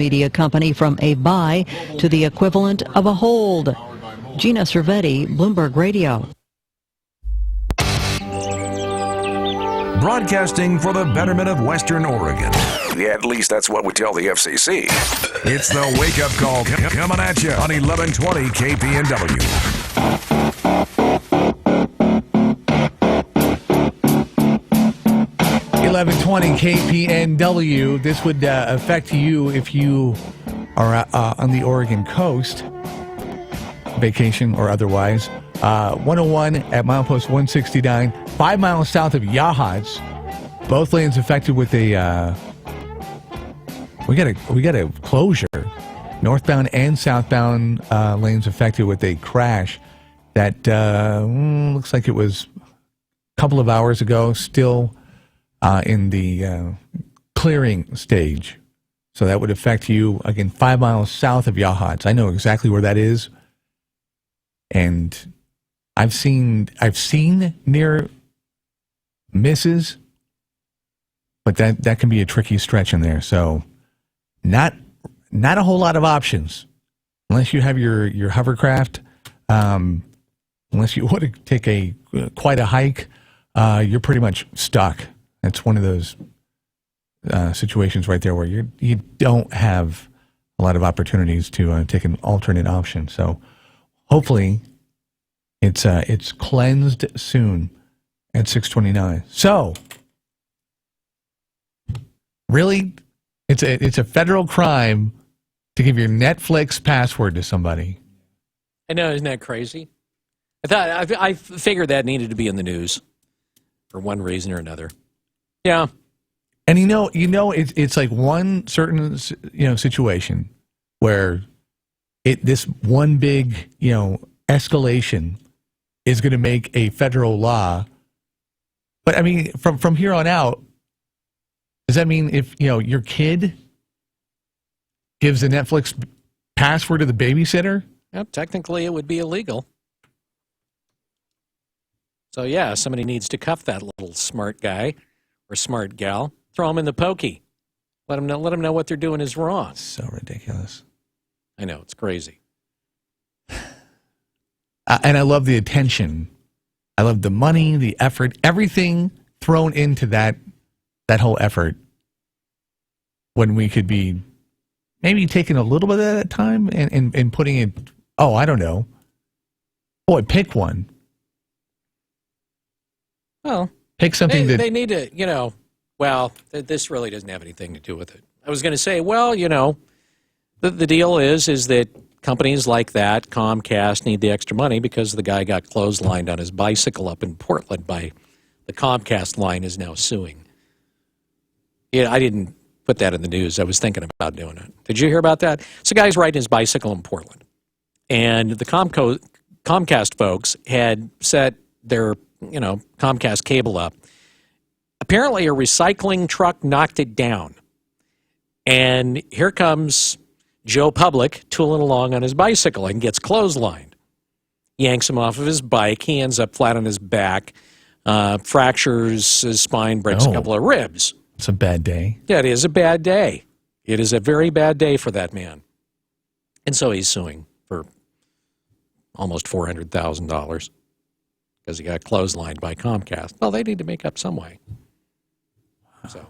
media company from a buy to the equivalent of a hold. Gina Cervetti, Bloomberg Radio. Broadcasting for the betterment of Western Oregon. Yeah, at least that's what we tell the FCC. It's the wake-up call coming at you on 1120 KPNW. KPNW. This would affect you if you are on the Oregon coast, vacation or otherwise. 101 at milepost 169, 5 miles south of Yachats. Both lanes affected with a we got a closure. Northbound and southbound lanes affected with a crash that looks like it was a couple of hours ago. Still in the clearing stage. So that would affect you, again, 5 miles south of Yachats. I know exactly where that is. And I've seen near misses, but that can be a tricky stretch in there. So not a whole lot of options unless you have your hovercraft. Unless you want to take quite a hike, you're pretty much stuck. It's one of those situations right there where you don't have a lot of opportunities to take an alternate option. So hopefully it's cleansed soon at 6:29. So really, it's a federal crime to give your Netflix password to somebody. I know, isn't that crazy? I figured that needed to be in the news for one reason or another. Yeah. And you know, it's like one certain situation where this one big escalation is going to make a federal law. But I mean, from here on out, does that mean if your kid gives the Netflix password to the babysitter? Yep, technically it would be illegal. So yeah, somebody needs to cuff that little smart guy or smart gal. Throw them in the pokey. Let them know what they're doing is wrong. So ridiculous. I know, it's crazy. And I love the attention. I love the money, the effort, everything thrown into that whole effort when we could be maybe taking a little bit of that time and putting it, I don't know. Boy, pick one. Well, pick something they need to, this really doesn't have anything to do with it. I was going to say, the deal is that companies like that, Comcast, need the extra money because the guy got clotheslined on his bicycle up in Portland by the Comcast line is now suing. Yeah, I didn't put that in the news. I was thinking about doing it. Did you hear about that? So, guy's riding his bicycle in Portland, and the Comcast folks had set their Comcast cable up. Apparently, a recycling truck knocked it down, and here comes Joe Public tooling along on his bicycle and gets clotheslined. Yanks him off of his bike. He ends up flat on his back, fractures his spine, breaks a couple of ribs. It's a bad day. Yeah, it is a bad day. It is a very bad day for that man. And so he's suing for almost $400,000 because he got clotheslined by Comcast. Well, they need to make up some way. So.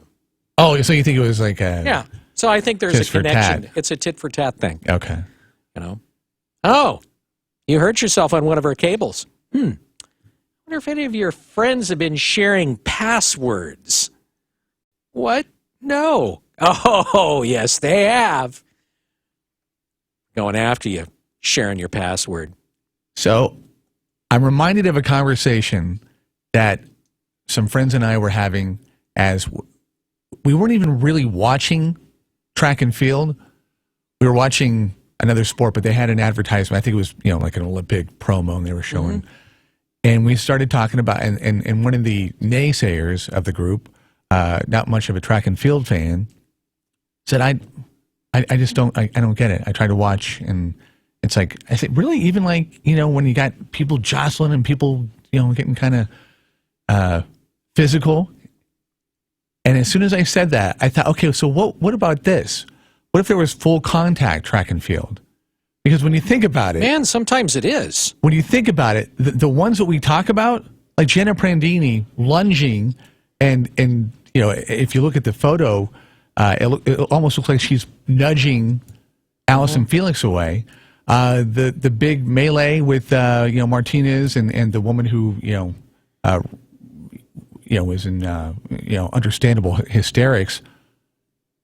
Oh, so you think it was like a... Yeah. So I think there's a connection. It's a tit-for-tat thing. Okay. Oh, you hurt yourself on one of our cables. I wonder if any of your friends have been sharing passwords. What? No. Oh, yes, they have. Going after you, sharing your password. So I'm reminded of a conversation that some friends and I were having as we weren't even really watching track and field. We were watching another sport, but they had an advertisement. I think it was, like an Olympic promo, and they were showing. Mm-hmm. And we started talking about, and one of the naysayers of the group, not much of a track and field fan, said, I just don't get it. I try to watch, and it's like, I said, really? Even like, when you got people jostling and people, getting kind of physical. And as soon as I said that, I thought, okay, so what about this? What if there was full contact track and field? Because when you think about it, Man, sometimes it is. when you think about it, the ones that we talk about, like Jenna Prandini lunging, and you know, if you look at the photo, it almost looks like she's nudging Allison Felix away. The big melee with Martinez and the woman who was in understandable hysterics,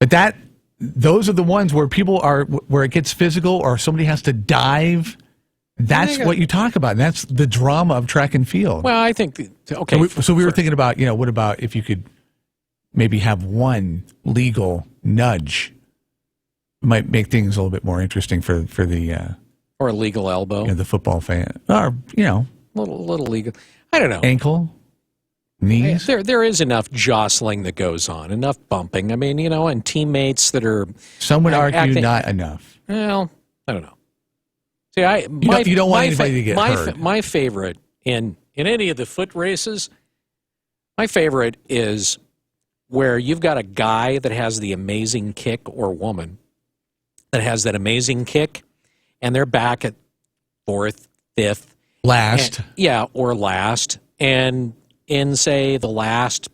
but those are the ones where where it gets physical or somebody has to dive. That's what you talk about. And that's the drama of track and field. Well, I think okay. So we were thinking about what about if you could maybe have one legal nudge. Might make things a little bit more interesting for the or a legal elbow, the football fan, or little legal. I don't know. Ankle, knees. There is enough jostling that goes on, enough bumping. I mean, and teammates that are. Some would argue not enough. Well, I don't know. See, you don't want anybody to get hurt. My favorite in any of the foot races, my favorite is where you've got a guy that has the amazing kick or woman that has that amazing kick, and they're back at fourth, fifth, last, or last, and in say the last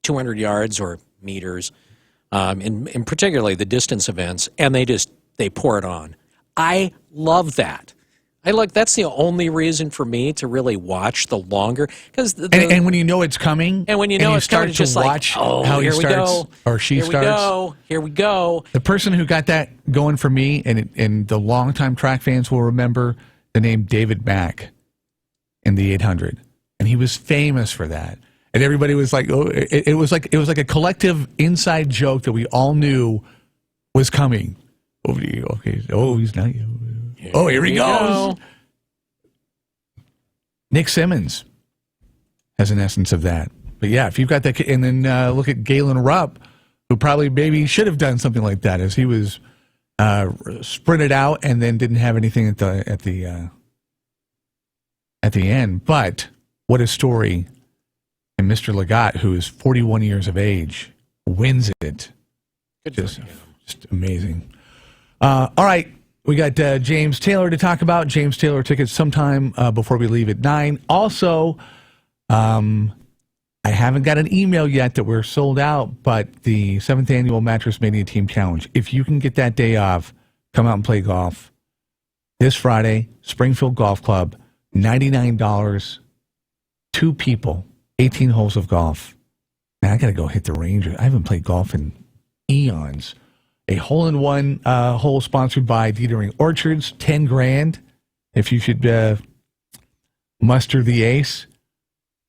200 yards or meters, in particularly the distance events, and they pour it on. I love that. That's the only reason for me to really watch the longer, because and when you know it's coming, and when you know it's coming, it's just watch like, how here he we starts go, or she starts. Here we go. The person who got that going for me, and the longtime track fans will remember the name David Mack in the 800, and he was famous for that. And everybody was like, "Oh!" It was like a collective inside joke that we all knew was coming. Okay. Oh, he's not. Here he goes. Nick Simmons has an essence of that. But yeah, if you've got that, and then look at Galen Rupp, who probably maybe should have done something like that, as he was sprinted out and then didn't have anything at the end. But what a story! And Mr. Legat, who is 41 years of age, wins it. Just amazing. All right. We got James Taylor to talk about. James Taylor tickets sometime before we leave at 9. Also, I haven't got an email yet that we're sold out, but the 7th Annual Mattress Mania Team Challenge. If you can get that day off, come out and play golf. This Friday, Springfield Golf Club, $99, 2 people, 18 holes of golf. Man, I got to go hit the range. I haven't played golf in eons. A hole-in-one hole sponsored by Dietering Orchards, $10,000. If you should muster the ace,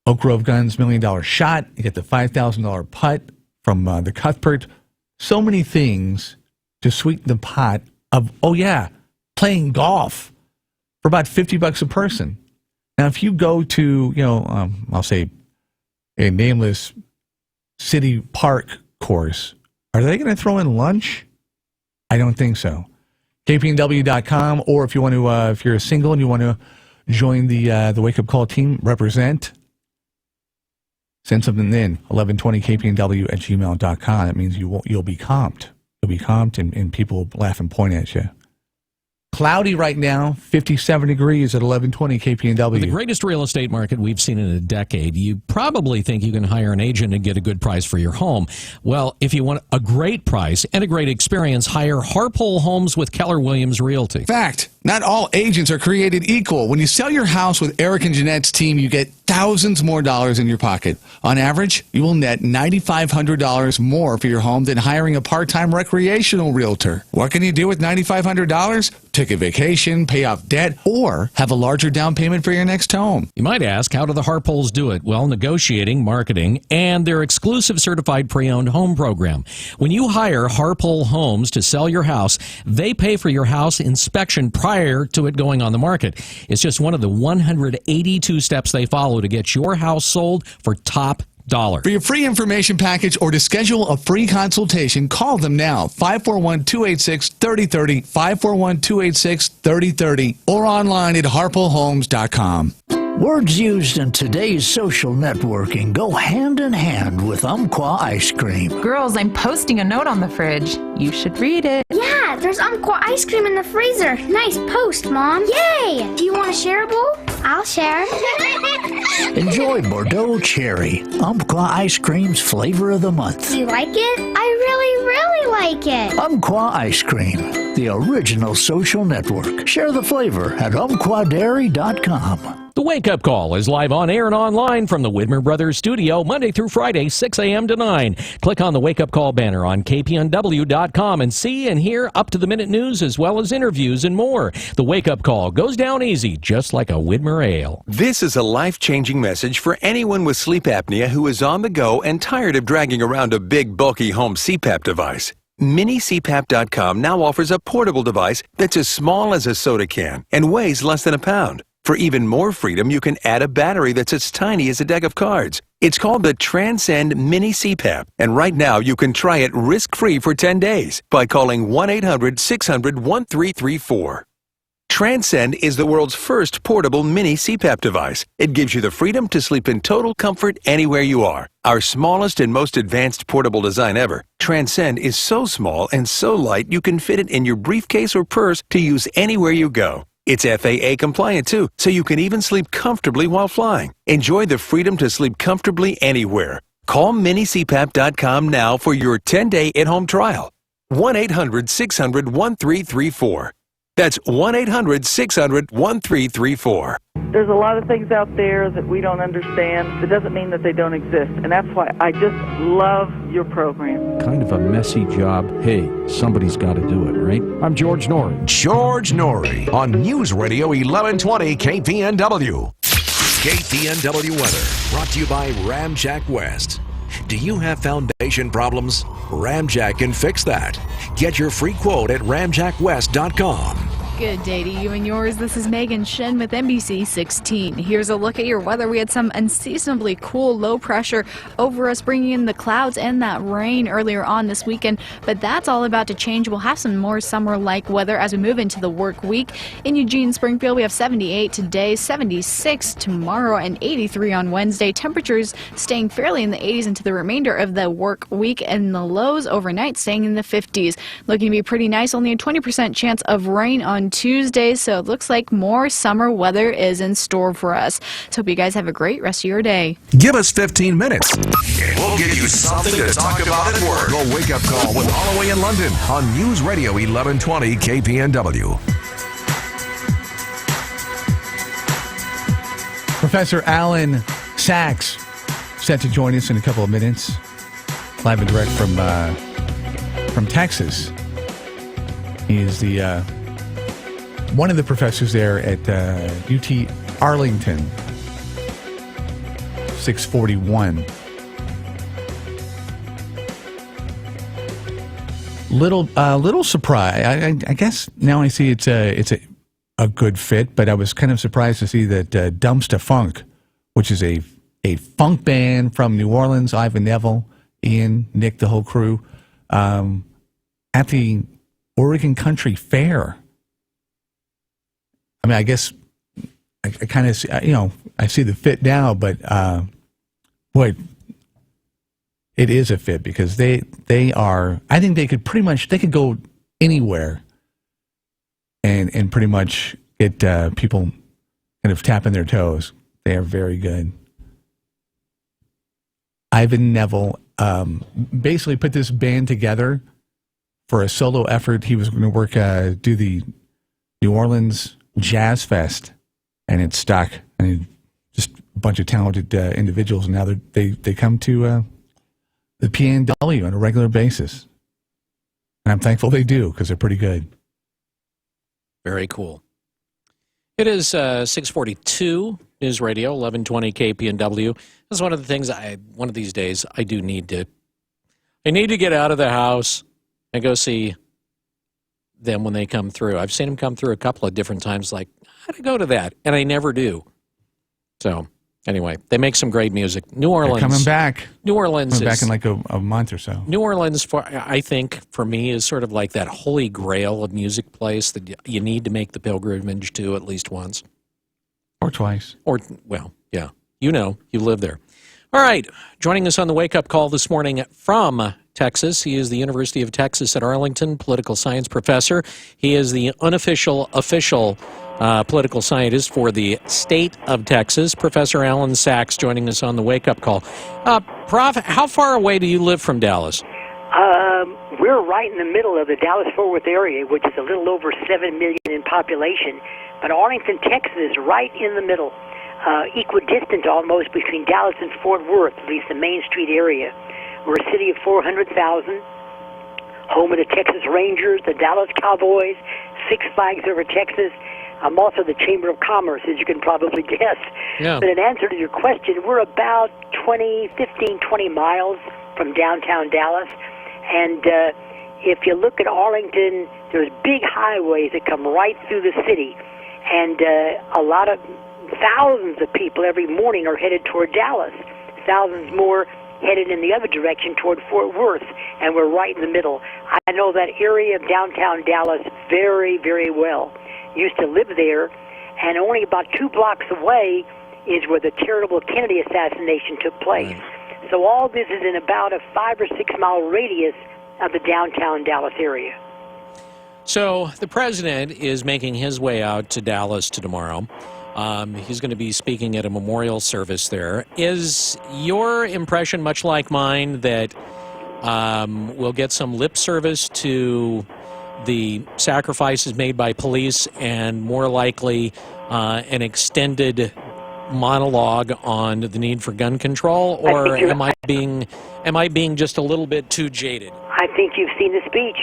Oak Grove Guns $1 million shot. You get the $5,000 putt from the Cuthbert. So many things to sweeten the pot of playing golf for about $50 a person. Now, if you go to I'll say a nameless city park course, are they going to throw in lunch? I don't think so. KPNW.com, or if you want to, if you're a single and you want to join the Wake Up Call team, represent, send something in, 1120kpnw@gmail.com. That means you'll be comped. You'll be comped, and people will laugh and point at you. Cloudy right now, 57 degrees at 1120 KPNW. The greatest real estate market we've seen in a decade. You probably think you can hire an agent and get a good price for your home. Well, if you want a great price and a great experience, hire Harpole Homes with Keller Williams Realty. Fact, not all agents are created equal. When you sell your house with Eric and Jeanette's team, you get thousands more dollars in your pocket. On average, you will net $9,500 more for your home than hiring a part-time recreational realtor. What can you do with $9,500? Take a vacation, pay off debt, or have a larger down payment for your next home. You might ask, how do the Harpoles do it? Well, negotiating, marketing, and their exclusive certified pre-owned home program. When you hire Harpole Homes to sell your house, they pay for your house inspection prior to it going on the market. It's just one of the 182 steps they follow to get your house sold for top dollar. For your free information package or to schedule a free consultation, call them now, 541-286-3030, 541-286-3030, or online at harpolehomes.com. Words used in today's social networking go hand in hand with Umpqua ice cream. Girls, I'm posting a note on the fridge. You should read it. Yeah, there's Umpqua ice cream in the freezer. Nice post, Mom. Yay! Do you want a shareable? I'll share. Enjoy Bordeaux Cherry, Umpqua ice cream's flavor of the month. You like it? I really like it. Umpqua ice cream, the original social network. Share the flavor at umpquadairy.com. The Wake Up Call is live on air and online from the Widmer Brothers studio Monday through Friday, 6 a.m. to 9. Click on the Wake Up Call banner on KPNW.com and see and hear up-to-the-minute news as well as interviews and more. The Wake Up Call goes down easy, just like a Widmer ale. This is a life-changing message for anyone with sleep apnea who is on the go and tired of dragging around a big, bulky home CPAP device. MiniCPAP.com now offers a portable device that's as small as a soda can and weighs less than a pound. For even more freedom, you can add a battery that's as tiny as a deck of cards. It's called the Transcend Mini CPAP, and right now you can try it risk-free for 10 days by calling 1-800-600-1334. Transcend is the world's first portable mini CPAP device. It gives you the freedom to sleep in total comfort anywhere you are. Our smallest and most advanced portable design ever, Transcend is so small and so light you can fit it in your briefcase or purse to use anywhere you go. It's FAA compliant too, so you can even sleep comfortably while flying. Enjoy the freedom to sleep comfortably anywhere. Call minicpap.com now for your 10-day at-home trial. 1-800-600-1334. That's 1-800-600-1334. There's a lot of things out there that we don't understand. It doesn't mean that they don't exist, and that's why I just love your program. Kind of a messy job. Hey, somebody's got to do it, right? I'm George Norrie. George Norrie on News Radio 1120 KPNW. KPNW weather brought to you by Ramjack West. Do you have foundation problems? Ramjack can fix that. Get your free quote at ramjackwest.com. Good day to you and yours. This is Megan Shen with NBC 16. Here's a look at your weather. We had some unseasonably cool low pressure over us, bringing in the clouds and that rain earlier on this weekend, but that's all about to change. We'll have some more summer-like weather as we move into the work week. In Eugene, Springfield, we have 78 today, 76 tomorrow, and 83 on Wednesday. Temperatures staying fairly in the 80s into the remainder of the work week, and the lows overnight staying in the 50s. Looking to be pretty nice. Only a 20% chance of rain on Tuesday, so it looks like more summer weather is in store for us. So hope you guys have a great rest of your day. Give us 15 minutes, and we'll give you something to talk about at work. The Wake Up Call with Holloway in London on News Radio 1120 KPNW. Professor Alan Sachs set to join us in a couple of minutes, live and direct from Texas. He is the one of the professors there at UT Arlington, 641. Little surprise. I guess now I see it's a good fit, but I was kind of surprised to see that Dumpsta Funk, which is a funk band from New Orleans, Ivan Neville, Ian, Nick, the whole crew, at the Oregon Country Fair. I mean, I guess I kind of, I see the fit now, but boy, it is a fit because they are, I think they could go anywhere and pretty much get people kind of tapping their toes. They are very good. Ivan Neville basically put this band together for a solo effort. He was going to work, do the New Orleans Jazz Fest, and it stuck. I mean, just a bunch of talented individuals. And now they come to the PNW on a regular basis, and I'm thankful they do because they're pretty good. Very cool. It is 6:42 News Radio 1120 KPNW. This is one of the things one of these days I need to get out of the house and go see them when they come through. I've seen them come through a couple of different times, like, how to go to that? And I never do. So, anyway, they make some great music. New Orleans. They're coming back. New Orleans coming back in like a month or so. New Orleans, I think, for me, is sort of like that holy grail of music place that you need to make the pilgrimage to at least once. Or twice. Or, well, yeah. You know, you live there. All right. Joining us on the Wake Up Call this morning from Texas, he is the University of Texas at Arlington political science professor. He is the official political scientist for the state of Texas. Professor Alan Sachs joining us on the Wake Up Call. Prof, how far away do you live from Dallas? We're right in the middle of the Dallas-Fort Worth area, which is a little over 7 million in population. But Arlington, Texas is right in the middle, equidistant almost between Dallas and Fort Worth, at least the Main Street area. We're a city of 400,000, home of the Texas Rangers, the Dallas Cowboys, Six Flags Over Texas. I'm also the Chamber of Commerce, as you can probably guess. Yeah. But in answer to your question, we're about 20 miles from downtown Dallas. And if you look at Arlington, there's big highways that come right through the city. And a lot of thousands of people every morning are headed toward Dallas. Thousands more headed in the other direction toward Fort Worth. And we're right in the middle. I know that area of downtown Dallas very, very well. Used to live there. And only about 2 blocks away is where the terrible Kennedy assassination took place. So all this is in about a 5 or 6 mile radius of the downtown Dallas area. So the president is making his way out to Dallas tomorrow. He's going to be speaking at a memorial service there. Is your impression much like mine that we'll get some lip service to the sacrifices made by police and more likely an extended monologue on the need for gun control, or am I being just a little bit too jaded? I think you've seen the speech.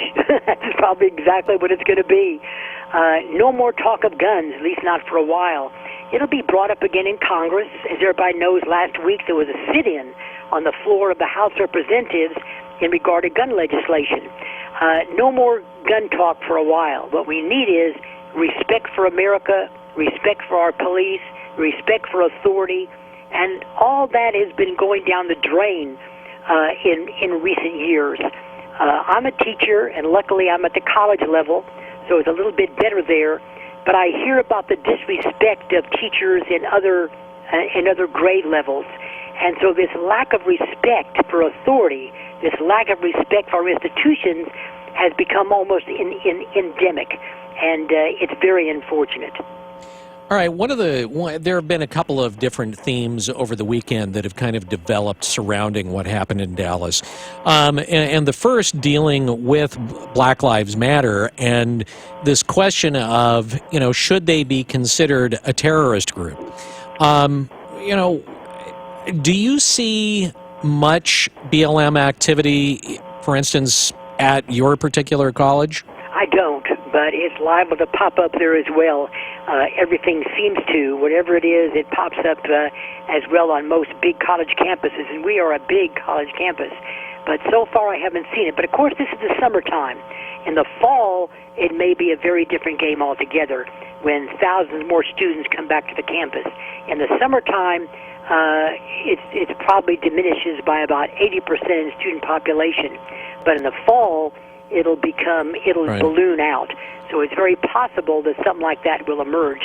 That's probably exactly what it's going to be. No more talk of guns, at least not for a while. It'll be brought up again in Congress. As everybody knows, last week there was a sit-in on the floor of the House of Representatives in regard to gun legislation. No more gun talk for a while. What we need is respect for America, respect for our police, respect for authority, and all that has been going down the drain in recent years. I'm a teacher, and luckily I'm at the college level, so it's a little bit better there. But I hear about the disrespect of teachers in other grade levels, and so this lack of respect for authority, this lack of respect for our institutions, has become almost endemic, and it's very unfortunate. All right, there have been a couple of different themes over the weekend that have kind of developed surrounding what happened in Dallas. And the first dealing with Black Lives Matter and this question of, should they be considered a terrorist group? Do you see much BLM activity, for instance, at your particular college? I don't, but it's liable to pop up there as well. Everything seems to, whatever it is, it pops up as well on most big college campuses, and we are a big college campus. But so far I haven't seen it. But of course this is the summertime. In the fall, it may be a very different game altogether when thousands more students come back to the campus. In the summertime, it probably diminishes by about 80% in student population. But in the fall, it'll balloon out. So it's very possible that something like that will emerge.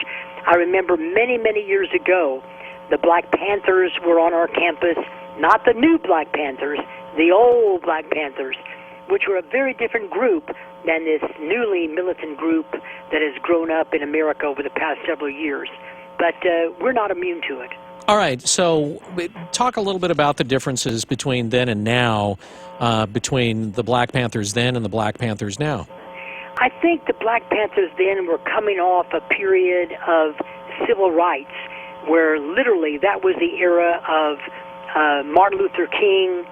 I remember many, many years ago, the Black Panthers were on our campus, not the new Black Panthers, the old Black Panthers, which were a very different group than this newly militant group that has grown up in America over the past several years. But we're not immune to it. All right, so talk a little bit about the differences between then and now, between the Black Panthers then and the Black Panthers now. I think the Black Panthers then were coming off a period of civil rights where literally that was the era of Martin Luther King,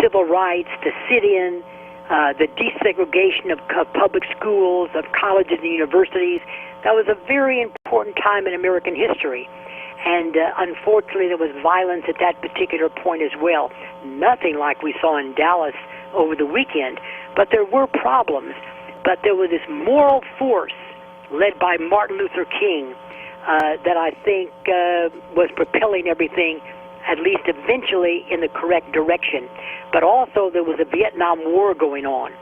civil rights, the sit-in, the desegregation of public schools, of colleges and universities. That was a very important time in American history. And unfortunately, there was violence at that particular point as well. Nothing like we saw in Dallas over the weekend. But there were problems. But there was this moral force led by Martin Luther King that I think was propelling everything, at least eventually, in the correct direction. But also there was a Vietnam War going on.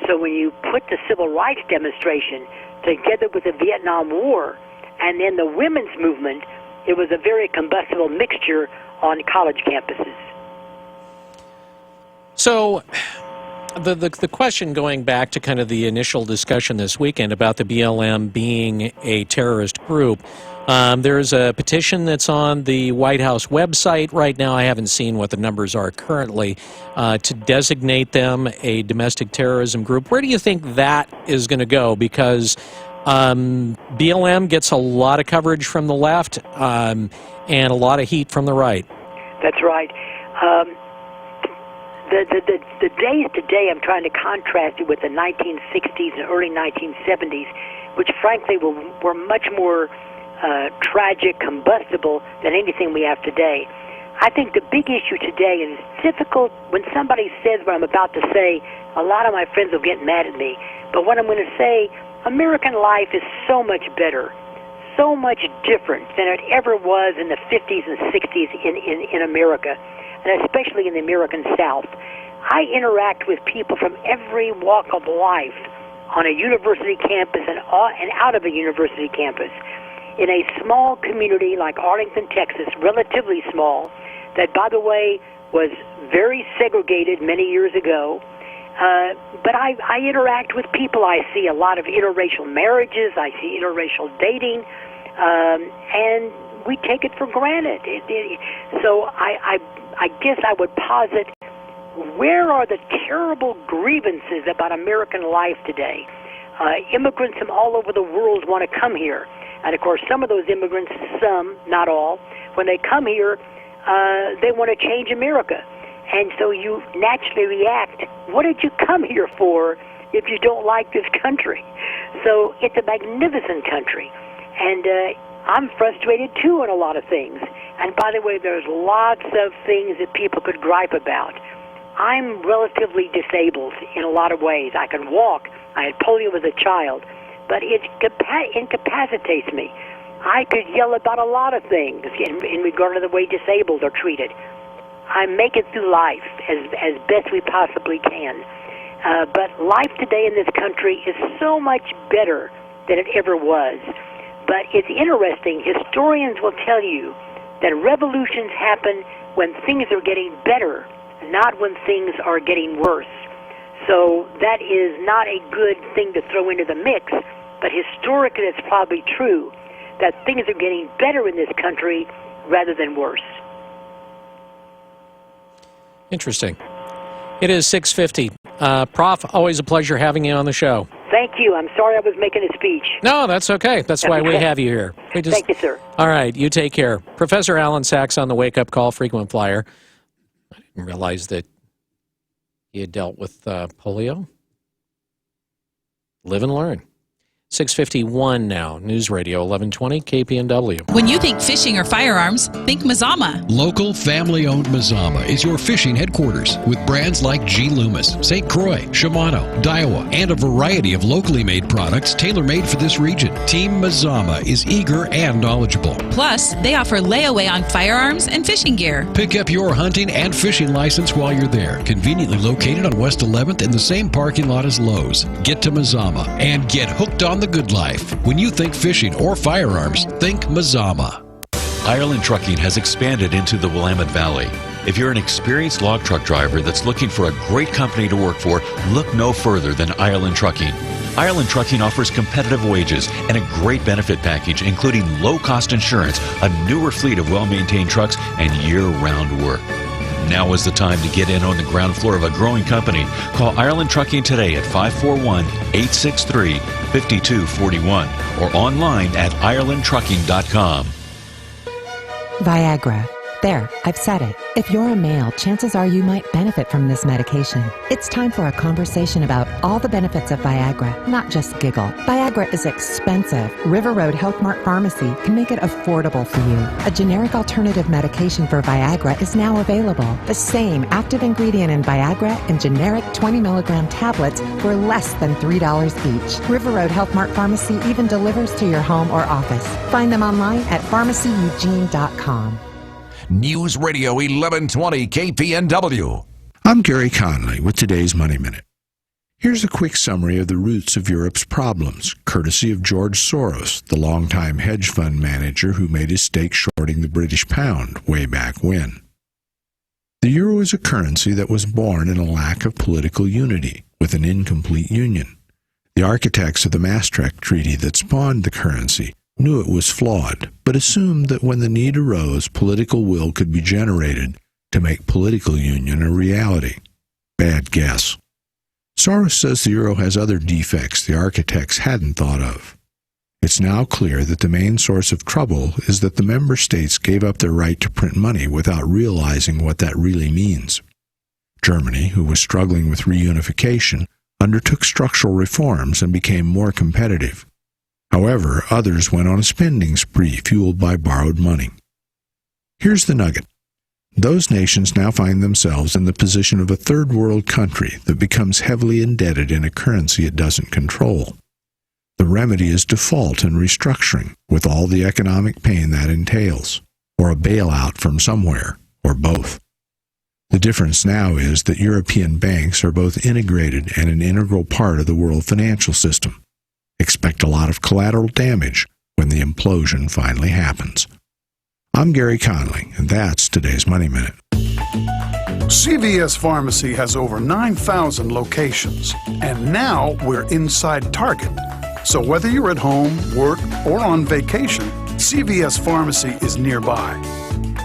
So when you put the civil rights demonstration together with the Vietnam War and then the women's movement, it was a very combustible mixture on college campuses. So the question, going back to kind of the initial discussion this weekend about the BLM being a terrorist group, there's a petition that's on the White House website right now. I haven't seen what the numbers are currently, to designate them a domestic terrorism group. Where do you think that is going to go? Because BLM gets a lot of coverage from the left and a lot of heat from the right. That's right. The days today, I'm trying to contrast it with the 1960s and early 1970s, which frankly were much more tragic, combustible than anything we have today. I think the big issue today, and it's difficult when somebody says what I'm about to say, a lot of my friends will get mad at me, but what I'm going to say, American life is so much better, so much different than it ever was in the 50s and 60s in America, and especially in the American South. I interact with people from every walk of life on a university campus and out of a university campus. In a small community like Arlington, Texas, relatively small, that, by the way, was very segregated many years ago. But I interact with people. I see a lot of interracial marriages. I see interracial dating. And we take it for granted. So I guess I would posit, where are the terrible grievances about American life today? Immigrants from all over the world want to come here. And, of course, some of those immigrants, some, not all, when they come here, they want to change America. And so you naturally react, what did you come here for if you don't like this country? So it's a magnificent country. And I'm frustrated, too, on a lot of things. And, by the way, there's lots of things that people could gripe about. I'm relatively disabled in a lot of ways. I can walk. I had polio as a child. But it incapacitates me. I could yell about a lot of things in regard to the way disabled are treated. I make it through life as best we possibly can. But life today in this country is so much better than it ever was. But it's interesting. Historians will tell you that revolutions happen when things are getting better, not when things are getting worse. So that is not a good thing to throw into the mix, but historically it's probably true that things are getting better in this country rather than worse. Interesting. It is 6:50. Prof, always a pleasure having you on the show. Thank you. I'm sorry I was making a speech. No, that's okay. That's why we have you here. Thank you, sir. All right, you take care. Professor Alan Sachs on the Wake Up Call frequent flyer. I didn't realize that he had dealt with polio. Live and learn. 6:51 now. News Radio 1120 KPNW. When you think fishing or firearms, think Mazama. Local, family-owned Mazama is your fishing headquarters with brands like G. Loomis, St. Croix, Shimano, Daiwa, and a variety of locally made products tailor-made for this region. Team Mazama is eager and knowledgeable. Plus, they offer layaway on firearms and fishing gear. Pick up your hunting and fishing license while you're there. Conveniently located on West 11th in the same parking lot as Lowe's. Get to Mazama and get hooked on the good life. When you think fishing or firearms, think Mazama. Ireland Trucking has expanded into the Willamette Valley. If you're an experienced log truck driver that's looking for a great company to work for, look no further than Ireland Trucking. Ireland Trucking offers competitive wages and a great benefit package, including low-cost insurance, a newer fleet of well-maintained trucks, and year-round work. Now is the time to get in on the ground floor of a growing company. Call Ireland Trucking today at 541-863-5241 or online at IrelandTrucking.com. Viagra. There, I've said it. If you're a male, chances are you might benefit from this medication. It's time for a conversation about all the benefits of Viagra, not just giggle. Viagra is expensive. River Road Health Mart Pharmacy can make it affordable for you. A generic alternative medication for Viagra is now available. The same active ingredient in Viagra and generic 20 milligram tablets for less than $3 each. River Road Health Mart Pharmacy even delivers to your home or office. Find them online at pharmacyeugene.com. News Radio 1120 KPNW. I'm Gary Conley with today's Money Minute. Here's a quick summary of the roots of Europe's problems, courtesy of George Soros, the longtime hedge fund manager who made his stake shorting the British pound way back when. The euro is a currency that was born in a lack of political unity, with an incomplete union. The architects of the Maastricht Treaty that spawned the currency knew it was flawed, but assumed that when the need arose, political will could be generated to make political union a reality. Bad guess. Soros says the euro has other defects the architects hadn't thought of. It's now clear that the main source of trouble is that the member states gave up their right to print money without realizing what that really means. Germany, who was struggling with reunification, undertook structural reforms and became more competitive. However, others went on a spending spree fueled by borrowed money. Here's the nugget. Those nations now find themselves in the position of a third world country that becomes heavily indebted in a currency it doesn't control. The remedy is default and restructuring, with all the economic pain that entails, or a bailout from somewhere, or both. The difference now is that European banks are both integrated and an integral part of the world financial system. Expect a lot of collateral damage when the implosion finally happens. I'm Gary Conley, and that's today's Money Minute. CVS Pharmacy has over 9,000 locations, and now we're inside Target. So whether you're at home, work, or on vacation, CVS Pharmacy is nearby.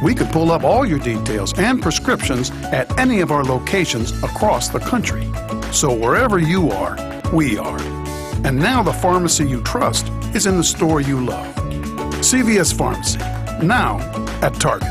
We could pull up all your details and prescriptions at any of our locations across the country. So wherever you are, we are. And now the pharmacy you trust is in the store you love. CVS Pharmacy, now at Target.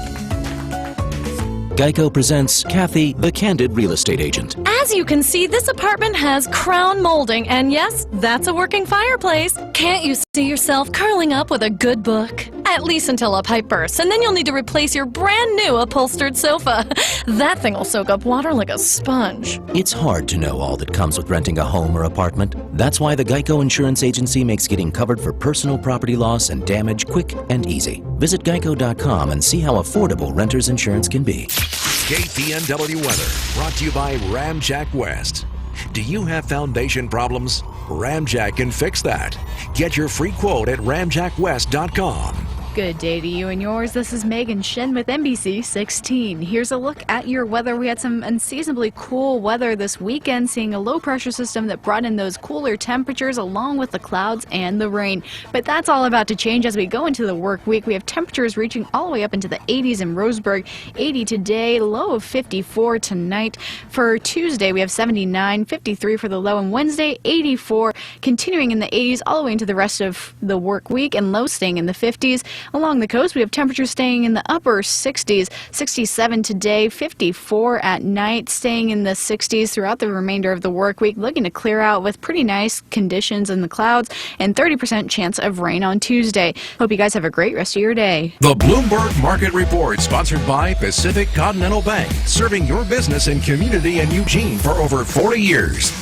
Geico presents Kathy, the Candid Real Estate Agent. As you can see, this apartment has crown molding, and yes, that's a working fireplace. Can't you see yourself curling up with a good book? At least until a pipe bursts, and then you'll need to replace your brand new upholstered sofa. That thing will soak up water like a sponge. It's hard to know all that comes with renting a home or apartment. That's why the Geico Insurance Agency makes getting covered for personal property loss and damage quick and easy. Visit geico.com and see how affordable renter's insurance can be. KPNW weather brought to you by Ramjack West. Do you have foundation problems? Ramjack can fix that. Get your free quote at ramjackwest.com. Good day to you and yours. This is Megan Shen with NBC 16. Here's a look at your weather. We had some unseasonably cool weather this weekend, seeing a low pressure system that brought in those cooler temperatures along with the clouds and the rain. But that's all about to change as we go into the work week. We have temperatures reaching all the way up into the 80s in Roseburg. 80 today, low of 54 tonight. For Tuesday, we have 79, 53 for the low, and Wednesday, 84, continuing in the 80s all the way into the rest of the work week, and low staying in the 50s. Along the coast, we have temperatures staying in the upper 60s, 67 today, 54 at night, staying in the 60s throughout the remainder of the work week, looking to clear out with pretty nice conditions in the clouds, and 30% chance of rain on Tuesday. Hope you guys have a great rest of your day. The Bloomberg Market Report, sponsored by Pacific Continental Bank, serving your business and community in Eugene for over 40 years.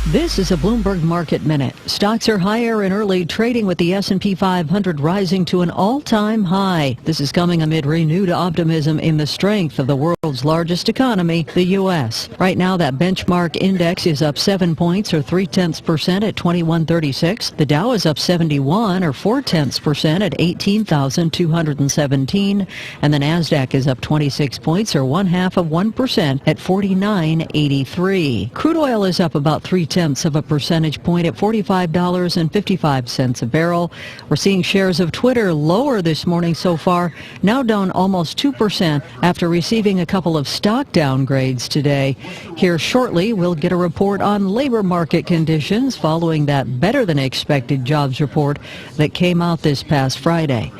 This is a Bloomberg Market Minute. Stocks are higher in early trading, with the S&P 500 rising to an all-time high. This is coming amid renewed optimism in the strength of the world's largest economy, the U.S. Right now, that benchmark index is up 7 points, or 0.3% at 2136. The Dow is up 71, or 0.4% at 18,217. And the Nasdaq is up 26 points, or 0.5% at 4983. Crude oil is up about 0.3 of a percentage point at $45.55 a barrel. We're seeing shares of Twitter lower this morning so far, now down almost 2% after receiving a couple of stock downgrades today. Here shortly, we'll get a report on labor market conditions following that better-than-expected jobs report that came out this past Friday.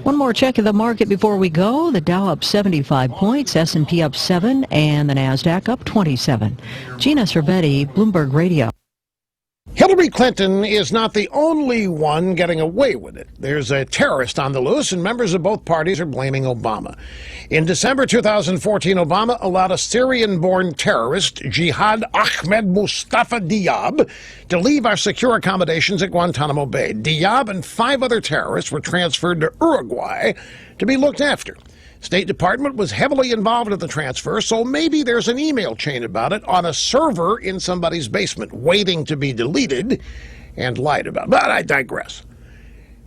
One more check of the market before we go. The Dow up 75 points, S&P up 7, and the Nasdaq up 27. Gina Cervetti, Bloomberg Radio. Hillary Clinton is not the only one getting away with it. There's a terrorist on the loose, and members of both parties are blaming Obama. In December 2014, Obama allowed a Syrian-born terrorist, Jihad Ahmed Mustafa Diab, to leave our secure accommodations at Guantanamo Bay. Diab and 5 other terrorists were transferred to Uruguay to be looked after. State Department was heavily involved in the transfer, so maybe there's an email chain about it on a server in somebody's basement waiting to be deleted and lied about. But I digress.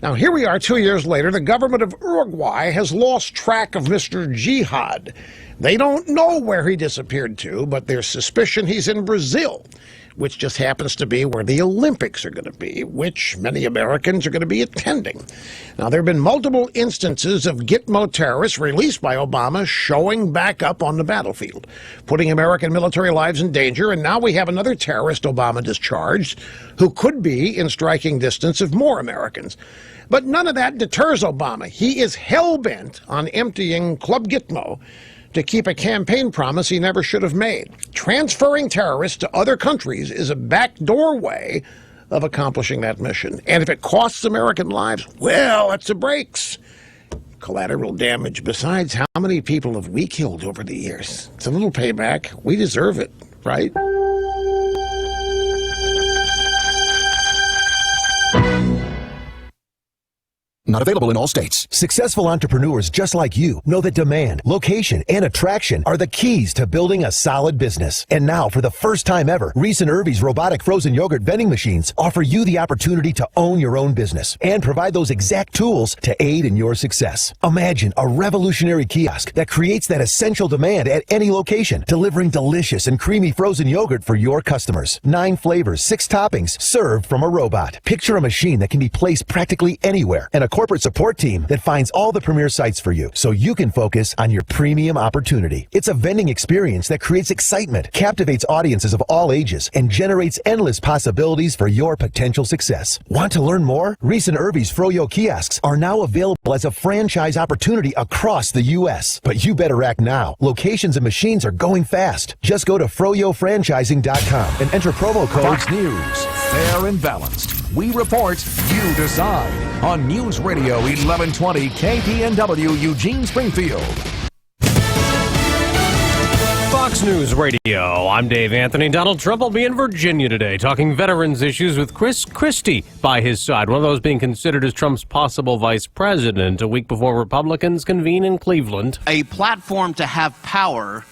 Now, here we are 2 years later. The government of Uruguay has lost track of Mr. Jihad. They don't know where he disappeared to, but there's suspicion he's in Brazil, which just happens to be where the Olympics are going to be, which many Americans are going to be attending. Now, there have been multiple instances of Gitmo terrorists released by Obama showing back up on the battlefield, putting American military lives in danger, and now we have another terrorist Obama discharged who could be in striking distance of more Americans. But none of that deters Obama. He is hell-bent on emptying Club Gitmo to keep a campaign promise he never should have made. Transferring terrorists to other countries is a backdoor way of accomplishing that mission. And if it costs American lives, well, that's the brakes. Collateral damage. Besides, how many people have we killed over the years? It's a little payback. We deserve it, right? Not available in all states. Successful entrepreneurs just like you know that demand, location, and attraction are the keys to building a solid business. And now, for the first time ever, Reese and Irvy's robotic frozen yogurt vending machines offer you the opportunity to own your own business and provide those exact tools to aid in your success. Imagine a revolutionary kiosk that creates that essential demand at any location, delivering delicious and creamy frozen yogurt for your customers. 9 flavors, 6 toppings, served from a robot. Picture a machine that can be placed practically anywhere, and a corporate support team that finds all the premier sites for you so you can focus on your premium opportunity. It's a vending experience that creates excitement, captivates audiences of all ages, and generates endless possibilities for your potential success. Want to learn more? Reese and Irvy's Froyo kiosks are now available as a franchise opportunity across the U.S. But you better act now. Locations and machines are going fast. Just go to froyofranchising.com and enter promo code Fox News. Fair and balanced. We report, you decide. On News Radio 1120 KPNW Eugene Springfield. Fox News Radio. I'm Dave Anthony. Donald Trump will be in Virginia today talking veterans issues with Chris Christie by his side, one of those being considered as Trump's possible vice president, a week before Republicans convene in Cleveland. A platform to have power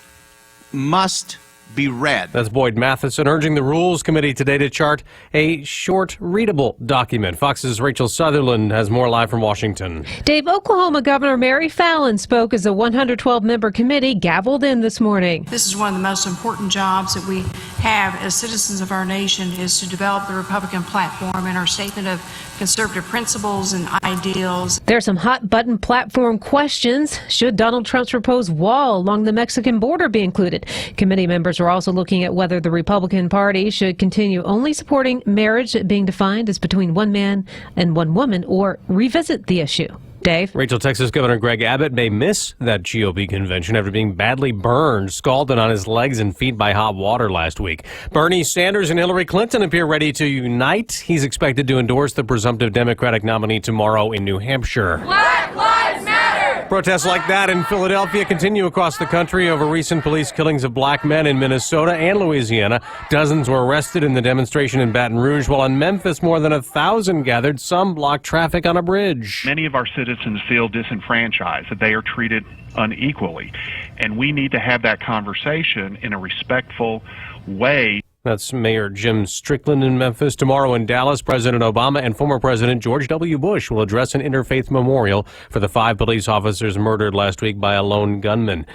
must be read. That's Boyd Matheson urging the Rules Committee today to chart a short, readable document. Fox's Rachel Sutherland has more live from Washington. Dave, Oklahoma Governor Mary Fallin spoke as a 112-member committee gavelled in this morning. This is one of the most important jobs that we have as citizens of our nation, is to develop the Republican platform and our statement of conservative principles and ideals. There's some hot-button platform questions. Should Donald Trump's proposed wall along the Mexican border be included? Committee members are also looking at whether the Republican Party should continue only supporting marriage being defined as between one man and one woman, or revisit the issue. Dave? Rachel, Texas Governor Greg Abbott may miss that GOP convention after being badly burned, scalded on his legs and feet by hot water last week. Bernie Sanders and Hillary Clinton appear ready to unite. He's expected to endorse the presumptive Democratic nominee tomorrow in New Hampshire. Black Lives Matter! Protests like that in Philadelphia continue across the country over recent police killings of black men in Minnesota and Louisiana. Dozens were arrested in the demonstration in Baton Rouge, while in Memphis more than 1,000 gathered. Some blocked traffic on a bridge. Many of our citizens feel disenfranchised, that they are treated unequally, and we need to have that conversation in a respectful way. That's Mayor Jim Strickland in Memphis. Tomorrow in Dallas, President Obama and former President George W. Bush will address an interfaith memorial for the 5 police officers murdered last week by a lone gunman.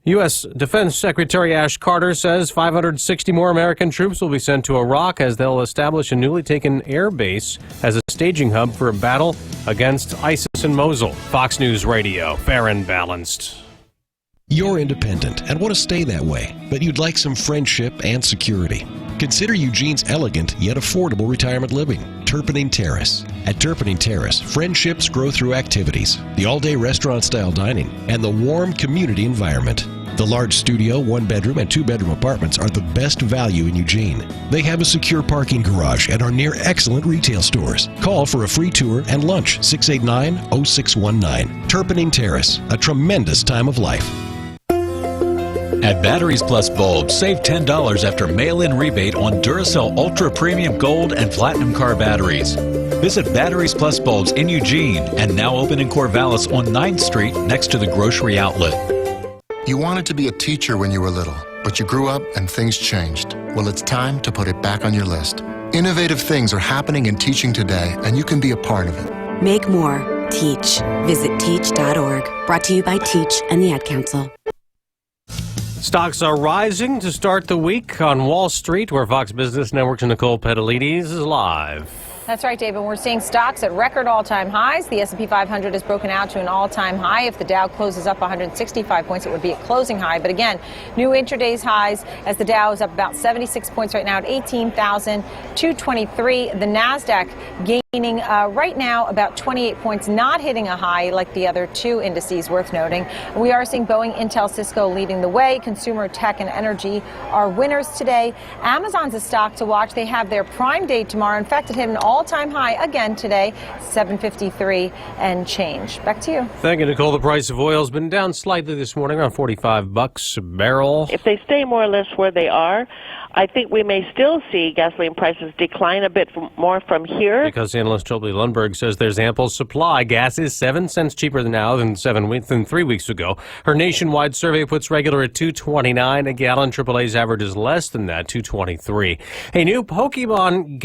U.S. Defense Secretary Ash Carter says 560 more American troops will be sent to Iraq as they'll establish a newly taken air base as a staging hub for a battle against ISIS in Mosul. Fox News Radio, fair and balanced. You're independent and want to stay that way, but you'd like some friendship and security. Consider Eugene's elegant yet affordable retirement living, Turpinning Terrace. At Turpinning Terrace, friendships grow through activities, the all-day restaurant-style dining, and the warm community environment. The large studio, 1-bedroom, and 2-bedroom apartments are the best value in Eugene. They have a secure parking garage and are near excellent retail stores. Call for a free tour and lunch, 689-0619. Turpinning Terrace, a tremendous time of life. At Batteries Plus Bulbs, save $10 after mail-in rebate on Duracell Ultra Premium Gold and Platinum car batteries. Visit Batteries Plus Bulbs in Eugene and now open in Corvallis on 9th Street next to the grocery outlet. You wanted to be a teacher when you were little, but you grew up and things changed. Well, it's time to put it back on your list. Innovative things are happening in teaching today, and you can be a part of it. Make more. Teach. Visit teach.org. Brought to you by Teach and the Ad Council. Stocks are rising to start the week on Wall Street, where Fox Business Network's Nicole Petalides is live. That's right, David. We're seeing stocks at record all-time highs. The S&P 500 has broken out to an all-time high. If the Dow closes up 165 points, it would be a closing high. But again, new intraday's highs as the Dow is up about 76 points right now at 18,223. The NASDAQ gaining right now about 28 points, not hitting a high like the other two indices, worth noting. We are seeing Boeing, Intel, Cisco leading the way. Consumer, tech, and energy are winners today. Amazon's a stock to watch. They have their Prime Day tomorrow. In fact, it hit an all-time high again today, $7.53 and change. Back to you. Thank you, Nicole. The price of oil has been down slightly this morning, around $45 a barrel. If they stay more or less where they are, I think we may still see gasoline prices decline a bit more from here. Because analyst Toby Lundberg says there's ample supply. Gas is 7 cents cheaper now than 3 weeks ago. Her nationwide survey puts regular at $2.29 a gallon. AAA's average is less than that, $2.23. A new Pokemon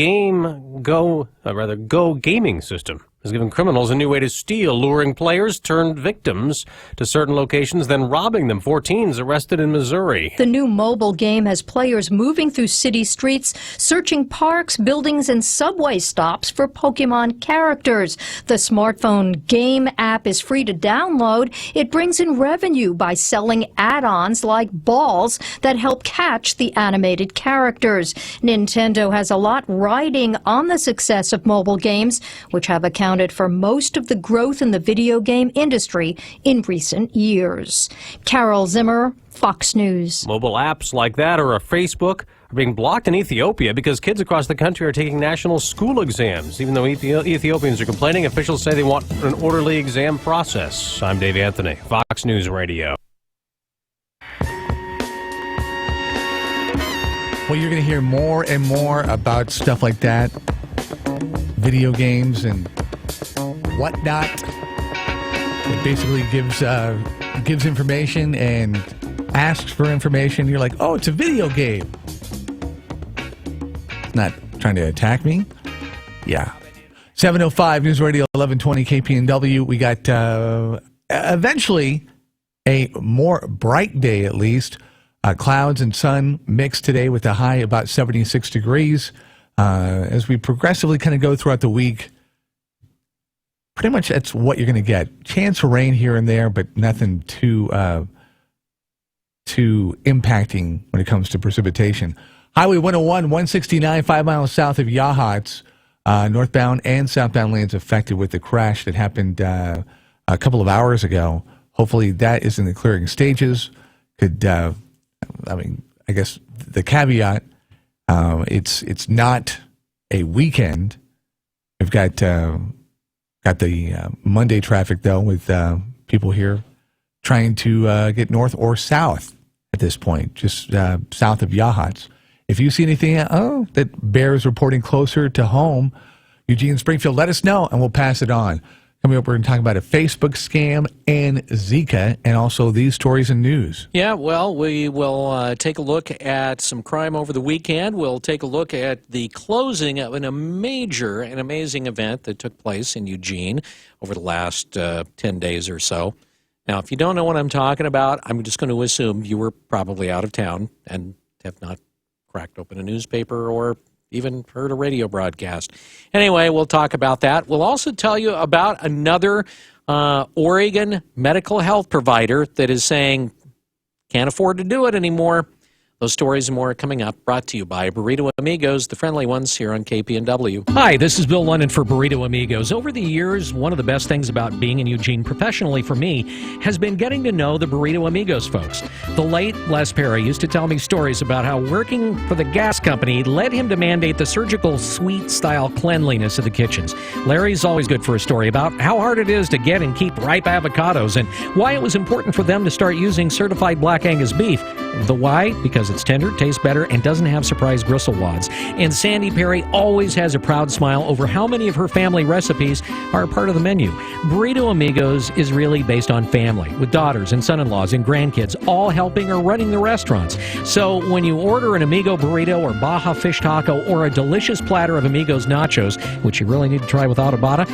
Go gaming system has given criminals a new way to steal, luring players turned victims to certain locations, then robbing them. 4 teens arrested in Missouri. The new mobile game has players moving through city streets, searching parks, buildings, and subway stops for Pokemon characters. The smartphone game app is free to download. It brings in revenue by selling add-ons like balls that help catch the animated characters. Nintendo has a lot riding on the success of mobile games, which have accounted for most of the growth in the video game industry in recent years. Carol Zimmer, Fox News. Mobile apps like that or a Facebook are being blocked in Ethiopia because kids across the country are taking national school exams. Even though Ethiopians are complaining, officials say they want an orderly exam process. I'm Dave Anthony, Fox News Radio. Well, you're going to hear more and more about stuff like that, video games and whatnot. It basically gives information and asks for information. You're like, oh, it's a video game. Not trying to attack me. Yeah. 7:05 News Radio 1120 KPNW. We got eventually a more bright day, at least. Clouds and sun mixed today with a high about 76 degrees. As we progressively kind of go throughout the week, pretty much that's what you're going to get. Chance of rain here and there, but nothing too impacting when it comes to precipitation. Highway 101, 169, 5 miles south of Yachats, northbound and southbound lanes affected with the crash that happened a couple of hours ago. Hopefully that is in the clearing stages. I guess the caveat, it's not a weekend. We've got the Monday traffic, though, with people here trying to get north or south at this point, just south of Yachats. If you see anything that bears reporting closer to home, Eugene, Springfield, let us know, and we'll pass it on. Coming up, we're going to talk about a Facebook scam and Zika, and also these stories and news. Yeah, well, we will take a look at some crime over the weekend. We'll take a look at the closing of a major and amazing event that took place in Eugene over the last 10 days or so. Now, if you don't know what I'm talking about, I'm just going to assume you were probably out of town and have not cracked open a newspaper or even heard a radio broadcast. Anyway, we'll talk about that. We'll also tell you about another Oregon medical health provider that is saying can't afford to do it anymore. Those stories and more are coming up, brought to you by Burrito Amigos, the friendly ones here on KPNW. Hi, this is Bill London for Burrito Amigos. Over the years, one of the best things about being in Eugene professionally for me has been getting to know the Burrito Amigos folks. The late Les Perry used to tell me stories about how working for the gas company led him to mandate the surgical suite-style cleanliness of the kitchens. Larry's always good for a story about how hard it is to get and keep ripe avocados and why it was important for them to start using certified Black Angus beef. The why? Because it's tender, tastes better, and doesn't have surprise gristle wads. And Sandy Perry always has a proud smile over how many of her family recipes are a part of the menu. Burrito Amigos is really based on family, with daughters and son-in-laws and grandkids all helping or running the restaurants. So when you order an Amigo burrito or Baja fish taco or a delicious platter of Amigos nachos, which you really need to try without a bata,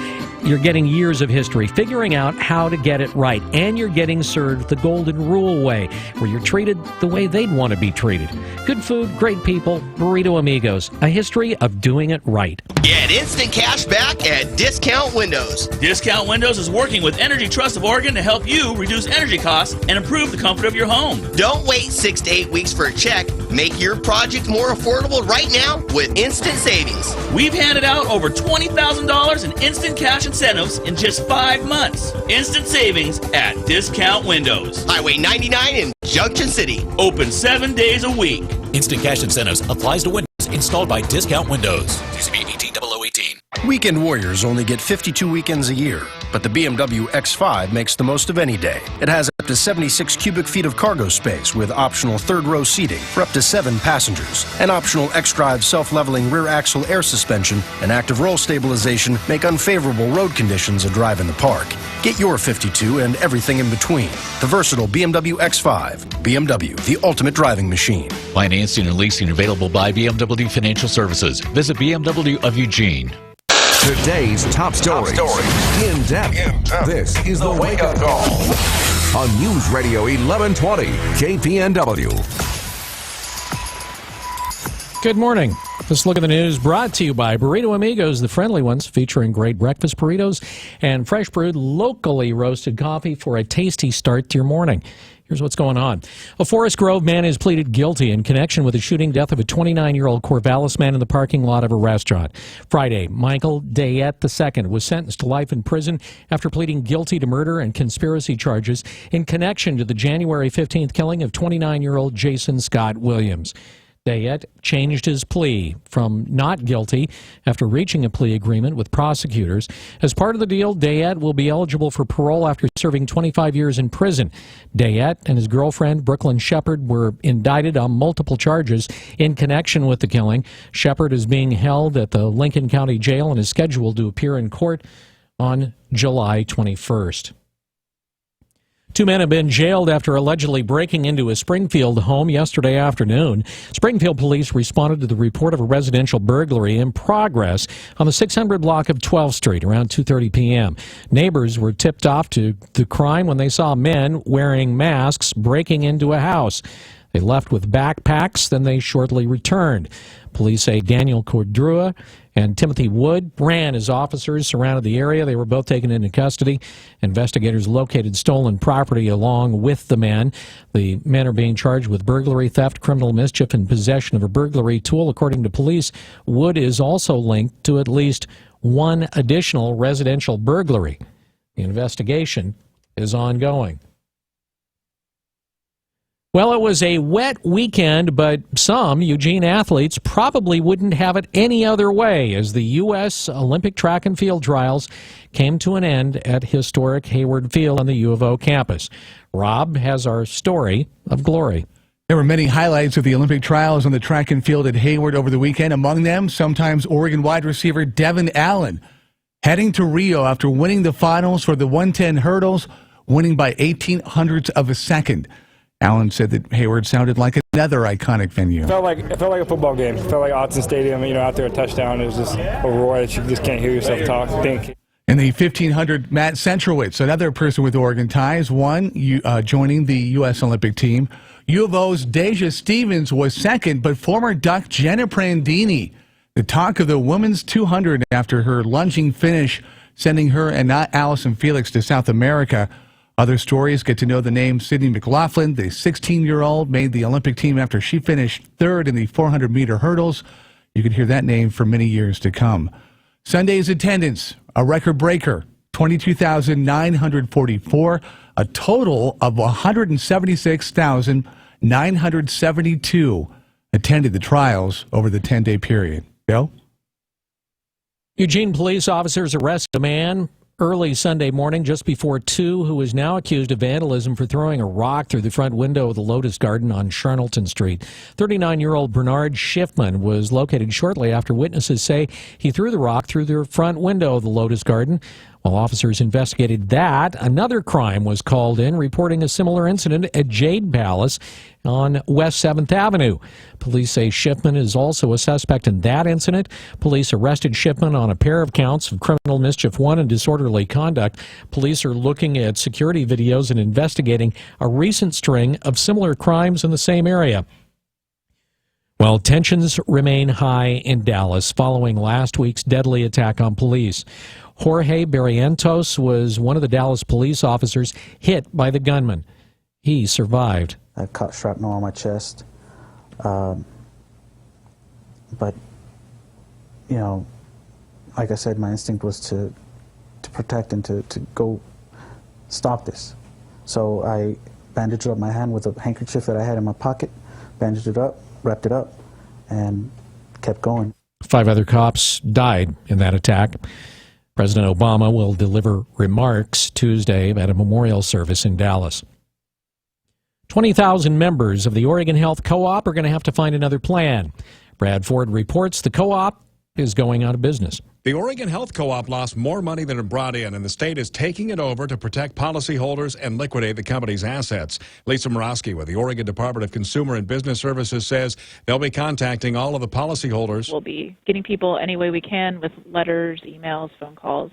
you're getting years of history figuring out how to get it right. And you're getting served the golden rule way, where you're treated the way they'd want to be treated. Good food, great people, Burrito Amigos. A history of doing it right. Get instant cash back at Discount Windows. Discount Windows is working with Energy Trust of Oregon to help you reduce energy costs and improve the comfort of your home. Don't wait 6 to 8 weeks for a check. Make your project more affordable right now with instant savings. We've handed out over $20,000 in instant cash incentives in just 5 months. Instant savings at Discount Windows. Highway 99 in Junction City. Open 7 days a week. Instant cash incentives applies to windows installed by Discount Windows. TCP 180018. Weekend warriors only get 52 weekends a year, but the BMW X5 makes the most of any day. It has up to 76 cubic feet of cargo space with optional third-row seating for up to 7 passengers. An optional X-Drive self-leveling rear axle air suspension and active roll stabilization make unfavorable road conditions a drive in the park. Get your 52 and everything in between. The versatile BMW X5. BMW, the ultimate driving machine. Financing and leasing available by BMW Financial Services. Visit BMW of Eugene. Today's top stories. In depth. This is the Wake Up Call on News Radio 1120 KPNW. Good morning. This look at the news brought to you by Burrito Amigos, the friendly ones, featuring great breakfast burritos and fresh brewed, locally roasted coffee for a tasty start to your morning. Here's what's going on. A Forest Grove man is pleaded guilty in connection with the shooting death of a 29-year-old Corvallis man in the parking lot of a restaurant. Friday, Michael Dayette II was sentenced to life in prison after pleading guilty to murder and conspiracy charges in connection to the January 15th killing of 29-year-old Jason Scott Williams. Dayette changed his plea from not guilty after reaching a plea agreement with prosecutors. As part of the deal, Dayette will be eligible for parole after serving 25 years in prison. Dayette and his girlfriend, Brooklyn Shepard, were indicted on multiple charges in connection with the killing. Shepard is being held at the Lincoln County Jail and is scheduled to appear in court on July 21st. 2 men have been jailed after allegedly breaking into a Springfield home yesterday afternoon. Springfield police responded to the report of a residential burglary in progress on the 600 block of 12th Street around 2:30 p.m. Neighbors were tipped off to the crime when they saw men wearing masks breaking into a house. They left with backpacks, then they shortly returned. Police say Daniel Cordrua and Timothy Wood ran as officers surrounded the area. They were both taken into custody. Investigators located stolen property along with the men. The men are being charged with burglary, theft, criminal mischief, and possession of a burglary tool. According to police, Wood is also linked to at least one additional residential burglary. The investigation is ongoing. Well, it was a wet weekend, but some Eugene athletes probably wouldn't have it any other way as the U.S. Olympic track and field trials came to an end at historic Hayward Field on the U of O campus. Rob has our story of glory. There were many highlights of the Olympic trials on the track and field at Hayward over the weekend. Among them, sometimes Oregon wide receiver Devin Allen, heading to Rio after winning the finals for the 110 hurdles, winning by 0.18 of a second. Allen said that Hayward sounded like another iconic venue. It felt like a football game. It felt like Autzen Stadium, out there a touchdown. It was just a roar that you just can't hear yourself think. In the 1500, Matt Centrowitz, another person with Oregon ties, won, joining the U.S. Olympic team. U of O's Deja Stevens was second, but former Duck Jenna Prandini, the talk of the women's 200 after her lunging finish, sending her and Allison Felix to South America. Other stories get to know the name Sydney McLaughlin. The 16-year-old made the Olympic team after she finished third in the 400-meter hurdles. You could hear that name for many years to come. Sunday's attendance, a record breaker, 22,944, a total of 176,972 attended the trials over the 10-day period. Bill? Eugene police officers arrested a man early Sunday morning, just before 2, who is now accused of vandalism for throwing a rock through the front window of the Lotus Garden on Charnelton Street. 39-year-old Bernard Schiffman was located shortly after witnesses say he threw the rock through the front window of the Lotus Garden. While officers investigated that, another crime was called in, reporting a similar incident at Jade Palace on West 7th Avenue. Police say Schiffman is also a suspect in that incident. Police arrested Schiffman on a pair of counts of criminal mischief 1 and disorderly conduct. Police are looking at security videos and investigating a recent string of similar crimes in the same area. Well, tensions remain high in Dallas following last week's deadly attack on police. Jorge Barrientos was one of the Dallas police officers hit by the gunman. He survived. I caught shrapnel on my chest. But, you know, like I said, my instinct was to protect and to go stop this. So I bandaged up my hand with a handkerchief that I had in my pocket, bandaged it up, wrapped it up, and kept going. 5 other cops died in that attack. President Obama will deliver remarks Tuesday at a memorial service in Dallas. 20,000 members of the Oregon Health Co-op are going to have to find another plan. Brad Ford reports the co-op is going out of business. The Oregon Health Co-op lost more money than it brought in, and the state is taking it over to protect policyholders and liquidate the company's assets. Lisa Morosky with the Oregon Department of Consumer and Business Services says they'll be contacting all of the policyholders. We'll be getting people any way we can with letters, emails, phone calls,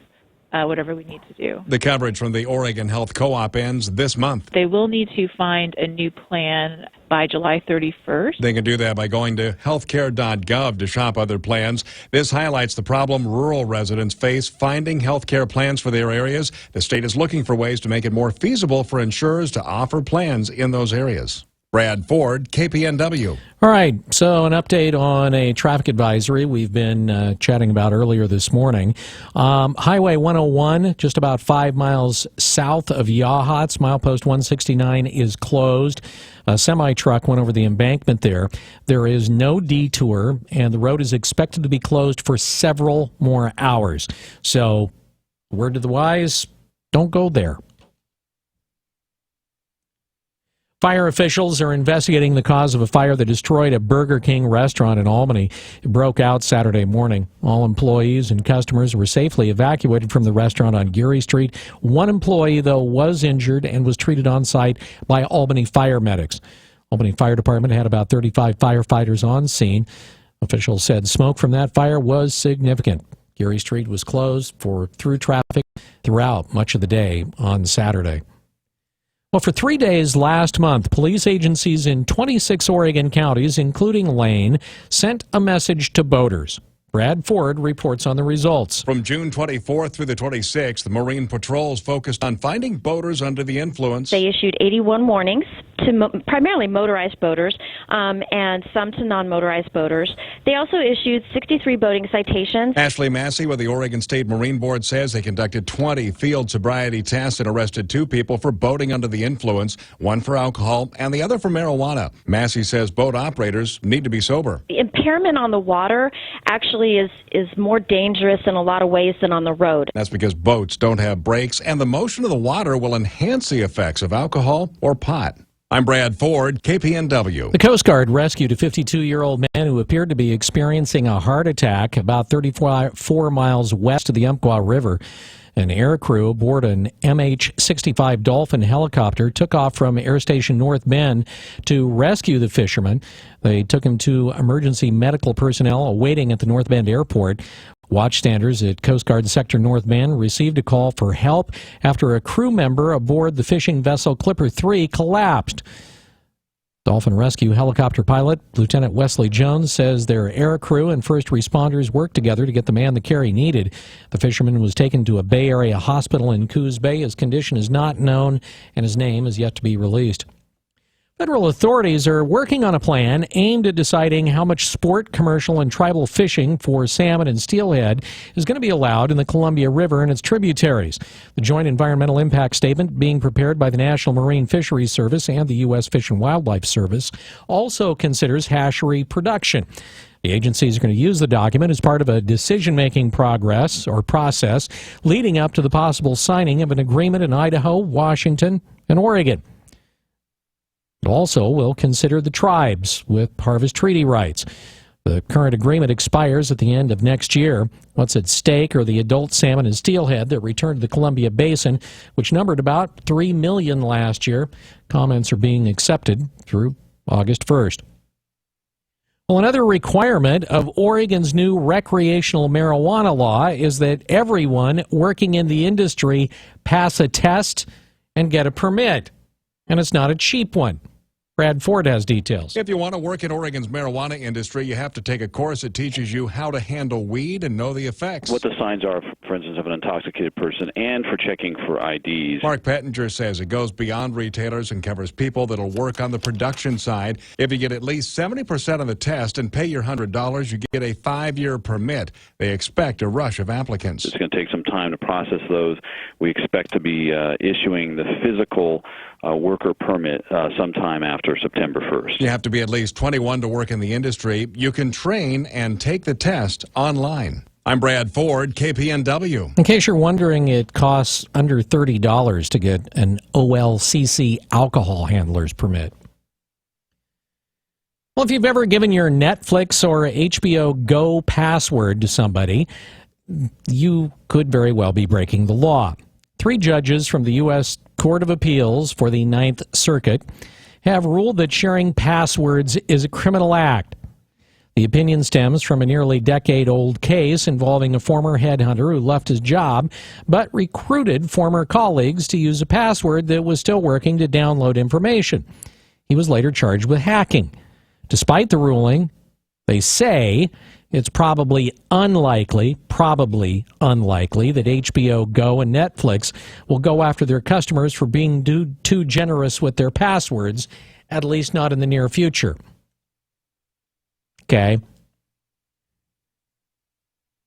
whatever we need to do. The coverage from the Oregon Health Co-op ends this month. They will need to find a new plan by July 31st. They can do that by going to healthcare.gov to shop other plans. This highlights the problem rural residents face finding healthcare plans for their areas. The state is looking for ways to make it more feasible for insurers to offer plans in those areas. Brad Ford, KPNW. All right, so an update on a traffic advisory we've been chatting about earlier this morning. Highway 101, just about 5 miles south of Yachats, milepost 169 is closed. A semi-truck went over the embankment there. There is no detour, and the road is expected to be closed for several more hours. So, word to the wise, don't go there. Fire officials are investigating the cause of a fire that destroyed a Burger King restaurant in Albany. It broke out Saturday morning. All employees and customers were safely evacuated from the restaurant on Geary Street. One employee, though, was injured and was treated on site by Albany fire medics. Albany Fire Department had about 35 firefighters on scene. Officials said smoke from that fire was significant. Geary Street was closed for through traffic throughout much of the day on Saturday. Well, for 3 days last month, police agencies in 26 Oregon counties, including Lane, sent a message to boaters. Brad Ford reports on the results. From June 24th through the 26th, the Marine patrols focused on finding boaters under the influence. They issued 81 warnings to primarily motorized boaters and some to non-motorized boaters. They also issued 63 boating citations. Ashley Massey with the Oregon State Marine Board says they conducted 20 field sobriety tests and arrested 2 people for boating under the influence, 1 for alcohol and the other for marijuana. Massey says boat operators need to be sober. The impairment on the water actually is more dangerous in a lot of ways than on the road. That's because boats don't have brakes, and the motion of the water will enhance the effects of alcohol or pot. I'm Brad Ford, KPNW. The Coast Guard rescued a 52-year-old man who appeared to be experiencing a heart attack about 34 miles west of the Umpqua River. An air crew aboard an MH-65 Dolphin helicopter took off from Air Station North Bend to rescue the fisherman. They took him to emergency medical personnel awaiting at the North Bend airport. Watchstanders at Coast Guard Sector North Bend received a call for help after a crew member aboard the fishing vessel Clipper 3 collapsed. Dolphin rescue helicopter pilot Lieutenant Wesley Jones says their air crew and first responders worked together to get the man the care he needed. The fisherman was taken to a Bay Area hospital in Coos Bay. His condition is not known, and his name is yet to be released. Federal authorities are working on a plan aimed at deciding how much sport, commercial, and tribal fishing for salmon and steelhead is going to be allowed in the Columbia River and its tributaries. The joint environmental impact statement being prepared by the National Marine Fisheries Service and the U.S. Fish and Wildlife Service also considers hatchery production. The agency is going to use the document as part of a decision-making process leading up to the possible signing of an agreement in Idaho, Washington, and Oregon. It also will consider the tribes with harvest treaty rights. The current agreement expires at the end of next year. What's at stake are the adult salmon and steelhead that returned to the Columbia Basin, which numbered about 3 million last year. Comments are being accepted through August 1st. Well, another requirement of Oregon's new recreational marijuana law is that everyone working in the industry pass a test and get a permit. And it's not a cheap one. Brad Ford has details. If you want to work in Oregon's marijuana industry, you have to take a course that teaches you how to handle weed and know the effects. What the signs are, for instance, of an intoxicated person and for checking for IDs. Mark Pettinger says it goes beyond retailers and covers people that'll work on the production side. If you get at least 70% of the test and pay your $100, you get a 5-year permit. They expect a rush of applicants. It's going to take some time to process those. We expect to be issuing the physical worker permit sometime after September 1st. You have to be at least 21 to work in the industry. You can train and take the test online. I'm Brad Ford, KPNW. In case you're wondering, it costs under $30 to get an OLCC alcohol handler's permit. Well, if you've ever given your Netflix or HBO Go password to somebody, you could very well be breaking the law. 3 judges from the U.S. Court of Appeals for the Ninth Circuit have ruled that sharing passwords is a criminal act. The opinion stems from a nearly decade-old case involving a former headhunter who left his job but recruited former colleagues to use a password that was still working to download information. He was later charged with hacking. Despite the ruling, they say it's probably unlikely that HBO Go and Netflix will go after their customers for being too generous with their passwords, at least not in the near future. Okay.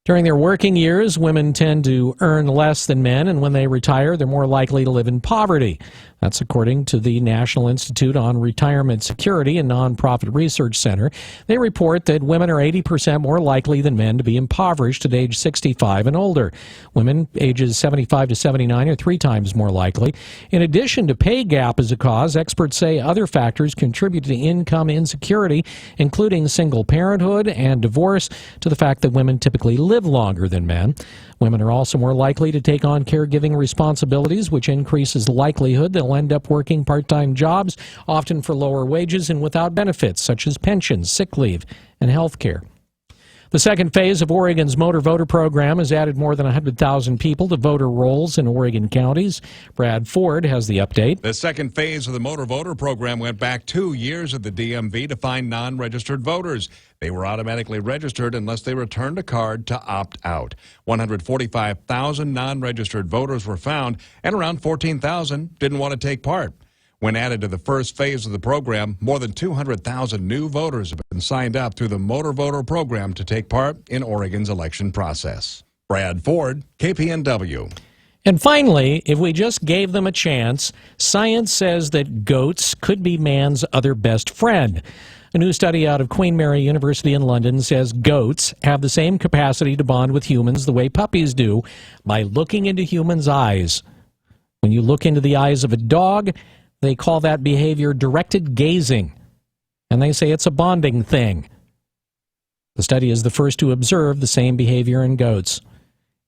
During their working years, women tend to earn less than men, and when they retire, they're more likely to live in poverty. That's according to the National Institute on Retirement Security and Nonprofit Research Center. They report that women are 80% more likely than men to be impoverished at age 65 and older. Women ages 75 to 79 are 3 times more likely. In addition to pay gap as a cause, experts say other factors contribute to income insecurity, including single parenthood and divorce, to the fact that women typically live longer than men. Women are also more likely to take on caregiving responsibilities, which increases the likelihood they'll end up working part-time jobs, often for lower wages and without benefits, such as pensions, sick leave, and health care. The second phase of Oregon's motor voter program has added more than 100,000 people to voter rolls in Oregon counties. Brad Ford has the update. The second phase of the motor voter program went back 2 years at the DMV to find non-registered voters. They were automatically registered unless they returned a card to opt out. 145,000 non-registered voters were found, and around 14,000 didn't want to take part. When added to the first phase of the program, more than 200,000 new voters have been signed up through the motor voter program to take part in Oregon's election process. Brad Ford, KPNW. And finally, if we just gave them a chance, science says that goats could be man's other best friend. A new study out of Queen Mary University in London says goats have the same capacity to bond with humans the way puppies do by looking into humans' eyes. When you look into the eyes of a dog, they call that behavior directed gazing, and they say it's a bonding thing. The study is the first to observe the same behavior in goats.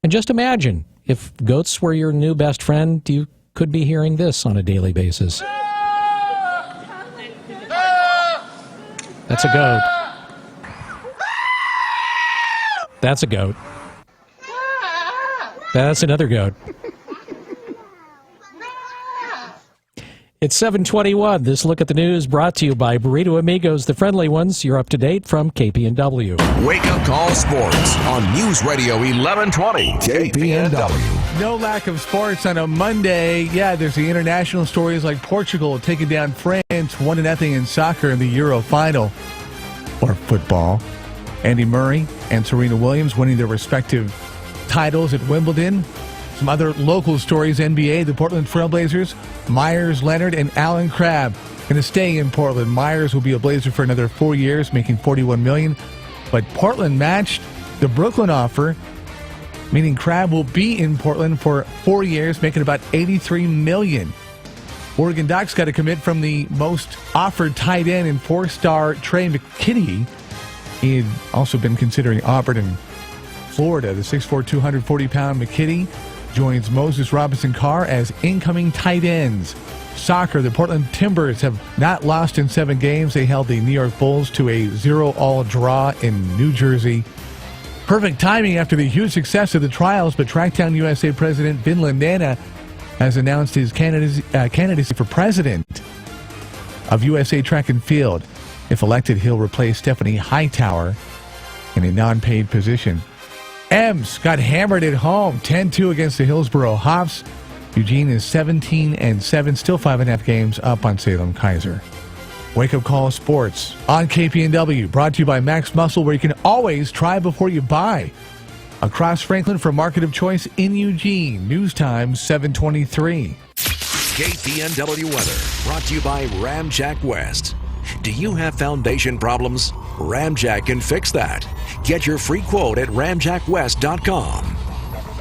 And just imagine, if goats were your new best friend, you could be hearing this on a daily basis. That's a goat. That's a goat. That's another goat. It's 7:21. This look at the news brought to you by Burrito Amigos, the friendly ones. You're up to date from KPNW. Wake Up Call Sports on News Radio 1120 KPNW. No lack of sports on a Monday. Yeah, there's the international stories like Portugal taking down France 1-0 in soccer in the Euro final, or football. Andy Murray and Serena Williams winning their respective titles at Wimbledon. Some other local stories, NBA, the Portland Trailblazers, Myers Leonard, and Alan Crabb going to stay in Portland. Myers will be a Blazer for another 4 years, making $41 million, but Portland matched the Brooklyn offer, meaning Crabbe will be in Portland for 4 years, making about $83 million. Oregon Ducks got a commit from the most offered tight end in four-star Trey McKinney. He had also been considering Auburn and Florida. The 6'4", 240-pound McKinney joins Moses Robinson-Carr as incoming tight ends. Soccer, the Portland Timbers have not lost in 7 games. They held the New York Bulls to a 0-all draw in New Jersey. Perfect timing after the huge success of the trials, but Tracktown USA President Vin Landana has announced his candidacy for president of USA Track and Field. If elected, he'll replace Stephanie Hightower in a non-paid position. Ems got hammered at home, 10-2 against the Hillsboro Hops. Eugene is 17-7, still 5.5 games up on Salem Kaiser. Wake Up Call Sports on KPNW, brought to you by Max Muscle, where you can always try before you buy. Across Franklin for Market of Choice in Eugene, News Time 723. KPNW weather, brought to you by Ramjack West. Do you have foundation problems? Ramjack can fix that. Get your free quote at ramjackwest.com.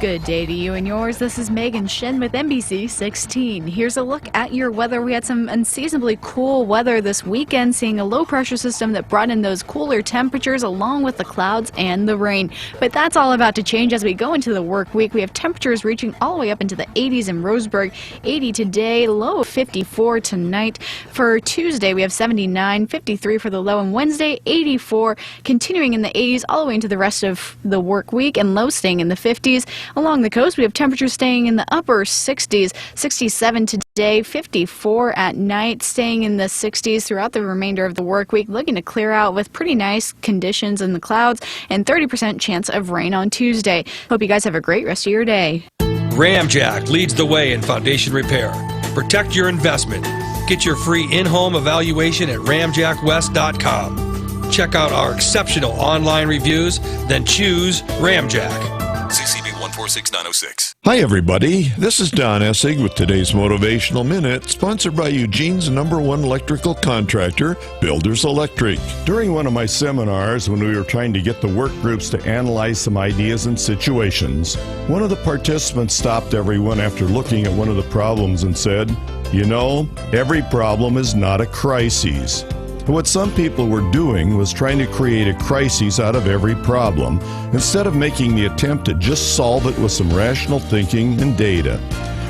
Good day to you and yours. This is Megan Shin with NBC 16. Here's a look at your weather. We had some unseasonably cool weather this weekend, seeing a low-pressure system that brought in those cooler temperatures along with the clouds and the rain. But that's all about to change as we go into the work week. We have temperatures reaching all the way up into the 80s in Roseburg. 80 today, low of 54 tonight. For Tuesday, we have 79, 53 for the low, and Wednesday, 84, continuing in the 80s all the way into the rest of the work week, and low staying in the 50s. Along the coast, we have temperatures staying in the upper 60s, 67 today, 54 at night, staying in the 60s throughout the remainder of the work week, looking to clear out with pretty nice conditions in the clouds and 30% chance of rain on Tuesday. Hope you guys have a great rest of your day. Ramjack leads the way in foundation repair. Protect your investment. Get your free in-home evaluation at ramjackwest.com. Check out our exceptional online reviews, then choose Ramjack. CCB 146906. Hi, everybody. This is Don Essig with today's Motivational Minute, sponsored by Eugene's #1 electrical contractor, Builders Electric. During one of my seminars, when we were trying to get the work groups to analyze some ideas and situations, one of the participants stopped everyone after looking at one of the problems and said, "You know, every problem is not a crisis." What some people were doing was trying to create a crisis out of every problem, instead of making the attempt to just solve it with some rational thinking and data.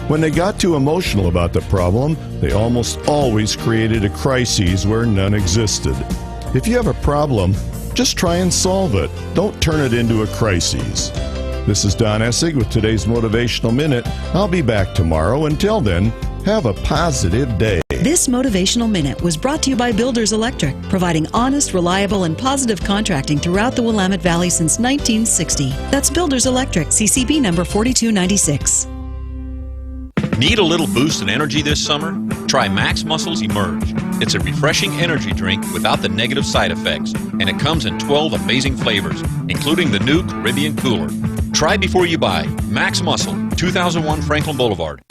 When they got too emotional about the problem, they almost always created a crisis where none existed. If you have a problem, just try and solve it. Don't turn it into a crisis. This is Don Essig with today's Motivational Minute. I'll be back tomorrow. Until then, have a positive day. This Motivational Minute was brought to you by Builders Electric, providing honest, reliable, and positive contracting throughout the Willamette Valley since 1960. That's Builders Electric, CCB number 4296. Need a little boost in energy this summer? Try Max Muscle's Emerge. It's a refreshing energy drink without the negative side effects, and it comes in 12 amazing flavors, including the new Caribbean Cooler. Try before you buy. Max Muscle, 2001 Franklin Boulevard.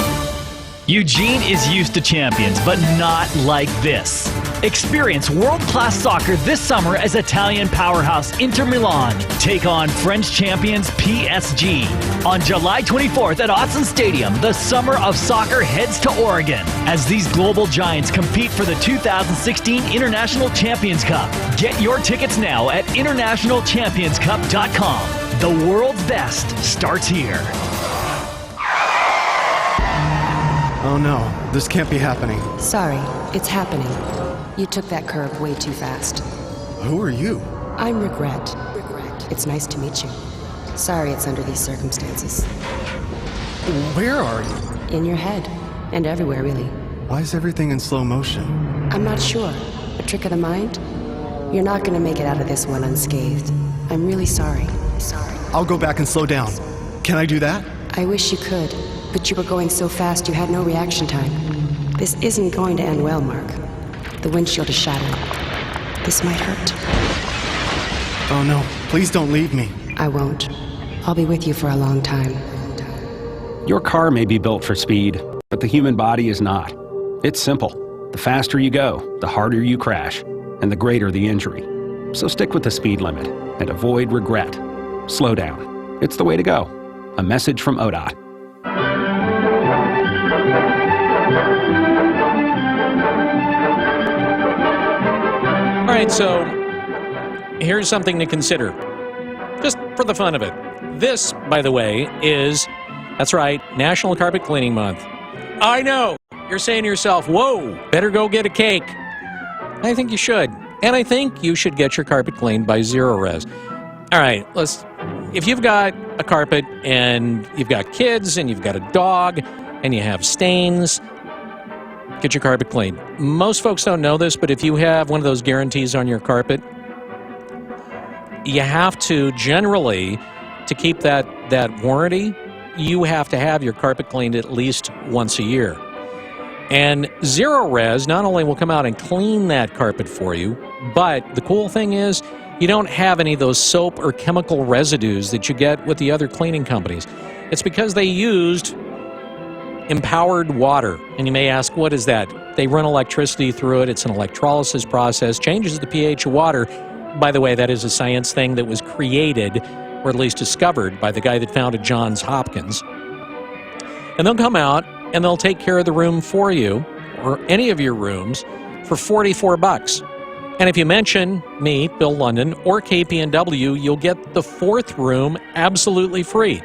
Eugene is used to champions, but not like this. Experience world-class soccer this summer as Italian powerhouse Inter Milan take on French champions PSG. On July 24th at Autzen Stadium, the summer of soccer heads to Oregon as these global giants compete for the 2016 International Champions Cup. Get your tickets now at internationalchampionscup.com. The world's best starts here. Oh no, this can't be happening. Sorry, it's happening. You took that curve way too fast. Who are you? I'm Regret. It's nice to meet you. Sorry it's under these circumstances. Where are you? In your head. And everywhere, really. Why is everything in slow motion? I'm not sure. A trick of the mind? You're not gonna make it out of this one unscathed. I'm really sorry. I'll go back and slow down. Can I do that? I wish you could. But you were going so fast you had no reaction time. This isn't going to end well, Mark. The windshield is shattered. This might hurt. Oh no, please don't leave me. I won't. I'll be with you for a long time. Your car may be built for speed, but the human body is not. It's simple. The faster you go, the harder you crash, and the greater the injury. So stick with the speed limit and avoid regret. Slow down. It's the way to go. A message from ODOT. All right, so here's something to consider, just for the fun of it. This, by the way, that's right, National Carpet Cleaning Month. I know, you're saying to yourself, whoa, better go get a cake. I think you should. And I think you should get your carpet cleaned by Zero Res. All right, if you've got a carpet and you've got kids and you've got a dog and you have stains, get your carpet cleaned. Most folks don't know this, but if you have one of those guarantees on your carpet, you have to generally, to keep that warranty, you have to have your carpet cleaned at least once a year. And Zero Res not only will come out and clean that carpet for you, but the cool thing is you don't have any of those soap or chemical residues that you get with the other cleaning companies. It's because they used empowered water. And you may ask, what is that? They run electricity through it. It's an electrolysis process, changes the pH of water. By the way, that is a science thing that was created, or at least discovered, by the guy that founded Johns Hopkins. And they'll come out and they'll take care of the room for you, or any of your rooms, for $44. And if you mention me, Bill London, or KPNW, you'll get the fourth room absolutely free.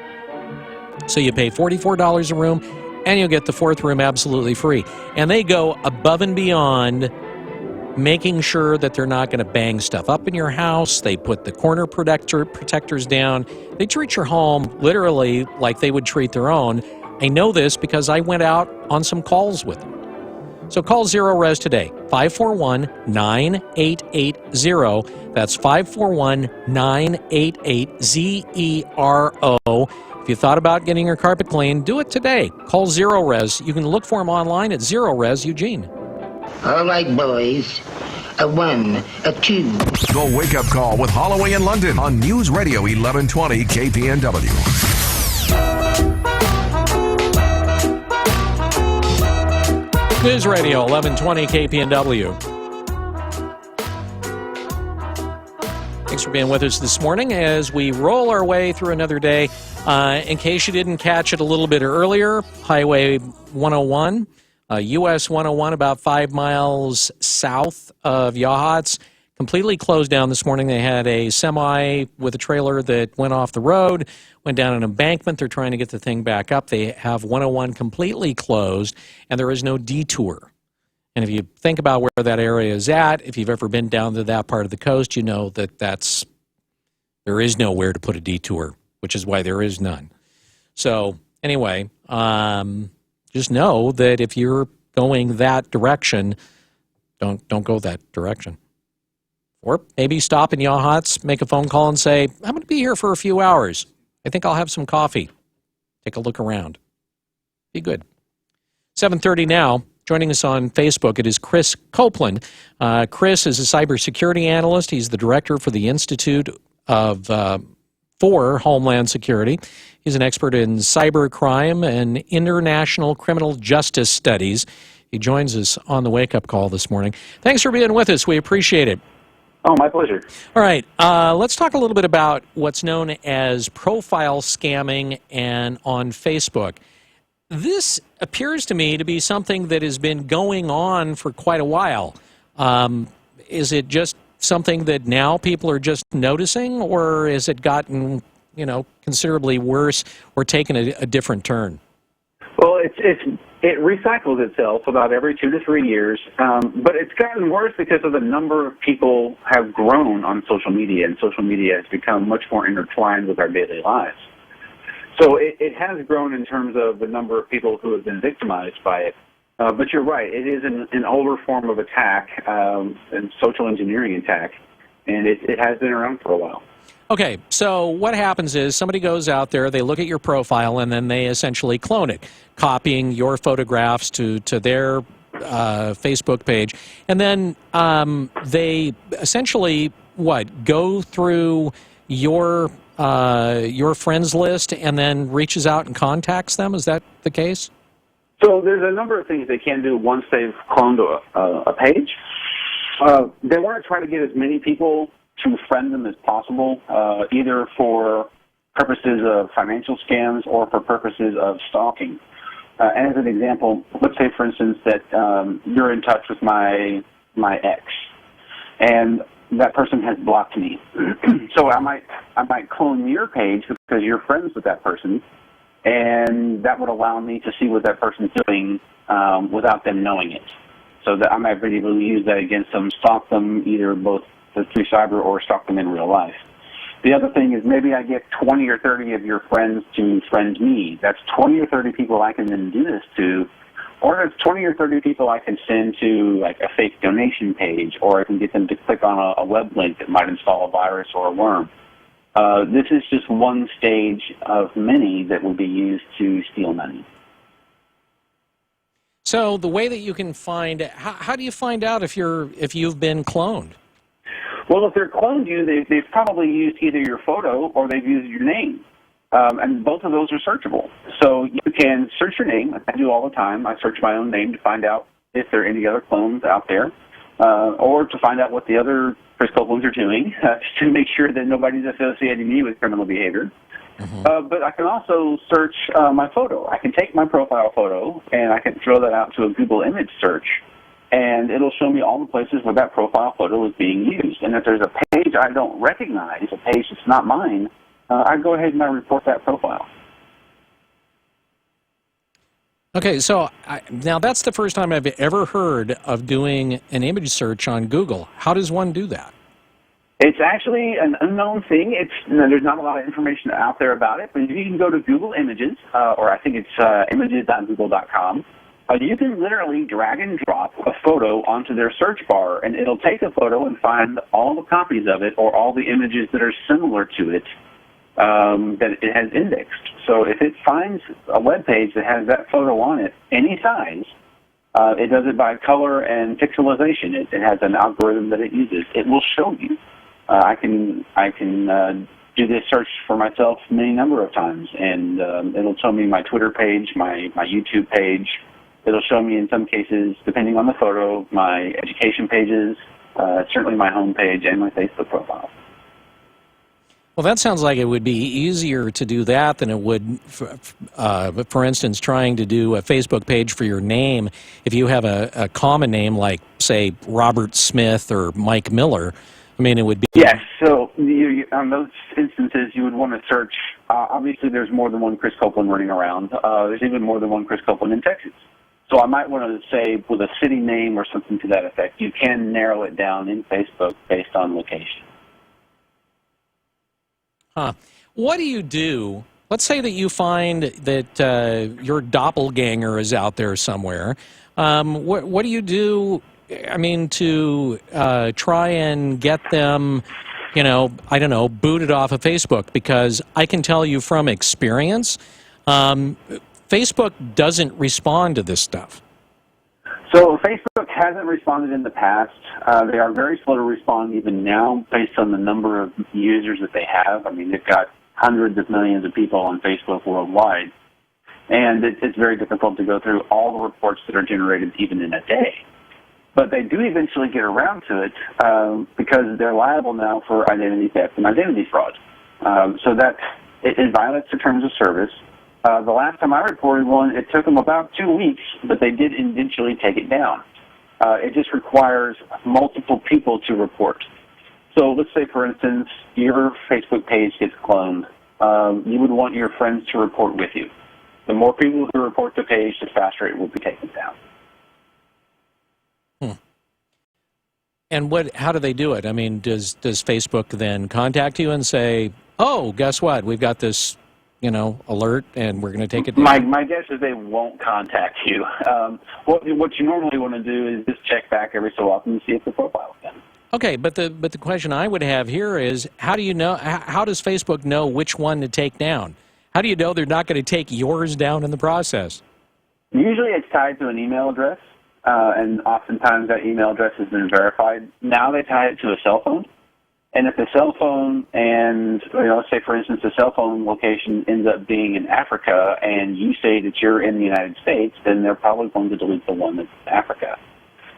So you pay $44 a room, and you'll get the fourth room absolutely free. And they go above and beyond making sure that they're not going to bang stuff up in your house. They put the corner protectors down. They treat your home literally like they would treat their own. I know this because I went out on some calls with them. So call Zero Res today, 541-9880. That's 541-988-ZERO. If you thought about getting your carpet cleaned, do it today. Call Zero Res. You can look for them online at Zero Res Eugene. All right, boys. A 1, a 2. The Wake Up Call with Holloway and London on News Radio 1120 KPNW. News Radio 1120 KPNW. Thanks for being with us this morning as we roll our way through another day. In case you didn't catch it a little bit earlier, Highway 101, US 101, about 5 miles south of Yachats, completely closed down this morning. They had a semi with a trailer that went off the road, went down an embankment. They're trying to get the thing back up. They have 101 completely closed, and there is no detour. And if you think about where that area is at, if you've ever been down to that part of the coast, you know that there is nowhere to put a detour, which is why there is none. So anyway, just know that if you're going that direction, don't go that direction. Or maybe stop in Yachats, make a phone call and say, I'm going to be here for a few hours. I think I'll have some coffee. Take a look around. Be good. 7:30 now. Joining us on Facebook, it is Chris Copeland. Chris is a cybersecurity analyst. He's the director for the Institute for Homeland Security. He's an expert in cybercrime and international criminal justice studies. He joins us on the Wake Up Call this morning. Thanks for being with us. We appreciate it. Oh, my pleasure. All right. Let's talk a little bit about what's known as profile scamming and on Facebook. This appears to me to be something that has been going on for quite a while. Is it just something that now people are just noticing, or has it gotten, considerably worse or taken a different turn? Well, it recycles itself about every 2 to 3 years, but it's gotten worse because of the number of people have grown on social media, and social media has become much more intertwined with our daily lives. So it has grown in terms of the number of people who have been victimized by it. But you're right, it is an older form of attack, and social engineering attack, and it has been around for a while. Okay, so what happens is somebody goes out there, they look at your profile, and then they essentially clone it, copying your photographs to their Facebook page. And then they essentially, go through your friends list and then reaches out and contacts them? Is that the case? So there's a number of things they can do once they've cloned a page. They want to try to get as many people to friend them as possible, either for purposes of financial scams or for purposes of stalking. And as an example, let's say, for instance, that you're in touch with my ex, and that person has blocked me. So I might clone your page because you're friends with that person, and that would allow me to see what that person's doing without them knowing it. So that I might be able to use that against them, stalk them either both through cyber or stalk them in real life. The other thing is maybe I get 20 or 30 of your friends to friend me. That's 20 or 30 people I can then do this to, or it's 20 or 30 people I can send to like a fake donation page, or I can get them to click on a web link that might install a virus or a worm. This is just one stage of many that will be used to steal money. So the way that you can find, how do you find out if you've been cloned? Well, if they're cloned you, they've probably used either your photo or they've used your name. And both of those are searchable. So you can search your name. I do all the time. I search my own name to find out if there are any other clones out there, or to find out what the other Chris Copelands are doing, to make sure that nobody's associating me with criminal behavior. But I can also search my photo. I can take my profile photo and I can throw that out to a Google image search, and it'll show me all the places where that profile photo is being used. And if there's a page I don't recognize, a page that's not mine, I go ahead and I report that profile. Okay, so now that's the first time I've ever heard of doing an image search on Google. How does one do that? It's actually an unknown thing. There's not a lot of information out there about it, but if you can go to Google Images, or I think it's images.google.com, you can literally drag and drop a photo onto their search bar, and it'll take a photo and find all the copies of it or all the images that are similar to it that it has indexed. So if it finds a web page that has that photo on it, any size, it does it by color and pixelization. It has an algorithm that it uses. It will show you. I can do this search for myself many number of times, and it'll show me my Twitter page, my YouTube page. It'll show me, in some cases, depending on the photo, my education pages, certainly my home page and my Facebook profile. Well, that sounds like it would be easier to do that than it would, for instance, trying to do a Facebook page for your name. If you have a common name like, say, Robert Smith or Mike Miller, I mean, it would be... Yes, so on those instances, you would want to search. Obviously, there's more than one Chris Copeland running around. There's even more than one Chris Copeland in Texas. So I might want to say with a city name or something to that effect. You can narrow it down in Facebook based on location. Huh. What do you do? Let's say that you find that your doppelganger is out there somewhere. What do you do, I mean, to try and get them, I don't know, booted off of Facebook? Because I can tell you from experience, Facebook doesn't respond to this stuff. So Facebook hasn't responded in the past. They are very slow to respond even now based on the number of users that they have. I mean, they've got hundreds of millions of people on Facebook worldwide. And it's very difficult to go through all the reports that are generated even in a day. But they do eventually get around to it because they're liable now for identity theft and identity fraud. So that it violates the terms of service. The last time I reported one, it took them about 2 weeks, but they did eventually take it down. It just requires multiple people to report. So let's say, for instance, your Facebook page gets cloned. You would want your friends to report with you. The more people who report the page, the faster it will be taken down. And how do they do it? I mean, does Facebook then contact you and say, oh, guess what? We've got this, alert, and we're going to take it down? My guess is they won't contact you. What you normally want to do is just check back every so often to see if the profile's done. Okay, but the question I would have here is, how do you know? How does Facebook know which one to take down? How do you know they're not going to take yours down in the process? Usually it's tied to an email address, and oftentimes that email address has been verified. Now they tie it to a cell phone. And if the cell phone and, let's say, for instance, the cell phone location ends up being in Africa and you say that you're in the United States, then they're probably going to delete the one that's Africa.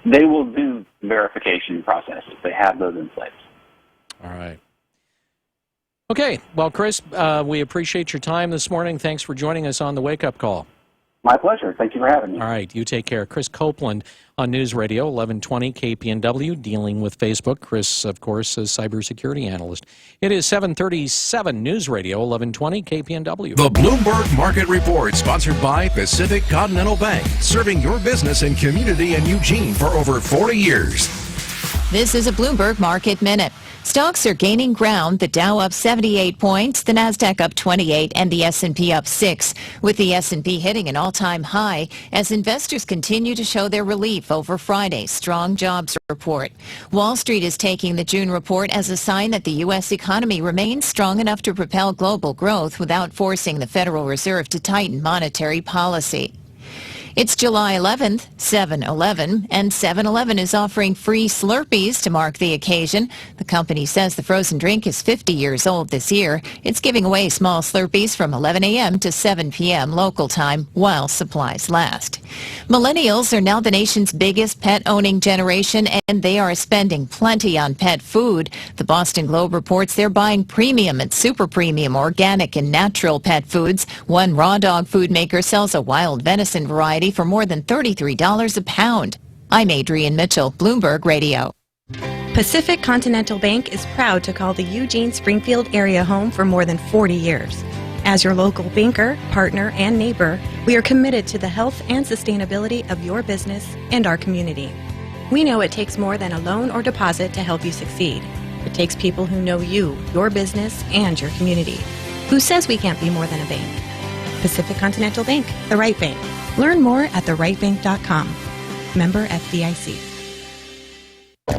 They will do verification processes. They have those in place. All right. Okay. Well, Chris, we appreciate your time this morning. Thanks for joining us on the Wake Up Call. My pleasure. Thank you for having me. All right. You take care. Chris Copeland on News Radio 1120 KPNW, dealing with Facebook. Chris, of course, is cybersecurity analyst. It is 737 News Radio 1120 KPNW. The Bloomberg Market Report, sponsored by Pacific Continental Bank, serving your business and community in Eugene for over 40 years. This is a Bloomberg Market Minute. Stocks are gaining ground. The Dow up 78 points, the Nasdaq up 28, and the S&P up 6, with the S&P hitting an all-time high as investors continue to show their relief over Friday's strong jobs report. Wall Street is taking the June report as a sign that the U.S. economy remains strong enough to propel global growth without forcing the Federal Reserve to tighten monetary policy. It's July 11th, 7-Eleven, and 7-Eleven is offering free Slurpees to mark the occasion. The company says the frozen drink is 50 years old this year. It's giving away small Slurpees from 11 a.m. to 7 p.m. local time while supplies last. Millennials are now the nation's biggest pet-owning generation, and they are spending plenty on pet food. The Boston Globe reports they're buying premium and super premium organic and natural pet foods. One raw dog food maker sells a wild venison variety for more than $33 a pound. I'm Adrienne Mitchell, Bloomberg Radio. Pacific Continental Bank is proud to call the Eugene Springfield area home for more than 40 years. As your local banker, partner, and neighbor, we are committed to the health and sustainability of your business and our community. We know it takes more than a loan or deposit to help you succeed. It takes people who know you, your business, and your community. Who says we can't be more than a bank? Pacific Continental Bank, the right bank. Learn more at therightbank.com. Member FDIC.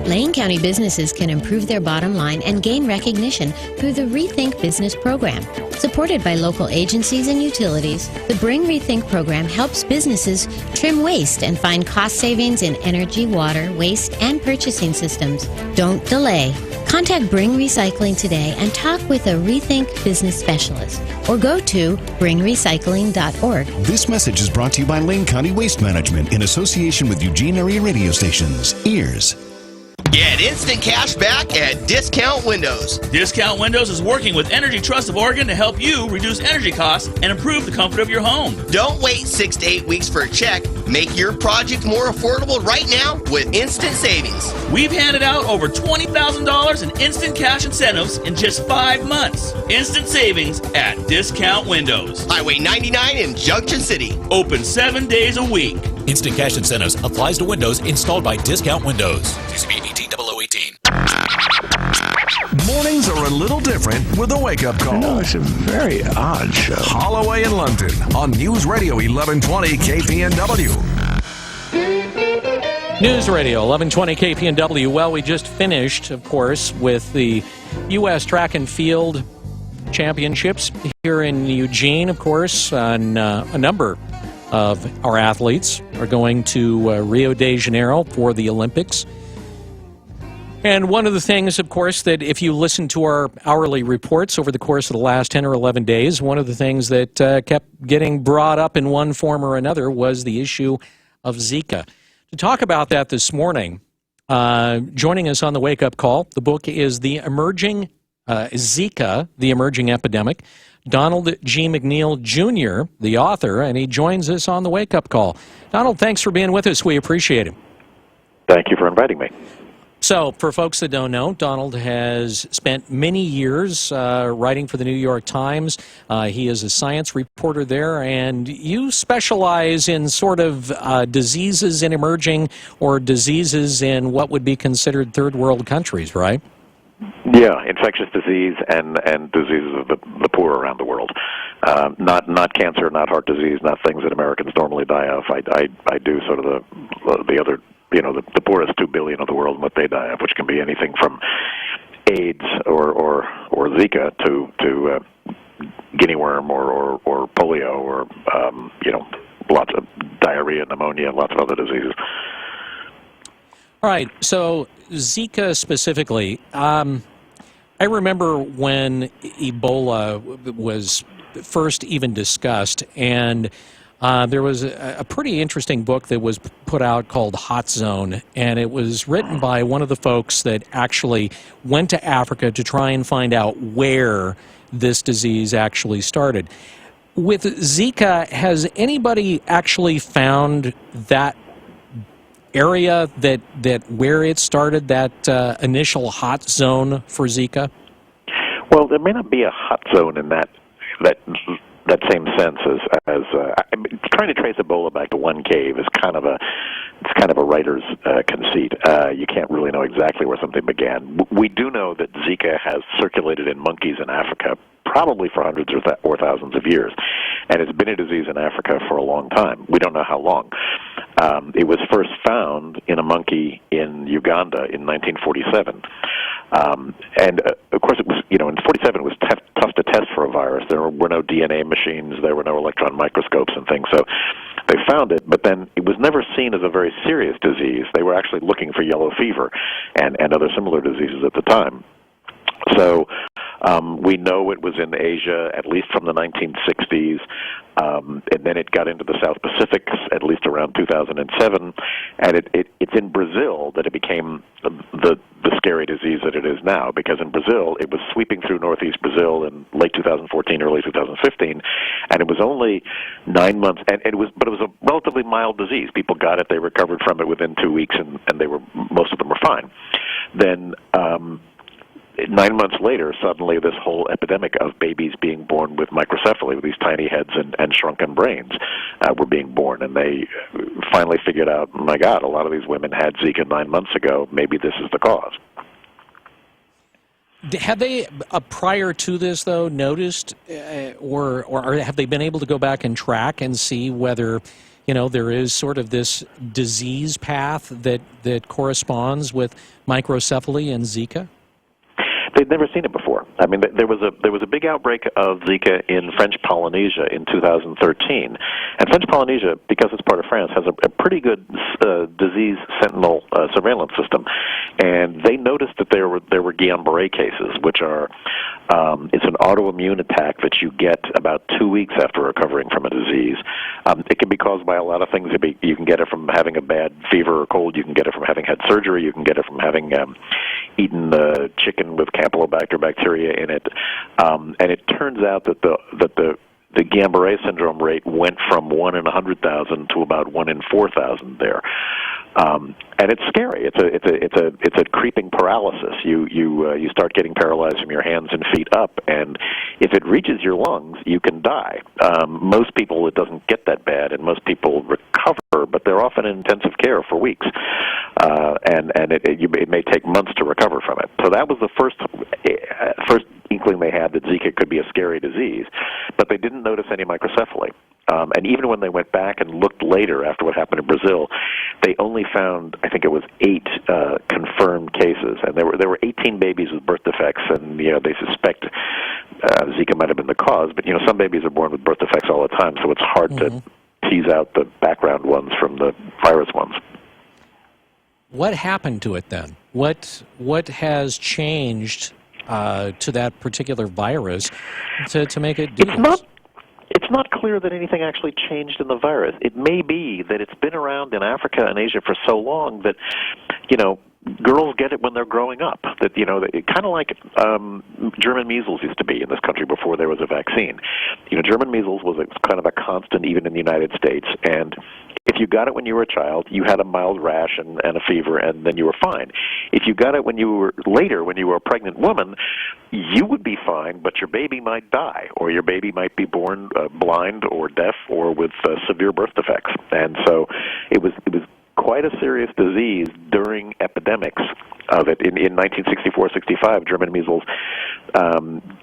Lane County businesses can improve their bottom line and gain recognition through the Rethink Business program. Supported by local agencies and utilities, the Bring Rethink program helps businesses trim waste and find cost savings in energy, water, waste, and purchasing systems. Don't delay. Contact Bring Recycling today and talk with a Rethink Business specialist, or go to bringrecycling.org. This message is brought to you by Lane County Waste Management in association with Eugene area radio stations. Ears. Get instant cash back at Discount Windows. Discount Windows is working with Energy Trust of Oregon to help you reduce energy costs and improve the comfort of your home. Don't wait 6 to 8 weeks for a check. Make your project more affordable right now with instant savings. We've handed out over $20,000 in instant cash incentives in just 5 months. Instant savings at Discount Windows. Highway 99 in Junction City. Open 7 days a week. Instant cash incentives applies to windows installed by Discount Windows. TCB 180018. Mornings are a little different with the Wake Up Call. No, it's a very odd show. Holloway and London on News Radio 1120 KPNW. News Radio 1120 KPNW. Well, we just finished, of course, with the U.S. Track and Field Championships here in Eugene, of course, and a number of our athletes are going to Rio de Janeiro for the Olympics. And one of the things, of course, that if you listen to our hourly reports over the course of the last 10 or 11 days, one of the things that kept getting brought up in one form or another was the issue of Zika. To talk about that this morning, joining us on the Wake Up Call, the book is The Emerging Zika, The Emerging Epidemic. Donald G. McNeil, Jr., the author, and he joins us on the Wake Up Call. Donald, thanks for being with us. We appreciate it. Thank you for inviting me. So, for folks that don't know, Donald has spent many years writing for the New York Times. He is a science reporter there, and you specialize in sort of diseases in emerging or diseases in what would be considered third world countries, right? Yeah, infectious disease and diseases of the poor around the world. Not cancer, not heart disease, not things that Americans normally die of. I do sort of the other, the poorest 2 billion of the world and what they die of, which can be anything from AIDS or Zika to guinea worm or polio or lots of diarrhea, pneumonia, and lots of other diseases. All right, so Zika specifically, I remember when Ebola was first even discussed, and There was a pretty interesting book that was put out called Hot Zone, and it was written by one of the folks that actually went to Africa to try and find out where this disease actually started. With Zika, has anybody actually found that area that where it started, that initial hot zone for Zika? Well, there may not be a hot zone in that same sense as trying to trace Ebola back to one cave is kind of a writer's conceit. You can't really know exactly where something began. We do know that Zika has circulated in monkeys in Africa probably for hundreds or thousands of years, and it's been a disease in Africa for a long time. We don't know how long. It was first found in a monkey in Uganda in 1947. And of course, it was, in 47 it was tough to test for a virus. There were no DNA machines, there were no electron microscopes and things. So they found it, but then it was never seen as a very serious disease. They were actually looking for yellow fever and other similar diseases at the time. So we know it was in Asia, at least from the 1960s, and then it got into the South Pacific, at least around 2007, and it's in Brazil that it became the scary disease that it is now, because in Brazil, it was sweeping through northeast Brazil in late 2014, early 2015, and it was only 9 months, but it was a relatively mild disease. People got it, they recovered from it within 2 weeks, and most of them were fine. Then 9 months later, suddenly this whole epidemic of babies being born with microcephaly, with these tiny heads and shrunken brains, were being born. And they finally figured out, oh my God, a lot of these women had Zika 9 months ago. Maybe this is the cause. Have they, prior to this, though, noticed, or have they been able to go back and track and see whether, there is sort of this disease path that corresponds with microcephaly and Zika? They'd never seen it before. I mean, there was a big outbreak of Zika in French Polynesia in 2013, and French Polynesia, because it's part of France, has a pretty good disease sentinel surveillance system, and they noticed that there were Guillain-Barré cases, which are it's an autoimmune attack that you get about 2 weeks after recovering from a disease. It can be caused by a lot of things. You can get it from having a bad fever or cold. You can get it from having had surgery. You can get it from having eaten chicken with Campylobacter bacteria in it, and it turns out that the Guillain-Barré syndrome rate went from 1 in 100,000 to about 1 in 4,000 there, and it's scary. It's a creeping paralysis. You start getting paralyzed from your hands and feet up, and if it reaches your lungs, you can die. Most people, it doesn't get that bad, and most people recover, but they're often in intensive care for weeks, and it may take months to recover from it. So that was the first inkling they had that Zika could be a scary disease, but they didn't notice any microcephaly. And even when they went back and looked later after what happened in Brazil, they only found, I think it was 8 confirmed cases, and there were 18 babies with birth defects, and they suspect Zika might have been the cause. But some babies are born with birth defects all the time, so it's hard to tease out the background ones from the virus ones. What happened to it then? What has changed to that particular virus to make it do this? It's not clear that anything actually changed in the virus. It may be that it's been around in Africa and Asia for so long that, girls get it when they're growing up. That, kind of like German measles used to be in this country before there was a vaccine. German measles was kind of a constant even in the United States, and if you got it when you were a child, you had a mild rash and a fever, and then you were fine. If you got it when you were a pregnant woman, you would be fine, but your baby might die, or your baby might be born blind or deaf or with severe birth defects. And so it was quite a serious disease during epidemics of it. In 1964-65, German measles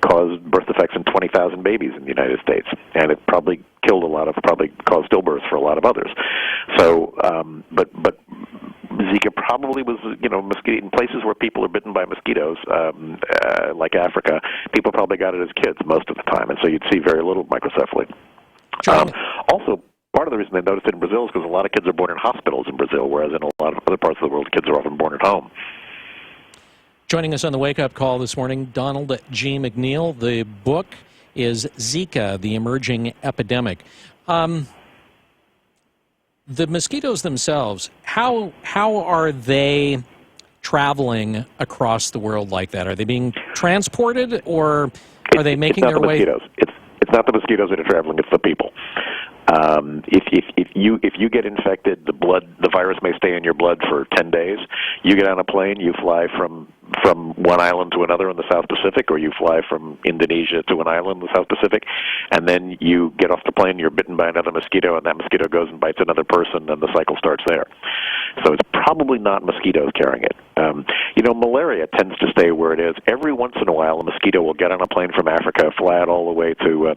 caused birth defects in 20,000 babies in the United States, and it probably caused stillbirths for a lot of others. So, but Zika probably was, in places where people are bitten by mosquitoes, like Africa, people probably got it as kids most of the time, and so you'd see very little microcephaly. Also, part of the reason they noticed it in Brazil is because a lot of kids are born in hospitals in Brazil, whereas in a lot of other parts of the world, kids are often born at home. Joining us on the Wake Up Call this morning, Donald G. McNeil. The book is Zika, the Emerging Epidemic. the mosquitoes themselves, how are they traveling across the world like that? Are they being transported, or are they making their way? It's not the mosquitoes that are traveling; it's the people. If you get infected, the virus may stay in your blood for 10 days. You get on a plane, you fly from one island to another in the South Pacific, or you fly from Indonesia to an island in the South Pacific, and then you get off the plane, you're bitten by another mosquito, and that mosquito goes and bites another person, and the cycle starts there. So it's probably not mosquitoes carrying it. Malaria tends to stay where it is. Every once in a while, a mosquito will get on a plane from Africa, fly it all the way to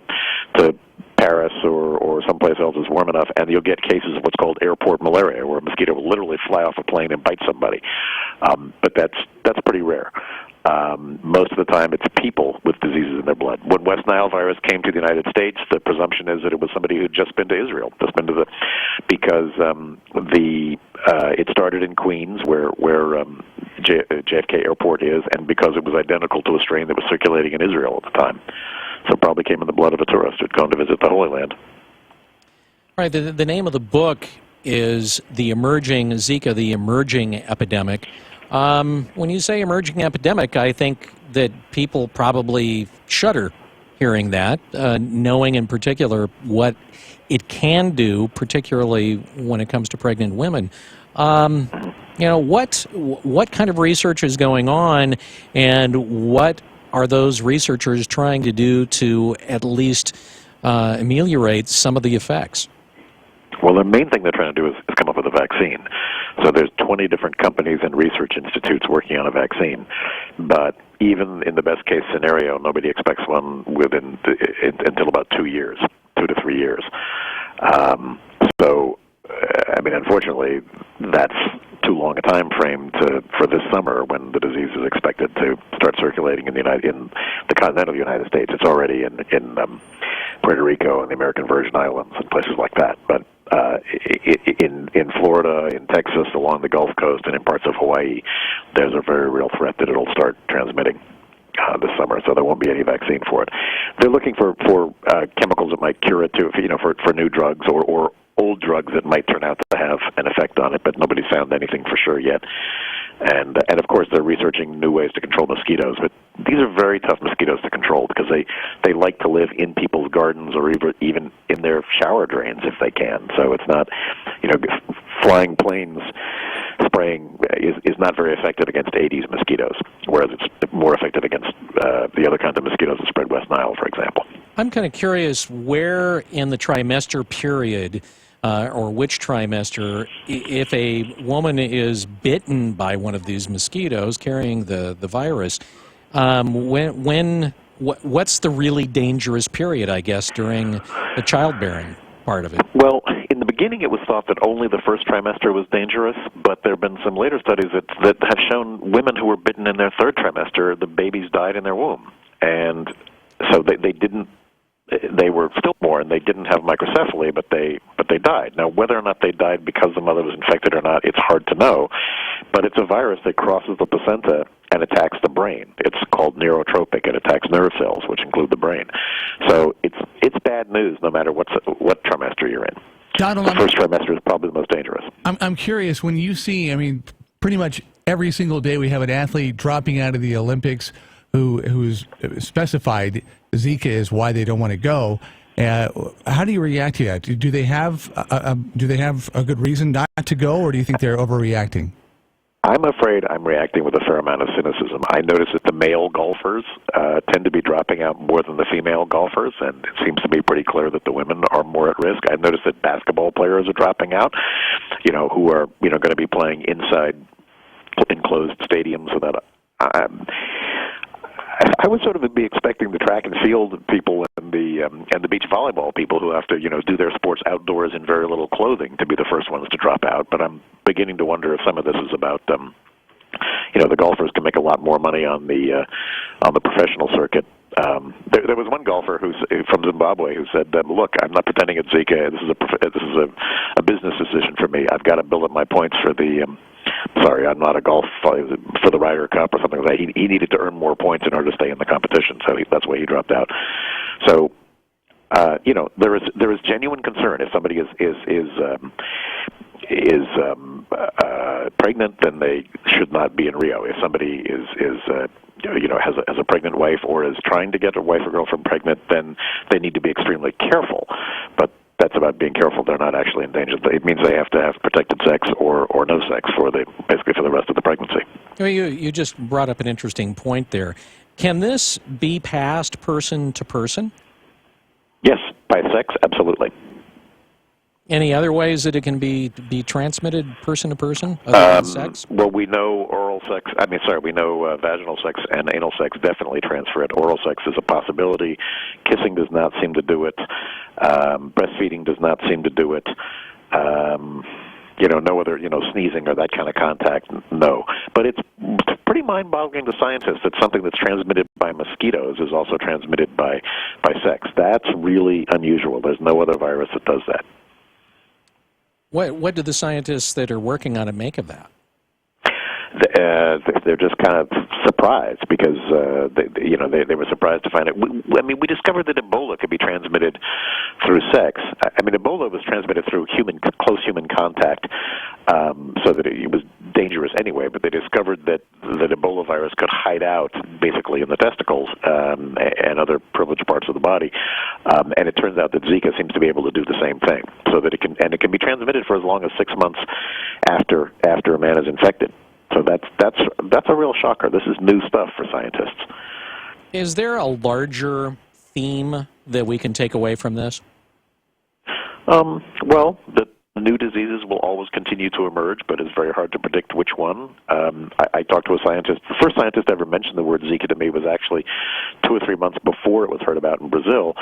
Paris or someplace else is warm enough, and you'll get cases of what's called airport malaria, where a mosquito will literally fly off a plane and bite somebody. But that's pretty rare. Most of the time, it's people with diseases in their blood. When West Nile virus came to the United States, the presumption is that it was somebody who'd just been to Israel, because it started in Queens, where JFK Airport is, and because it was identical to a strain that was circulating in Israel at the time. So it probably came in the blood of a tourist who'd gone to visit the Holy Land. All right, the name of the book is The Emerging Zika, the Emerging Epidemic. When you say emerging epidemic, I think that people probably shudder hearing that, knowing in particular what it can do, particularly when it comes to pregnant women. What kind of research is going on, and what are those researchers trying to do to at least ameliorate some of the effects? Well, the main thing they're trying to do is come up with a vaccine. So there's 20 different companies and research institutes working on a vaccine. But even in the best case scenario, nobody expects one until about 2 years, 2 to 3 years. Unfortunately, that's too long a time frame for this summer, when the disease is expected to start circulating in the continental United States. It's already in Puerto Rico and the American Virgin Islands and places like that. But in Florida, in Texas, along the Gulf Coast, and in parts of Hawaii, there's a very real threat that it'll start transmitting this summer. So there won't be any vaccine for it. They're looking for chemicals that might cure it too, for new drugs or old drugs that might turn out to have an effect on it, but nobody's found anything for sure yet. And of course, they're researching new ways to control mosquitoes, but these are very tough mosquitoes to control because they like to live in people's gardens or even in their shower drains if they can. So it's not, flying planes spraying is not very effective against Aedes mosquitoes, whereas it's more effective against the other kinds of mosquitoes that spread West Nile, for example. I'm kind of curious where in the trimester period, or which trimester, if a woman is bitten by one of these mosquitoes carrying the virus, what's the really dangerous period, I guess, during the childbearing part of it? Well, in the beginning, it was thought that only the first trimester was dangerous, but there have been some later studies that have shown women who were bitten in their third trimester, the babies died in their womb. And so they were stillborn. They didn't have microcephaly, but they died. Now, whether or not they died because the mother was infected or not, it's hard to know. But it's a virus that crosses the placenta and attacks the brain. It's called neurotropic. It attacks nerve cells, which include the brain. So it's bad news, no matter what trimester you're in. Donald, the first trimester is probably the most dangerous. I'm curious, when you see, pretty much every single day we have an athlete dropping out of the Olympics who's specified Zika is why they don't want to go. How do you react to that? Do they have a good reason not to go, or do you think they're overreacting? I'm afraid I'm reacting with a fair amount of cynicism. I notice that the male golfers tend to be dropping out more than the female golfers, and it seems to be pretty clear that the women are more at risk. I've noticed that basketball players are dropping out, who are going to be playing inside enclosed stadiums without. I would sort of be expecting the track and field people and the beach volleyball people who have to do their sports outdoors in very little clothing to be the first ones to drop out. But I'm beginning to wonder if some of this is about the golfers can make a lot more money on the professional circuit. There was one golfer from Zimbabwe who said, "Look, I'm not pretending it's Zika. This is a business decision for me. I've got to build up my points for the." Sorry, I'm not a golf for the Ryder Cup or something like that. He needed to earn more points in order to stay in the competition, so that's why he dropped out. So there is genuine concern if somebody is pregnant, then they should not be in Rio. If somebody has a pregnant wife or is trying to get a wife or girlfriend pregnant, then they need to be extremely careful. But that's about being careful. They're not actually in danger. It means they have to have protected sex or no sex basically for the rest of the pregnancy. Well, you just brought up an interesting point there. Can this be passed person to person? Yes, by sex, absolutely. Any other ways that it can be transmitted person to person other than sex? Well, we know we know vaginal sex and anal sex definitely transfer it. Oral sex is a possibility. Kissing does not seem to do it. Breastfeeding does not seem to do it. No other, sneezing or that kind of contact, no. But it's pretty mind-boggling to scientists that something that's transmitted by mosquitoes is also transmitted by sex. That's really unusual. There's no other virus that does that. What do the scientists that are working on it make of that? They're just kind of surprised because they were surprised to find it. We discovered that Ebola could be transmitted through sex. Ebola was transmitted through close human contact, so that it was dangerous anyway. But they discovered that Ebola virus could hide out basically in the testicles and other privileged parts of the body. And it turns out that Zika seems to be able to do the same thing, so that it can be transmitted for as long as 6 months after a man is infected. So that's a real shocker. This is new stuff for scientists. Is there a larger theme that we can take away from this? Well, the new diseases will always continue to emerge, but it's very hard to predict which one. I talked to a scientist. The first scientist to ever mention the word Zika to me was actually 2 or 3 months before it was heard about in Brazil.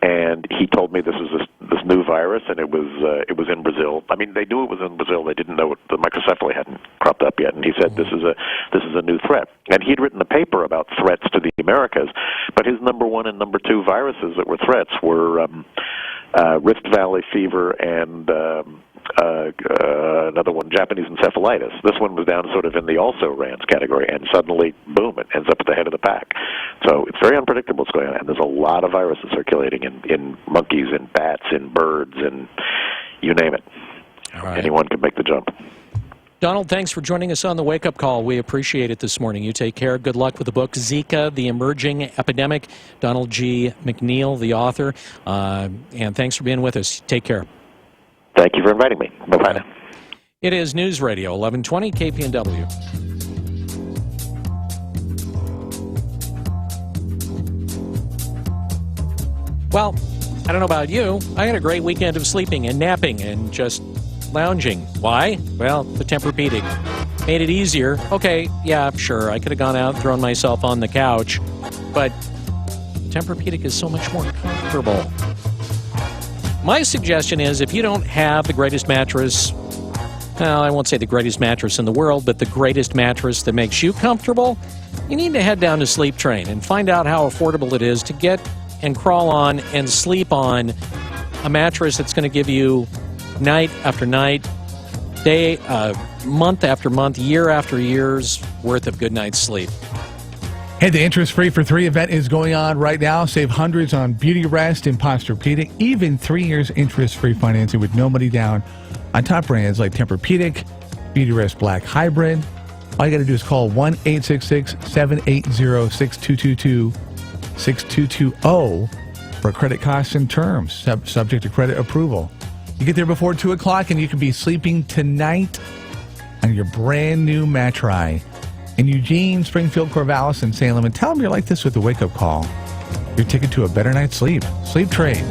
And he told me this was this new virus, and it was in Brazil. They knew it was in Brazil. They didn't know the microcephaly hadn't cropped up yet. And he said this is a new threat. And he had written a paper about threats to the Americas, but his number 1 and number 2 viruses that were threats were Rift Valley fever and another one, Japanese encephalitis. This one was down sort of in the also-rans category, and suddenly, boom, it ends up at the head of the pack. So it's very unpredictable what's going on, and there's a lot of viruses circulating in monkeys and bats and birds and you name it. All right. Anyone can make the jump. Donald, thanks for joining us on the Wake Up Call. We appreciate it this morning. You take care. Good luck with the book, Zika, The Emerging Epidemic. Donald G. McNeil, the author. And thanks for being with us. Take care. Thank you for inviting me. Bye-bye now. It is News Radio 1120 KPNW. Well, I don't know about you. I had a great weekend of sleeping and napping and just lounging. Why? Well, the Tempur-Pedic made it easier. Okay, yeah, sure, I could have gone out and thrown myself on the couch, but Tempur-Pedic is so much more comfortable. My suggestion is if you don't have the greatest mattress, well, I won't say the greatest mattress in the world, but the greatest mattress that makes you comfortable, you need to head down to Sleep Train and find out how affordable it is to get and crawl on and sleep on a mattress that's going to give you night after night, day, month after month, year after year's worth of good night's sleep. Hey, the interest-free for 3 event is going on right now. Save hundreds on Beauty Rest and Posturepedic. Even 3 years interest-free financing with no money down on top brands like Tempur-Pedic, Beauty Rest Black Hybrid. All you got to do is call 1-866-780-6222, 6220 for credit costs and terms, subject to credit approval. You get there before 2 o'clock and you can be sleeping tonight on your brand new mattress. In Eugene, Springfield, Corvallis, and Salem, and tell them you're like this with the wake-up call. Your ticket to a better night's sleep. Sleep Train.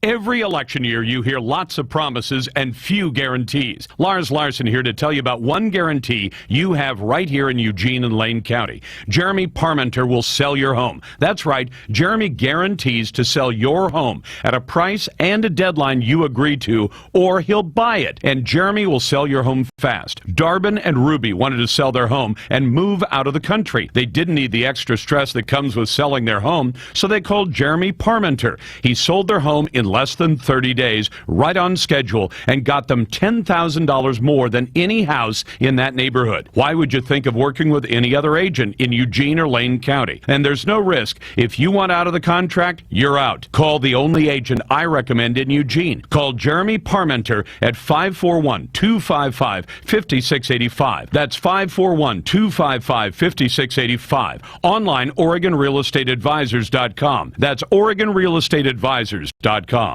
Every election year, you hear lots of promises and few guarantees. Lars Larson here to tell you about one guarantee you have right here in Eugene and Lane County. Jeremy Parmenter will sell your home. That's right. Jeremy guarantees to sell your home at a price and a deadline you agree to, or he'll buy it. And Jeremy will sell your home fast. Darbin and Ruby wanted to sell their home and move out of the country. They didn't need the extra stress that comes with selling their home, so they called Jeremy Parmenter. He sold their home in less than 30 days, right on schedule, and got them $10,000 more than any house in that neighborhood. Why would you think of working with any other agent in Eugene or Lane County? And there's no risk. If you want out of the contract, you're out. Call the only agent I recommend in Eugene. Call Jeremy Parmenter at 541-255-5685. That's 541-255-5685. Online, OregonRealEstateAdvisors.com. That's OregonRealEstateAdvisors.com.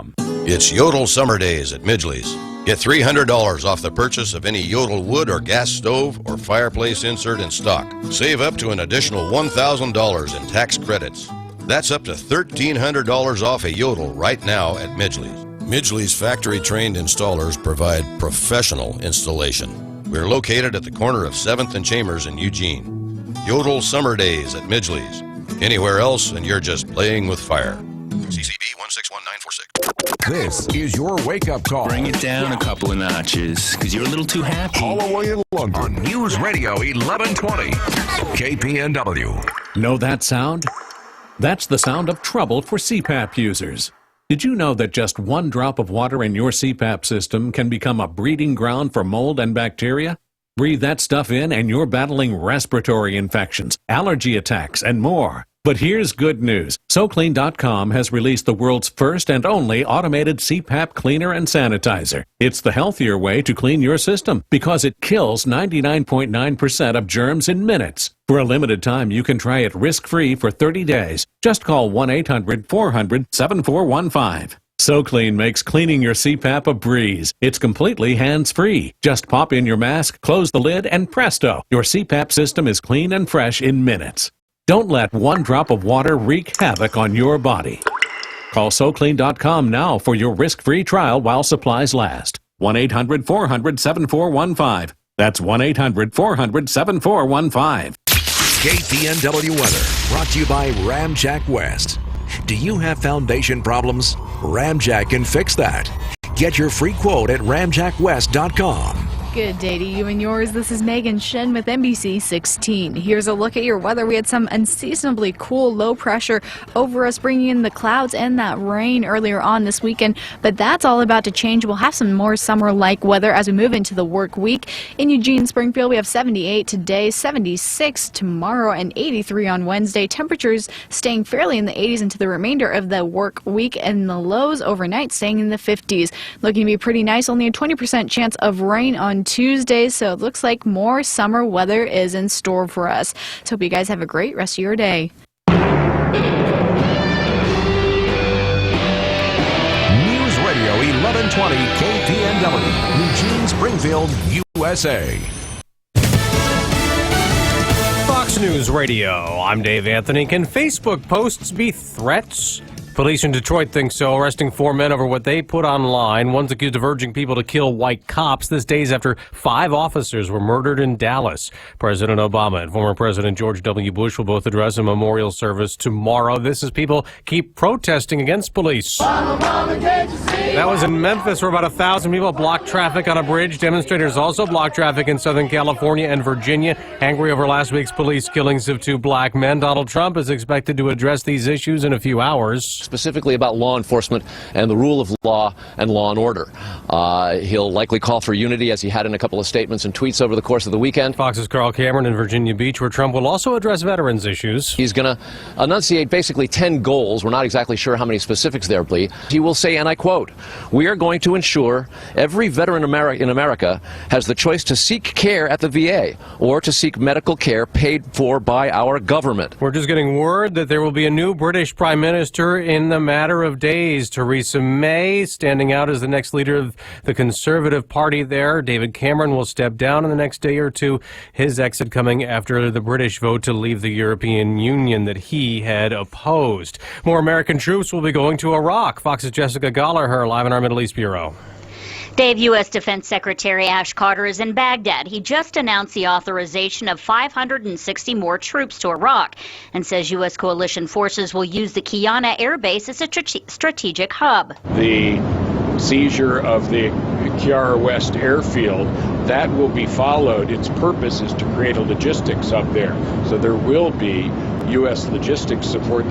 It's Yodel Summer Days at Midgley's. Get $300 off the purchase of any Yodel wood or gas stove or fireplace insert in stock. Save up to an additional $1,000 in tax credits. That's up to $1,300 off a Yodel right now at Midgley's. Midgley's factory-trained installers provide professional installation. We're located at the corner of 7th and Chambers in Eugene. Yodel Summer Days at Midgley's. Anywhere else, and you're just playing with fire. CCB 161946. This is your wake-up call. Bring it down a couple of notches, because you're a little too happy. Holloway and London on News Radio 1120 KPNW. Know that sound? That's the sound of trouble for CPAP users. Did you know that just one drop of water in your CPAP system can become a breeding ground for mold and bacteria? Breathe that stuff in and you're battling respiratory infections, allergy attacks, and more. But here's good news. SoClean.com has released the world's first and only automated CPAP cleaner and sanitizer. It's the healthier way to clean your system because it kills 99.9% of germs in minutes. For a limited time, you can try it risk-free for 30 days. Just call 1-800-400-7415. SoClean makes cleaning your CPAP a breeze. It's completely hands-free. Just pop in your mask, close the lid, and presto, your CPAP system is clean and fresh in minutes. Don't let one drop of water wreak havoc on your body. Call SoClean.com now for your risk-free trial while supplies last. 1-800-400-7415. That's 1-800-400-7415. KPNW weather brought to you by Ramjack West. Do you have foundation problems? Ramjack can fix that. Get your free quote at ramjackwest.com. Good day to you and yours. This is Megan Shen with NBC 16. Here's a look at your weather. We had some unseasonably cool low pressure over us, bringing in the clouds and that rain earlier on this weekend, but that's all about to change. We'll have some more summer-like weather as we move into the work week. In Eugene, Springfield, we have 78 today, 76 tomorrow, and 83 on Wednesday. Temperatures staying fairly in the 80s into the remainder of the work week, and the lows overnight staying in the 50s. Looking to be pretty nice. Only a 20% chance of rain on Tuesday, so it looks like more summer weather is in store for us. So hope you guys have a great rest of your day. News Radio 1120 KPNW, Eugene, Springfield, USA. Fox News Radio, I'm Dave Anthony. Can Facebook posts be threats? Police in Detroit think so, arresting 4 men over what they put online. One's accused of urging people to kill white cops. This days after 5 officers were murdered in Dallas. President Obama and former President George W. Bush will both address a memorial service tomorrow. This as people keep protesting against police. That was in Memphis, where about 1,000 people blocked traffic on a bridge. Demonstrators also blocked traffic in Southern California and Virginia, angry over last week's police killings of 2 black men. Donald Trump is expected to address these issues in a few hours. Specifically about law enforcement and the rule of law and law and order. He'll likely call for unity, as he had in a couple of statements and tweets over the course of the weekend. Fox's Carl Cameron in Virginia Beach, where Trump will also address veterans issues. He's going to enunciate basically 10 goals. We're not exactly sure how many specifics there will be. He will say, and I quote, "We are going to ensure every veteran in America has the choice to seek care at the VA or to seek medical care paid for by our government." We're just getting word that there will be a new British Prime Minister in the matter of days. Theresa May standing out as the next leader of the Conservative Party there. David Cameron will step down in the next day or two. His exit coming after the British vote to leave the European Union that he had opposed. More American troops will be going to Iraq. Fox's Jessica Gallagher live in our Middle East Bureau. Dave, U.S. Defense Secretary Ash Carter is in Baghdad. He just announced the authorization of 560 more troops to Iraq and says U.S. coalition forces will use the Kiana Air Base as a strategic hub. The seizure of the Kiara West airfield, that will be followed. Its purpose is to create a logistics hub there. So there will be U.S. logistics support.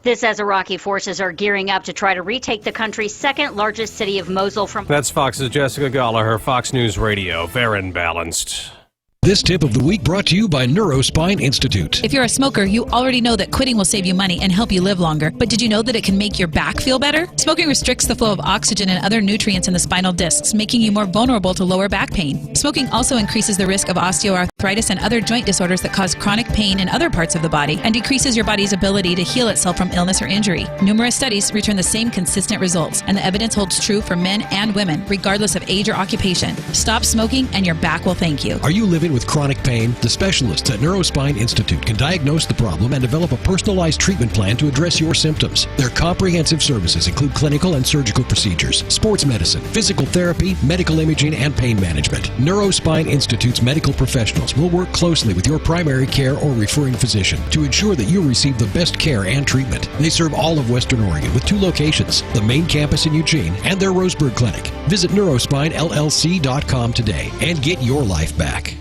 This as Iraqi forces are gearing up to try to retake the country's second largest city of Mosul from... That's Fox's Jessica Gallagher, Fox News Radio. Fair and balanced. This tip of the week brought to you by Neurospine Institute. If you're a smoker, you already know that quitting will save you money and help you live longer. But did you know that it can make your back feel better? Smoking restricts the flow of oxygen and other nutrients in the spinal discs, making you more vulnerable to lower back pain. Smoking also increases the risk of osteoarthritis and other joint disorders that cause chronic pain in other parts of the body and decreases your body's ability to heal itself from illness or injury. Numerous studies return the same consistent results, and the evidence holds true for men and women, regardless of age or occupation. Stop smoking and your back will thank you. Are you living with chronic pain? The specialists at Neurospine Institute can diagnose the problem and develop a personalized treatment plan to address your symptoms. Their comprehensive services include clinical and surgical procedures, sports medicine, physical therapy, medical imaging, and pain management. Neurospine Institute's medical professionals will work closely with your primary care or referring physician to ensure that you receive the best care and treatment. They serve all of Western Oregon with 2 locations, the main campus in Eugene and their Roseburg clinic. Visit neurospinellc.com today and get your life back.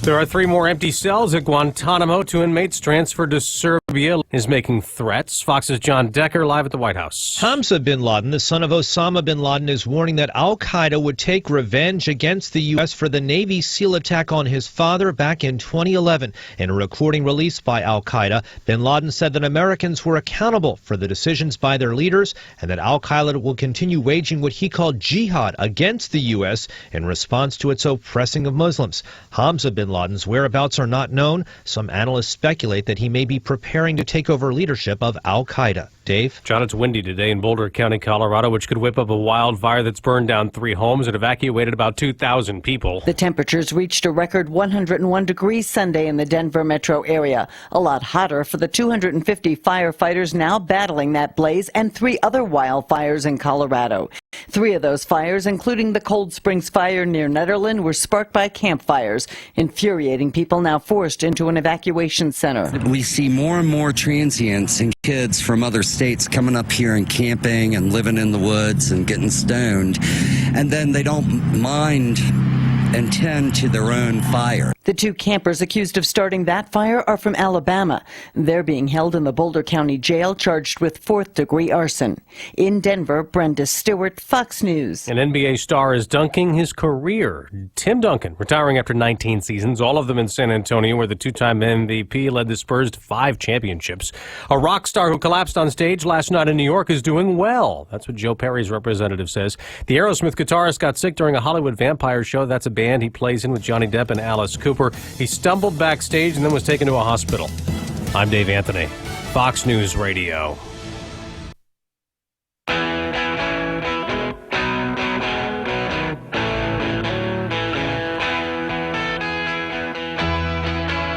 There are 3 more empty cells at Guantanamo. 2 inmates transferred to Serbia is making threats. Fox's John Decker live at the White House. Hamza bin Laden, the son of Osama bin Laden, is warning that al-Qaeda would take revenge against the U.S. for the Navy SEAL attack on his father back in 2011. In a recording released by al-Qaeda, bin Laden said that Americans were accountable for the decisions by their leaders and that al-Qaeda will continue waging what he called jihad against the U.S. in response to its oppressing of Muslims. Hamza bin Laden's whereabouts are not known. Some analysts speculate that he may be preparing to take over leadership of al-Qaeda. Dave? John, it's windy today in Boulder County, Colorado, which could whip up a wildfire that's burned down 3 homes and evacuated about 2,000 people. The temperatures reached a record 101 degrees Sunday in the Denver metro area. A lot hotter for the 250 firefighters now battling that blaze and 3 other wildfires in Colorado. 3 of those fires, including the Cold Springs fire near Netherland, were sparked by campfires, infuriating people now forced into an evacuation center. We see more and more transients and kids from other states coming up here and camping and living in the woods and getting stoned, and then they don't mind and tend to their own fire. The 2 campers accused of starting that fire are from Alabama. They're being held in the Boulder County Jail, charged with 4th-degree arson. In Denver, Brenda Stewart, Fox News. An NBA star is dunking his career. Tim Duncan, retiring after 19 seasons, all of them in San Antonio, where the 2-time MVP led the Spurs to 5 championships. A rock star who collapsed on stage last night in New York is doing well. That's what Joe Perry's representative says. The Aerosmith guitarist got sick during a Hollywood vampire show. That's a band he plays in with Johnny Depp and Alice Cooper. He stumbled backstage and then was taken to a hospital. I'm Dave Anthony, Fox News Radio.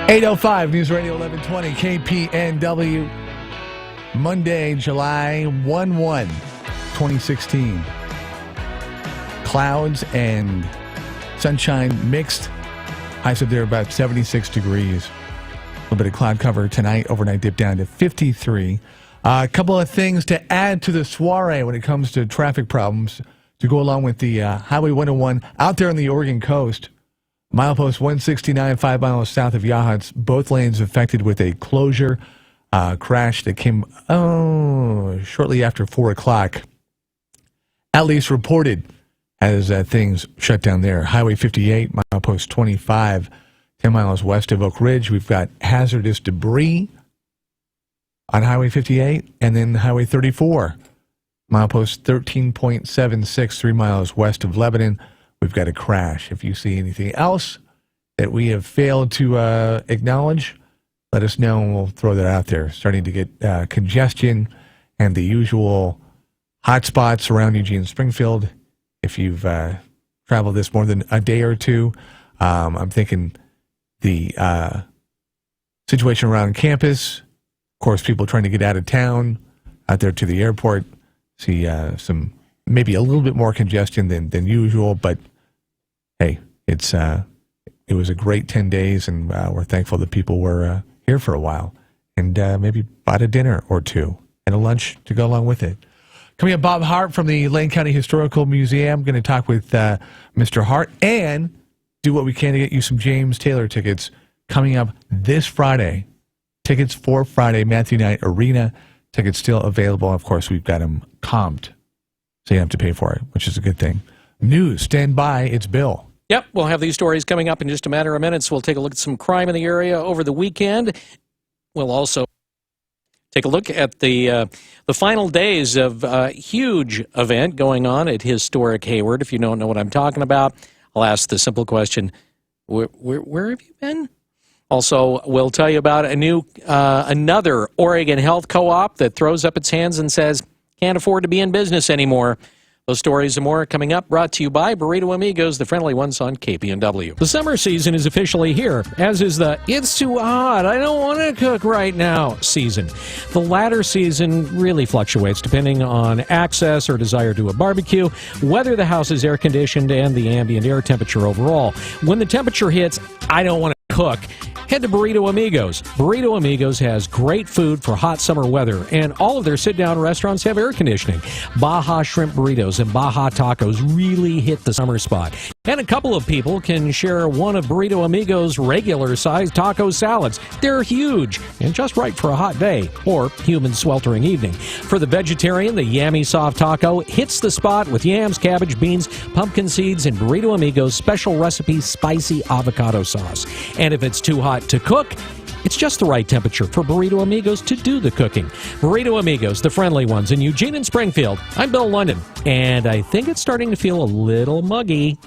.805 News Radio 1120 KPNW, Monday, July 1, 2016. Clouds and sunshine mixed. Highs up there about 76 degrees. A little bit of cloud cover tonight. Overnight dip down to 53. A couple of things to add to the soiree when it comes to traffic problems to go along with the Highway 101 out there on the Oregon coast. Milepost 169, 5 miles south of Yachats. Both lanes affected with a closure crash that came shortly after 4 o'clock. At least reported as things shut down there. Highway 58, milepost 25, 10 miles west of Oak Ridge. We've got hazardous debris on Highway 58, and then Highway 34, milepost 13.76, 3 miles west of Lebanon. We've got a crash. If you see anything else that we have failed to acknowledge, let us know and we'll throw that out there. Starting to get congestion and the usual hot spots around Eugene Springfield. If you've traveled this more than a day or two, I'm thinking the situation around campus, of course, people trying to get out of town, out there to the airport, see some maybe a little bit more congestion than usual, but hey, it was a great 10 days, and we're thankful that people were here for a while and maybe bought a dinner or two and a lunch to go along with it. Coming up, Bob Hart from the Lane County Historical Museum. Going to talk with Mr. Hart and do what we can to get you some James Taylor tickets coming up this Friday tickets for Friday, Matthew Knight Arena. Tickets still available. Of course, we've got them comped, so you have to pay for it, which is a good thing. News, stand by. It's Bill. Yep, we'll have these stories coming up in just a matter of minutes. We'll take a look at some crime in the area over the weekend. We'll also take a look at the final days of a huge event going on at historic Hayward. If you don't know what I'm talking about, I'll ask the simple question, where have you been? Also, we'll tell you about another Oregon health co-op that throws up its hands and says, can't afford to be in business anymore. Those stories and more coming up, brought to you by Burrito Amigos, the friendly ones on KPNW. The summer season is officially here, as is the it's too hot, I don't want to cook right now season. The latter season really fluctuates depending on access or desire to a barbecue, whether the house is air conditioned, and the ambient air temperature overall. When the temperature hits, I don't want to cook, head to Burrito Amigos. Burrito Amigos has great food for hot summer weather, and all of their sit-down restaurants have air conditioning. Baja shrimp burritos and Baja tacos really hit the summer spot. And a couple of people can share one of Burrito Amigos' regular-sized taco salads. They're huge and just right for a hot day or humid sweltering evening. For the vegetarian, the Yummy Soft Taco hits the spot with yams, cabbage, beans, pumpkin seeds, and Burrito Amigos' special recipe spicy avocado sauce. And if it's too hot to cook, it's just the right temperature for Burrito Amigos to do the cooking. Burrito Amigos, the friendly ones in Eugene and Springfield. I'm Bill London, and I think it's starting to feel a little muggy.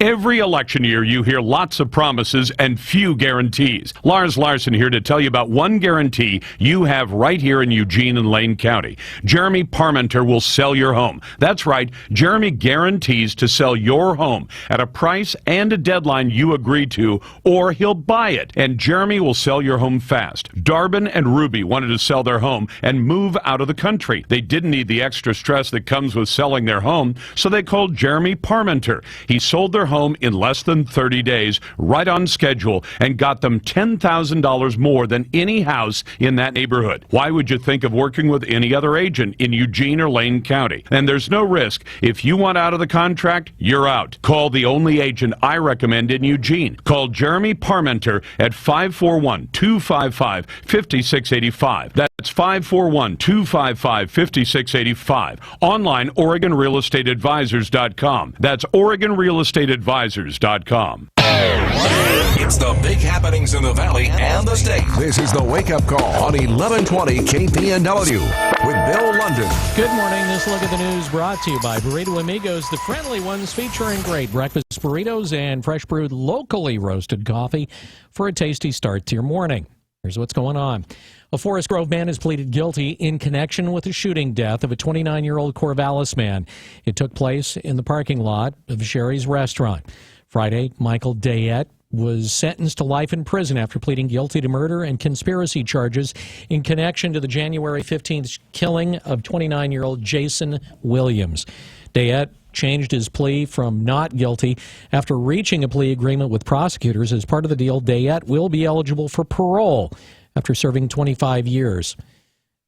Every election year, you hear lots of promises and few guarantees. Lars Larson here to tell you about one guarantee you have right here in Eugene and Lane County. Jeremy Parmenter will sell your home. That's right, Jeremy guarantees to sell your home at a price and a deadline you agree to, or he'll buy it. And Jeremy will sell your home fast. Darbin and Ruby wanted to sell their home and move out of the country. They didn't need the extra stress that comes with selling their home, so they called Jeremy Parmenter. He sold their home in less than 30 days, right on schedule, and got them $10,000 more than any house in that neighborhood. Why would you think of working with any other agent in Eugene or Lane County? And there's no risk. If you want out of the contract, you're out. Call the only agent I recommend in Eugene. Call Jeremy Parmenter at 541-255-5685. That's 541-255-5685. Online, OregonRealEstateAdvisors.com. That's OregonRealEstateAdvisors.com. It's the big happenings in the Valley and the state. This is the Wake Up Call on 1120 KPNW with Bill London. Good morning. This look at the news brought to you by Burrito Amigos, the friendly ones featuring great breakfast burritos and fresh brewed locally roasted coffee for a tasty start to your morning. Here's what's going on. A Forest Grove man has pleaded guilty in connection with the shooting death of a 29-year-old Corvallis man. It took place in the parking lot of Sherry's restaurant. Friday, Michael Dayette was sentenced to life in prison after pleading guilty to murder and conspiracy charges in connection to the January 15th killing of 29-year-old Jason Williams. Dayette changed his plea from not guilty after reaching a plea agreement with prosecutors. As part of the deal, Dayette will be eligible for parole after serving 25 years.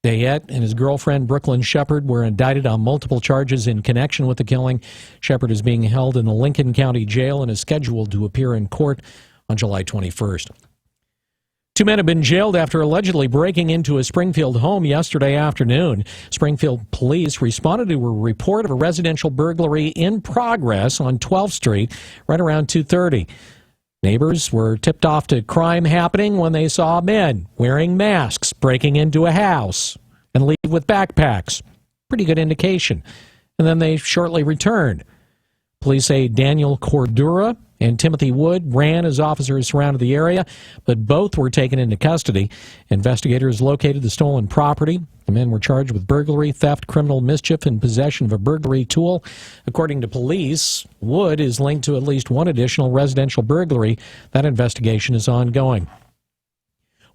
Dayette and his girlfriend, Brooklyn Shepard, were indicted on multiple charges in connection with the killing. Shepard is being held in the Lincoln County Jail and is scheduled to appear in court on July 21st. Two men have been jailed after allegedly breaking into a Springfield home yesterday afternoon. Springfield police responded to a report of a residential burglary in progress on 12th Street right around 2:30. Neighbors were tipped off to crime happening when they saw men wearing masks breaking into a house and leave with backpacks. Pretty good indication. And then they shortly returned. Police say Daniel Cordura and Timothy Wood ran as officers surrounded the area, but both were taken into custody. Investigators located the stolen property. The men were charged with burglary, theft, criminal mischief, and possession of a burglary tool. According to police, Wood is linked to at least one additional residential burglary. That investigation is ongoing.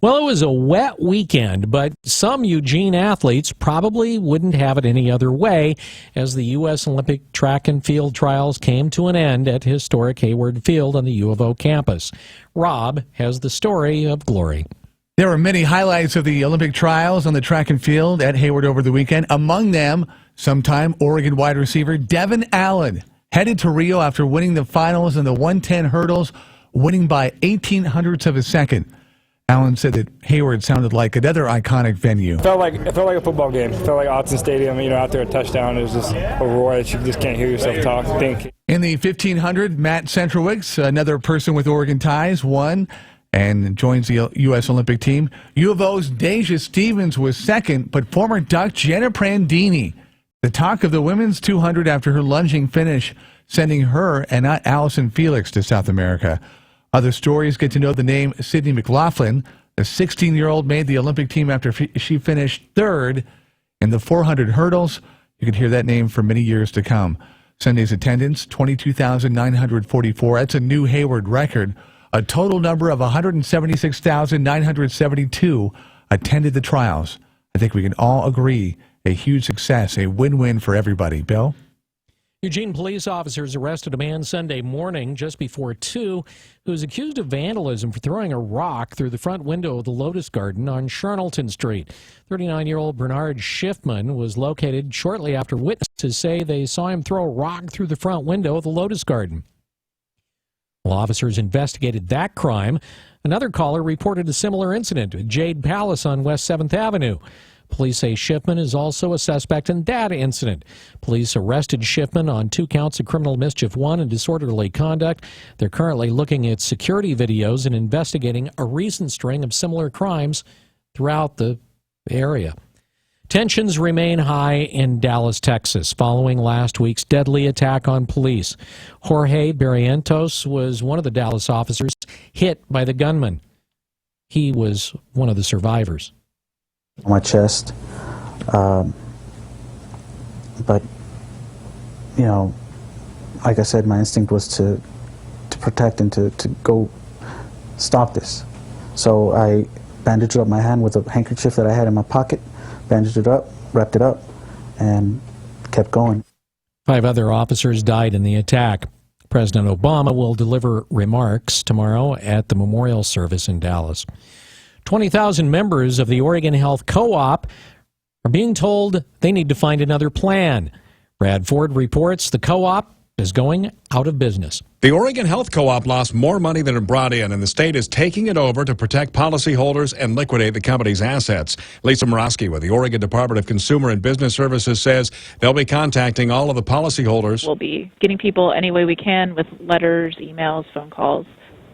Well, it was a wet weekend, but some Eugene athletes probably wouldn't have it any other way as the U.S. Olympic track and field trials came to an end at historic Hayward Field on the U of O campus. Rob has the story of glory. There were many highlights of the Olympic trials on the track and field at Hayward over the weekend. Among them, sometime Oregon wide receiver Devin Allen headed to Rio after winning the finals in the 110 hurdles, winning by 18 hundredths of a second. Allen said that Hayward sounded like another iconic venue. It felt like a football game. It felt like Autzen Stadium. After a touchdown, it was just a roar that you just can't hear yourself think. In the 1500, Matt Centrowicz, another person with Oregon ties, won and joins the U.S. Olympic team. U of O's Deja Stevens was second, but former Duck Jenna Prandini, the talk of the women's 200 after her lunging finish, sending her and not Allison Felix to South America. Other stories get to know the name Sydney McLaughlin. The 16-year-old made the Olympic team after she finished third in the 400 hurdles. You could hear that name for many years to come. Sunday's attendance, 22,944. That's a new Hayward record. A total number of 176,972 attended the trials. I think we can all agree a huge success, a win-win for everybody. Bill? Eugene police officers arrested a man Sunday morning just before 2 who was accused of vandalism for throwing a rock through the front window of the Lotus Garden on Charnelton Street. 39-year-old Bernard Schiffman was located shortly after witnesses say they saw him throw a rock through the front window of the Lotus Garden. While officers investigated that crime, another caller reported a similar incident at Jade Palace on West 7th Avenue. Police say Schiffman is also a suspect in that incident. Police arrested Schiffman on 2 counts of criminal mischief 1 and disorderly conduct. They're currently looking at security videos and investigating a recent string of similar crimes throughout the area. Tensions remain high in Dallas, Texas, following last week's deadly attack on police. Jorge Barrientos was one of the Dallas officers hit by the gunman. He was one of the survivors. On my chest, but like I said, my instinct was to protect and to go stop this. So I bandaged up my hand with a handkerchief that I had in my pocket, bandaged it up, wrapped it up, and kept going. 5 other officers died in the attack. President Obama will deliver remarks tomorrow at the memorial service in Dallas. 20,000 members of the Oregon Health Co-op are being told they need to find another plan. Brad Ford reports the co-op is going out of business. The Oregon Health Co-op lost more money than it brought in, and the state is taking it over to protect policyholders and liquidate the company's assets. Lisa Morosky with the Oregon Department of Consumer and Business Services says they'll be contacting all of the policyholders. We'll be getting people any way we can with letters, emails, phone calls.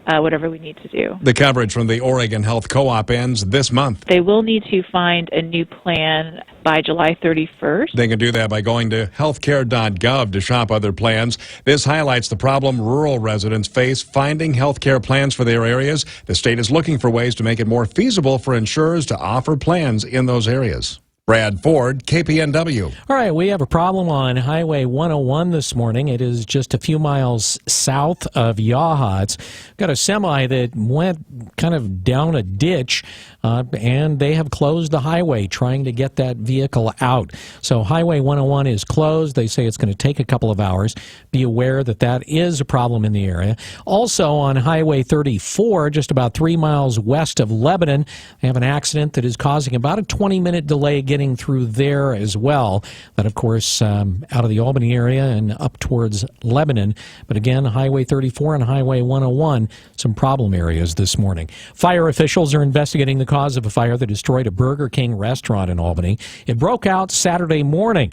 Whatever we need to do. The coverage from the Oregon Health Co-op ends this month. They will need to find a new plan by July 31st. They can do that by going to healthcare.gov to shop other plans. This highlights the problem rural residents face finding healthcare plans for their areas. The state is looking for ways to make it more feasible for insurers to offer plans in those areas. Brad Ford, KPNW. All right, we have a problem on Highway 101 this morning. It is just a few miles south of Yaha. It's got a semi that went kind of down a ditch, and they have closed the highway trying to get that vehicle out. So Highway 101 is closed. They say it's going to take a couple of hours. Be aware that that is a problem in the area. Also on Highway 34, just about 3 miles west of Lebanon, they have an accident that is causing about a 20-minute delay getting through there as well. That, of course, out of the Albany area and up towards Lebanon. But again, Highway 34 and Highway 101, some problem areas this morning. Fire officials are investigating the cause of a fire that destroyed a Burger King restaurant in Albany. It broke out Saturday morning.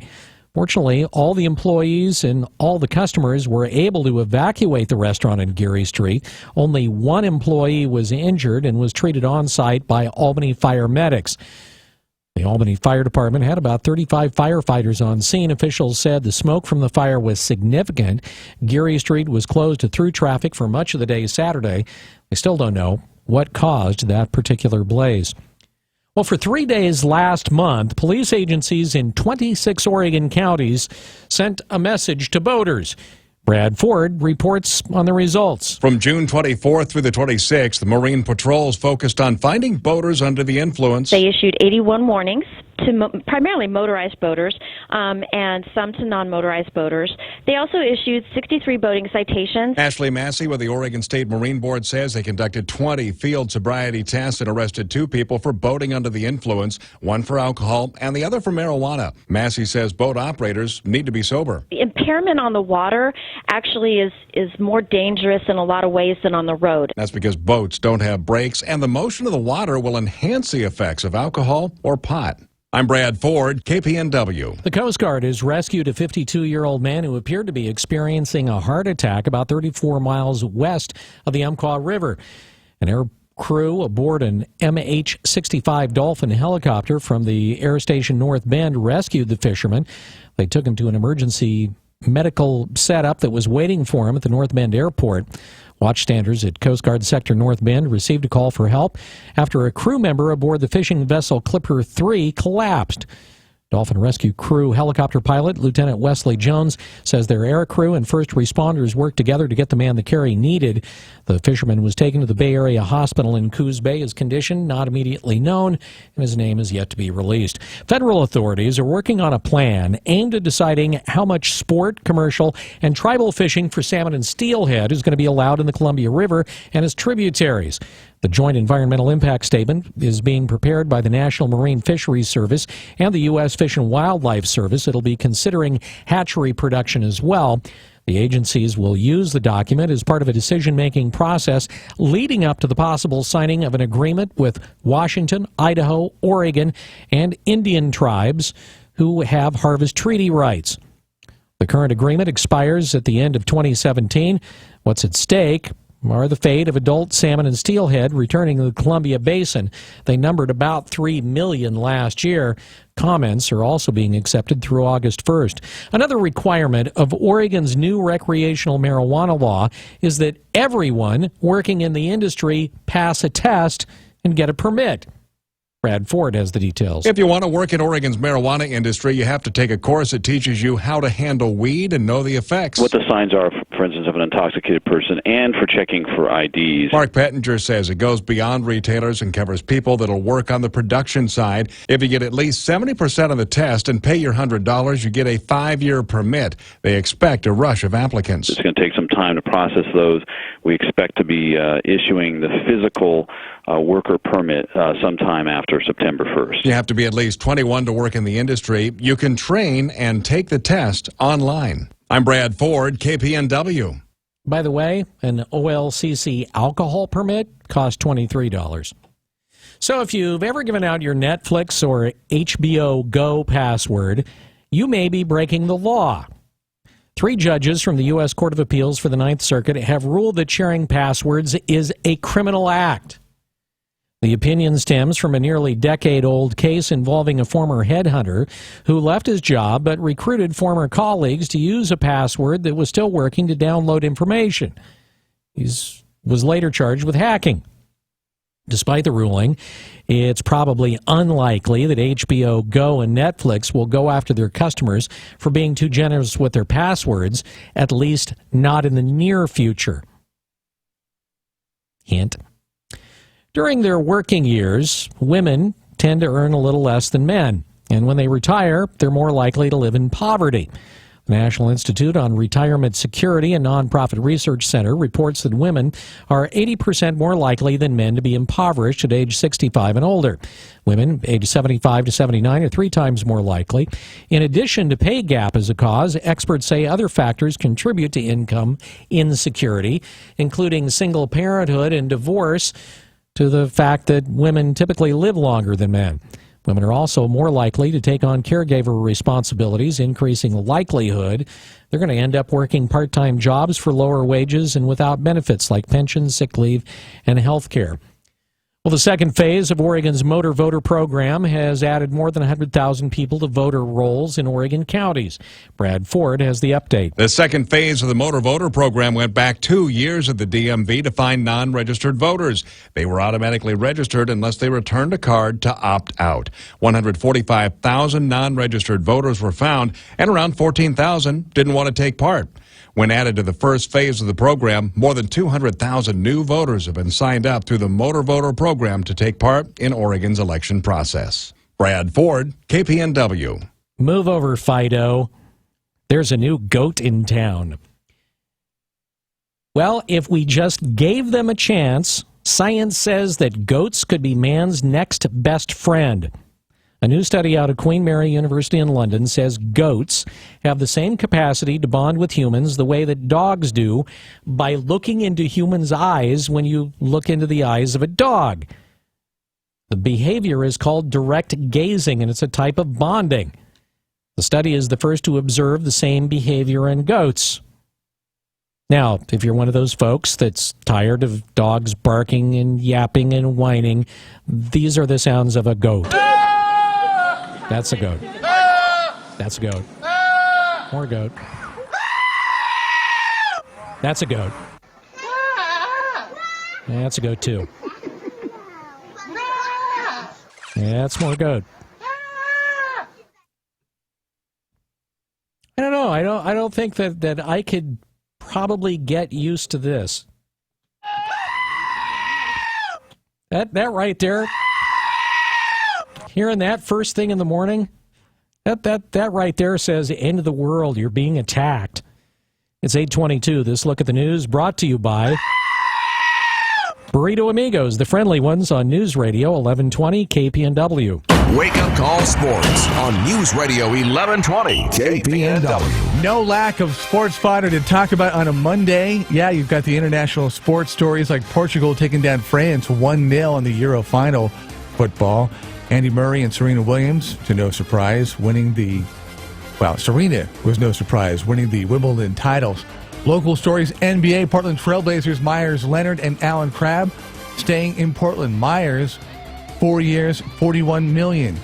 Fortunately, all the employees and all the customers were able to evacuate the restaurant in Geary Street. Only one employee was injured and was treated on site by Albany fire medics. The Albany Fire Department had about 35 firefighters on scene. Officials said the smoke from the fire was significant. Geary Street was closed to through traffic for much of the day Saturday. They still don't know what caused that particular blaze. Well, for 3 days last month, police agencies in 26 Oregon counties sent a message to boaters. Brad Ford reports on the results. From June 24th through the 26th, the Marine patrols focused on finding boaters under the influence. They issued 81 warnings to primarily motorized boaters and some to non-motorized boaters. They also issued 63 boating citations. Ashley Massey with the Oregon State Marine Board says they conducted 20 field sobriety tests and arrested 2 people for boating under the influence, one for alcohol and the other for marijuana. Massey says boat operators need to be sober. In impairment on the water actually is more dangerous in a lot of ways than on the road. That's because boats don't have brakes, and the motion of the water will enhance the effects of alcohol or pot. I'm Brad Ford, KPNW. The Coast Guard has rescued a 52-year-old man who appeared to be experiencing a heart attack about 34 miles west of the Umpqua River. An air crew aboard an MH-65 Dolphin helicopter from the Air Station North Bend rescued the fisherman. They took him to an emergency medical setup that was waiting for him at the North Bend Airport. Watchstanders at Coast Guard Sector North Bend received a call for help after a crew member aboard the fishing vessel Clipper 3 collapsed. Dolphin Rescue Crew helicopter pilot Lieutenant Wesley Jones says their air crew and first responders worked together to get the man the care he needed. The fisherman was taken to the Bay Area Hospital in Coos Bay. His condition not immediately known, and his name is yet to be released. Federal authorities are working on a plan aimed at deciding how much sport, commercial, and tribal fishing for salmon and steelhead is going to be allowed in the Columbia River and its tributaries. The Joint Environmental Impact Statement is being prepared by the National Marine Fisheries Service and the U.S. Fish and Wildlife Service. It'll be considering hatchery production as well. The agencies will use the document as part of a decision-making process leading up to the possible signing of an agreement with Washington, Idaho, Oregon, and Indian tribes who have harvest treaty rights. The current agreement expires at the end of 2017. What's at stake are the fate of adult salmon and steelhead returning to the Columbia Basin. They numbered about 3 million last year. Comments are also being accepted through August 1st. Another requirement of Oregon's new recreational marijuana law is that everyone working in the industry pass a test and get a permit. Brad Ford has the details. If you want to work in Oregon's marijuana industry, you have to take a course that teaches you how to handle weed and know the effects. What the signs are, for instance, of an intoxicated person and for checking for IDs. Mark Pettinger says it goes beyond retailers and covers people that'll work on the production side. If you get at least 70% on the test and pay your $100, you get a 5-year permit. They expect a rush of applicants. It's going to take some time to process those. We expect to be issuing the physical worker permit sometime after September 1st. You have to be at least 21 to work in the industry. You can train and take the test online. I'm Brad Ford, KPNW. By the way, an OLCC alcohol permit costs $23. So if you've ever given out your Netflix or HBO Go password, you may be breaking the law. 3 judges from the U.S. Court of Appeals for the Ninth Circuit have ruled that sharing passwords is a criminal act. The opinion stems from a nearly decade-old case involving a former headhunter who left his job but recruited former colleagues to use a password that was still working to download information. He was later charged with hacking. Despite the ruling, it's probably unlikely that HBO Go and Netflix will go after their customers for being too generous with their passwords, at least not in the near future. Hint. During their working years, women tend to earn a little less than men, and when they retire, they're more likely to live in poverty. The National Institute on Retirement Security and Nonprofit Research Center reports that women are 80% more likely than men to be impoverished at age 65 and older. Women aged 75 to 79 are 3 times more likely. In addition to pay gap as a cause, experts say other factors contribute to income insecurity, including single parenthood and divorce, to the fact that women typically live longer than men. Women are also more likely to take on caregiver responsibilities, increasing the likelihood they're going to end up working part-time jobs for lower wages and without benefits like pensions, sick leave, and health care. Well, the second phase of Oregon's motor voter program has added more than 100,000 people to voter rolls in Oregon counties. Brad Ford has the update. The second phase of the motor voter program went back 2 years at the DMV to find non-registered voters. They were automatically registered unless they returned a card to opt out. 145,000 non-registered voters were found, and around 14,000 didn't want to take part. When added to the first phase of the program, more than 200,000 new voters have been signed up through the motor voter program to take part in Oregon's election process. Brad Ford, KPNW. Move over, Fido. There's a new goat in town. Well, if we just gave them a chance, science says that goats could be man's next best friend. A new study out of Queen Mary University in London says goats have the same capacity to bond with humans the way that dogs do by looking into humans' eyes when you look into the eyes of a dog. The behavior is called direct gazing, and it's a type of bonding. The study is the first to observe the same behavior in goats. Now, if you're one of those folks that's tired of dogs barking and yapping and whining, these are the sounds of a goat. That's a goat. That's a goat. More goat. That's a goat. That's a goat too. That's more goat. I don't know. I don't think that I could probably get used to this. That right there. Hearing that first thing in the morning, that right there says end of the world. You're being attacked. It's 8:22. This look at the news brought to you by Burrito Amigos, the friendly ones on News Radio 1120 KPNW. Wake Up Call Sports on News Radio 1120 KPNW. No lack of sports fodder to talk about on a Monday. Yeah, you've got the international sports stories like Portugal taking down France 1-0 in the Euro final football. Andy Murray and Serena Williams, to no surprise, Serena was no surprise, winning the Wimbledon titles. Local stories, NBA, Portland Trailblazers, Myers Leonard and Alan Crabb staying in Portland. Myers, 4 years, $41 million.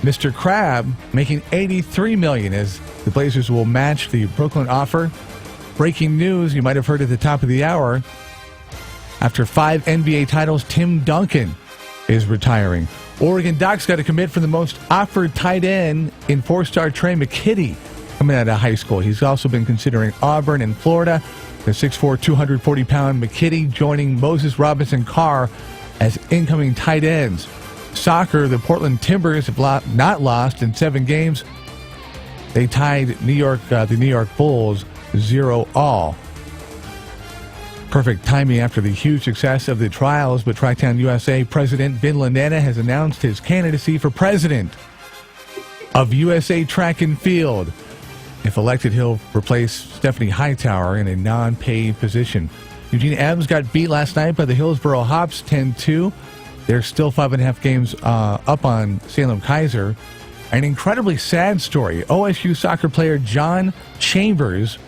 Mr. Crabb making $83 million as the Blazers will match the Brooklyn offer. Breaking news, you might have heard at the top of the hour. After 5 NBA titles, Tim Duncan is retiring. Oregon Ducks got a commit for the most offered tight end in 4-star Trey McKitty coming out of high school. He's also been considering Auburn and Florida. The 6'4", 240-pound McKitty joining Moses Robinson-Carr as incoming tight ends. Soccer, the Portland Timbers have not lost in 7 games. They tied the New York Bulls 0-0. Perfect timing after the huge success of the trials, but Tracktown USA President Vin Landana has announced his candidacy for president of USA Track and Field. If elected, he'll replace Stephanie Hightower in a non-paid position. Eugene Adams got beat last night by the Hillsboro Hops 10-2. They're still 5.5 games up on Salem Kaiser. An incredibly sad story. OSU soccer player John Chambers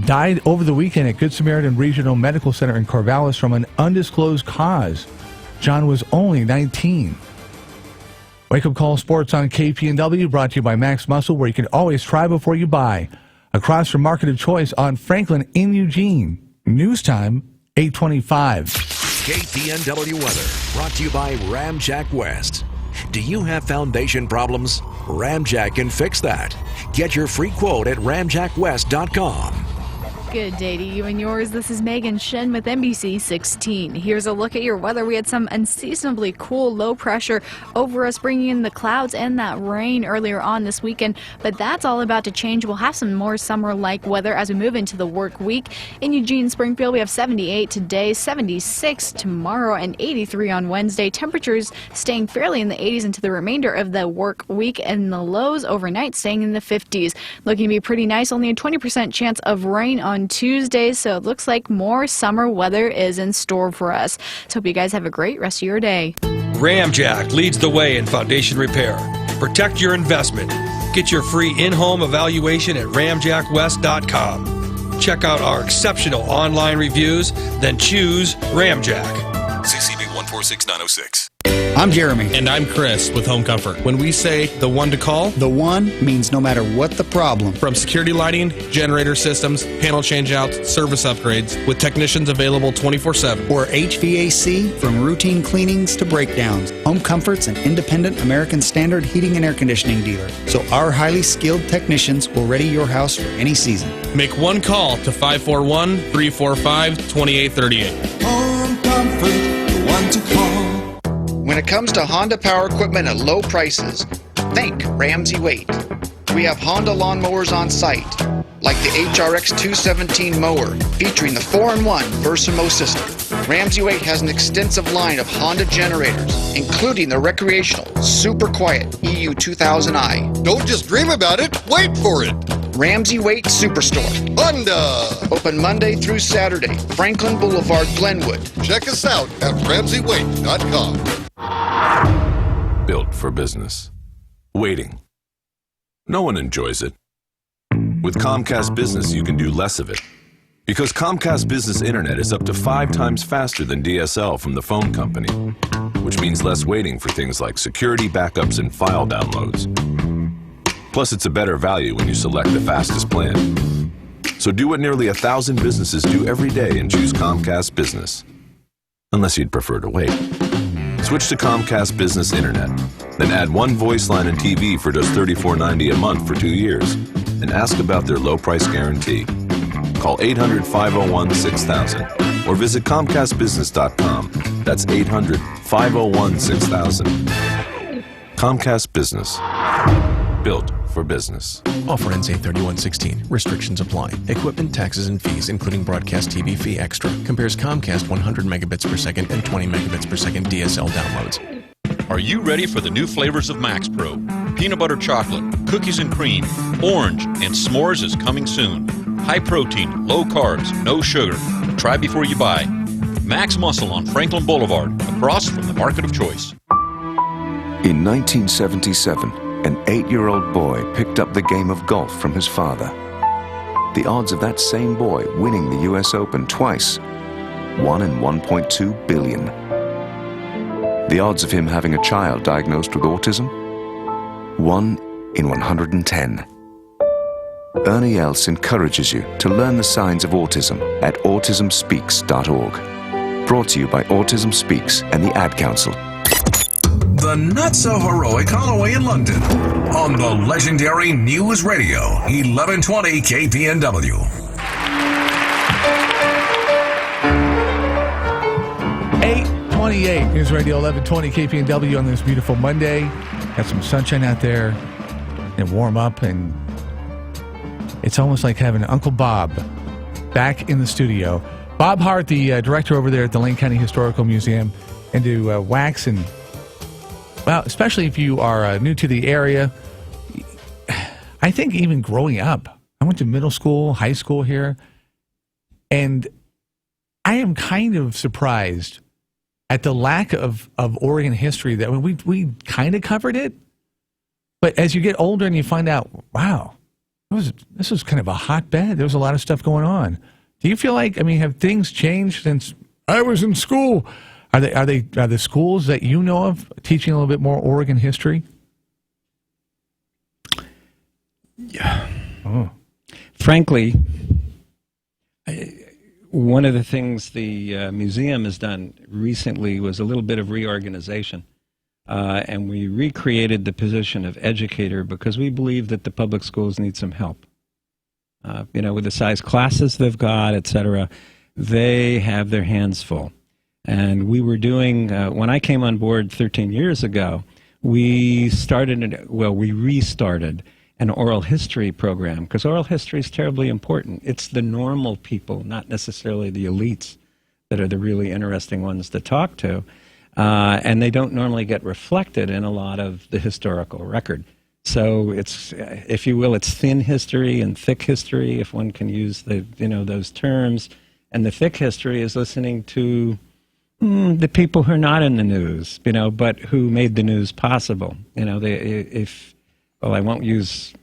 died over the weekend at Good Samaritan Regional Medical Center in Corvallis from an undisclosed cause. John was only 19. Wake Up Call Sports on KPNW, brought to you by Max Muscle, where you can always try before you buy. Across from Market of Choice on Franklin in Eugene. News time, 8:25. KPNW weather, brought to you by Ramjack West. Do you have foundation problems? Ramjack can fix that. Get your free quote at ramjackwest.com. Good day to you and yours. This is Megan Shen with NBC 16. Here's a look at your weather. We had some unseasonably cool low pressure over us, bringing in the clouds and that rain earlier on this weekend, but that's all about to change. We'll have some more summer-like weather as we move into the work week. In Eugene, Springfield, we have 78 today, 76 tomorrow, and 83 on Wednesday. Temperatures staying fairly in the 80s into the remainder of the work week, and the lows overnight staying in the 50s. Looking to be pretty nice. Only a 20% chance of rain on Tuesday, so it looks like more summer weather is in store for us. So hope you guys have a great rest of your day. Ramjack leads the way in foundation repair. Protect your investment. Get your free in-home evaluation at ramjackwest.com. Check out our exceptional online reviews, then choose Ramjack. CCB 146906. I'm Jeremy. And I'm Chris with Home Comfort. When we say the one to call, the one means no matter what the problem. From security lighting, generator systems, panel changeouts, service upgrades, with technicians available 24/7. Or HVAC, from routine cleanings to breakdowns. Home Comfort's an independent American Standard heating and air conditioning dealer. So our highly skilled technicians will ready your house for any season. Make one call to 541-345-2838. Home Comfort, the one to call. When it comes to Honda power equipment at low prices, think Ramsey Waite. We have Honda lawnmowers on site, like the HRX 217 mower featuring the 4-in-1 Versamo system. Ramsey Wade has an extensive line of Honda generators, including the recreational, super quiet EU 2000i. Don't just dream about it, wait for it. Ramsey Wade Superstore. Honda. Open Monday through Saturday, Franklin Boulevard, Glenwood. Check us out at RamseyWade.com. Built for business. Waiting. No one enjoys it. With Comcast Business, you can do less of it. Because Comcast Business Internet is up to 5 times faster than DSL from the phone company, which means less waiting for things like security backups and file downloads. Plus, it's a better value when you select the fastest plan. So do what nearly 1,000 businesses do every day and choose Comcast Business. Unless you'd prefer to wait. Switch to Comcast Business Internet. Then add 1 voice line and TV for just $34.90 a month for 2 years. And ask about their low price guarantee. Call 800-501-6000 or visit ComcastBusiness.com. That's 800-501-6000. Comcast Business. Built for business. Offer ends 8/31/16. Restrictions apply. Equipment, taxes, and fees, including broadcast TV fee extra. Compares Comcast 100 megabits per second and 20 megabits per second DSL downloads. Are you ready for the new flavors of Max Pro? Peanut butter chocolate, cookies and cream, orange, and s'mores is coming soon. High protein, low carbs, no sugar. Try before you buy. Max Muscle on Franklin Boulevard, across from the Market of Choice. In 1977, an 8-year-old boy picked up the game of golf from his father. The odds of that same boy winning the US Open twice, 1 in 1.2 billion. The odds of him having a child diagnosed with autism, 1 in 110. Ernie Els encourages you to learn the signs of autism at autismspeaks.org. Brought to you by Autism Speaks and the Ad Council. The not-so-heroic Holloway in London on the legendary News Radio 1120 KPNW. News Radio 1120 KPNW on this beautiful Monday. Got some sunshine out there and warm up, and it's almost like having Uncle Bob back in the studio. Bob Hart, the director over there at the Lane County Historical Museum, into wax and, well, especially if you are new to the area. I think even growing up, I went to middle school, high school here, and I am kind of surprised at the lack of Oregon history. That we kind of covered it, but as you get older and you find out, wow, this was kind of a hotbed. There was a lot of stuff going on. Do you feel like, I mean, have things changed since I was in school? Are the schools that you know of teaching a little bit more Oregon history? Yeah. Oh. Frankly, one of the things the museum has done recently was a little bit of reorganization. And we recreated the position of educator because we believe that the public schools need some help. With the size classes they've got, et cetera, they have their hands full. And we were doing, when I came on board 13 years ago, we restarted an oral history program, because oral history is terribly important. It's the normal people, not necessarily the elites, that are the really interesting ones to talk to. And they don't normally get reflected in a lot of the historical record. So it's, if you will, it's thin history and thick history, if one can use those terms. And the thick history is listening to the people who are not in the news, but who made the news possible. I won't use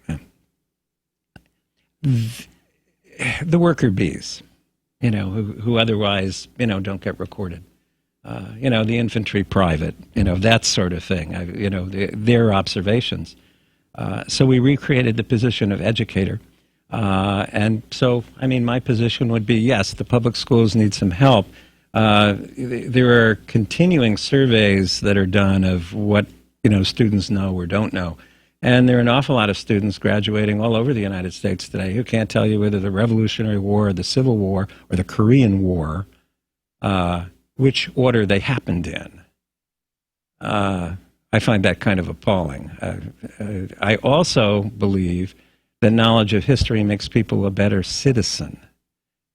the worker bees, who otherwise, don't get recorded. The infantry private, that sort of thing, their observations. So we recreated the position of educator. And so, my position would be, yes, the public schools need some help. There are continuing surveys that are done of what, students know or don't know. And there are an awful lot of students graduating all over the United States today who can't tell you whether the Revolutionary War, the Civil War, or the Korean War, which order they happened in. I find that kind of appalling. I also believe that knowledge of history makes people a better citizen.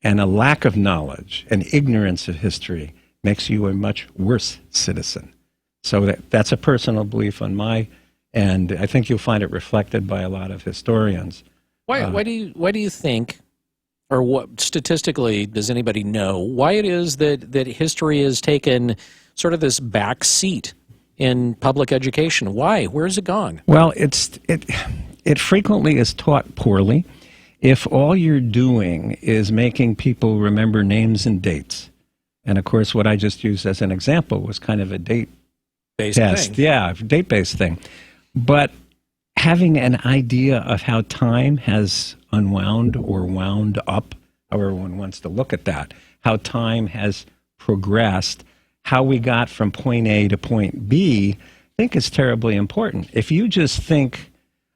And a lack of knowledge and ignorance of history makes you a much worse citizen. So that's a personal belief on my end. I think you'll find it reflected by a lot of historians. Why do you think, or what statistically does anybody know why it is that history has taken sort of this back seat in public education? Why? Where's it gone? Well, it frequently is taught poorly. If all you're doing is making people remember names and dates, and of course what I just used as an example was kind of a date-based test. Yeah, date-based thing. But having an idea of how time has unwound or wound up, however one wants to look at that, how time has progressed, how we got from point A to point B, I think is terribly important. If you just think,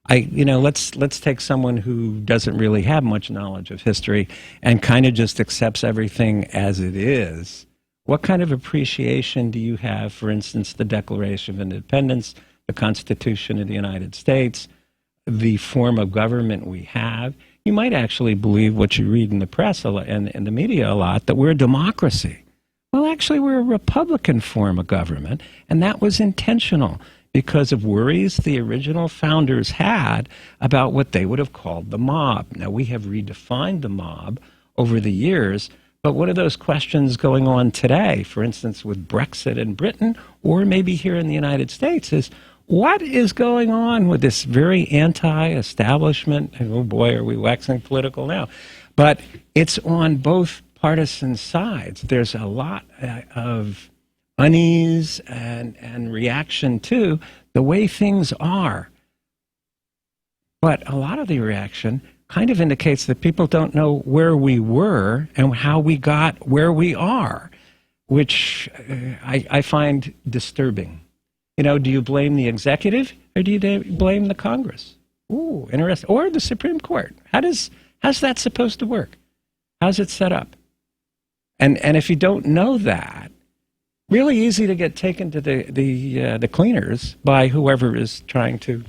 let's take someone who doesn't really have much knowledge of history and kind of just accepts everything as it is. What kind of appreciation do you have, for instance, the Declaration of Independence, the Constitution of the United States, the form of government we have? You might actually believe what you read in the press and in the media a lot, that we're a democracy. Well, actually, we're a Republican form of government, and that was intentional because of worries the original founders had about what they would have called the mob. Now, we have redefined the mob over the years, but what are those questions going on today, for instance, with Brexit in Britain, or maybe here in the United States, is what is going on with this very anti-establishment? Oh boy, are we waxing political now. But it's on both partisan sides. There's a lot of unease and reaction to the way things are. But a lot of the reaction kind of indicates that people don't know where we were and how we got where we are, which I find disturbing. Do you blame the executive or do you blame the Congress? Ooh, interesting. Or the Supreme Court. How's that supposed to work? How's it set up? And if you don't know that, really easy to get taken to the cleaners by whoever is trying to,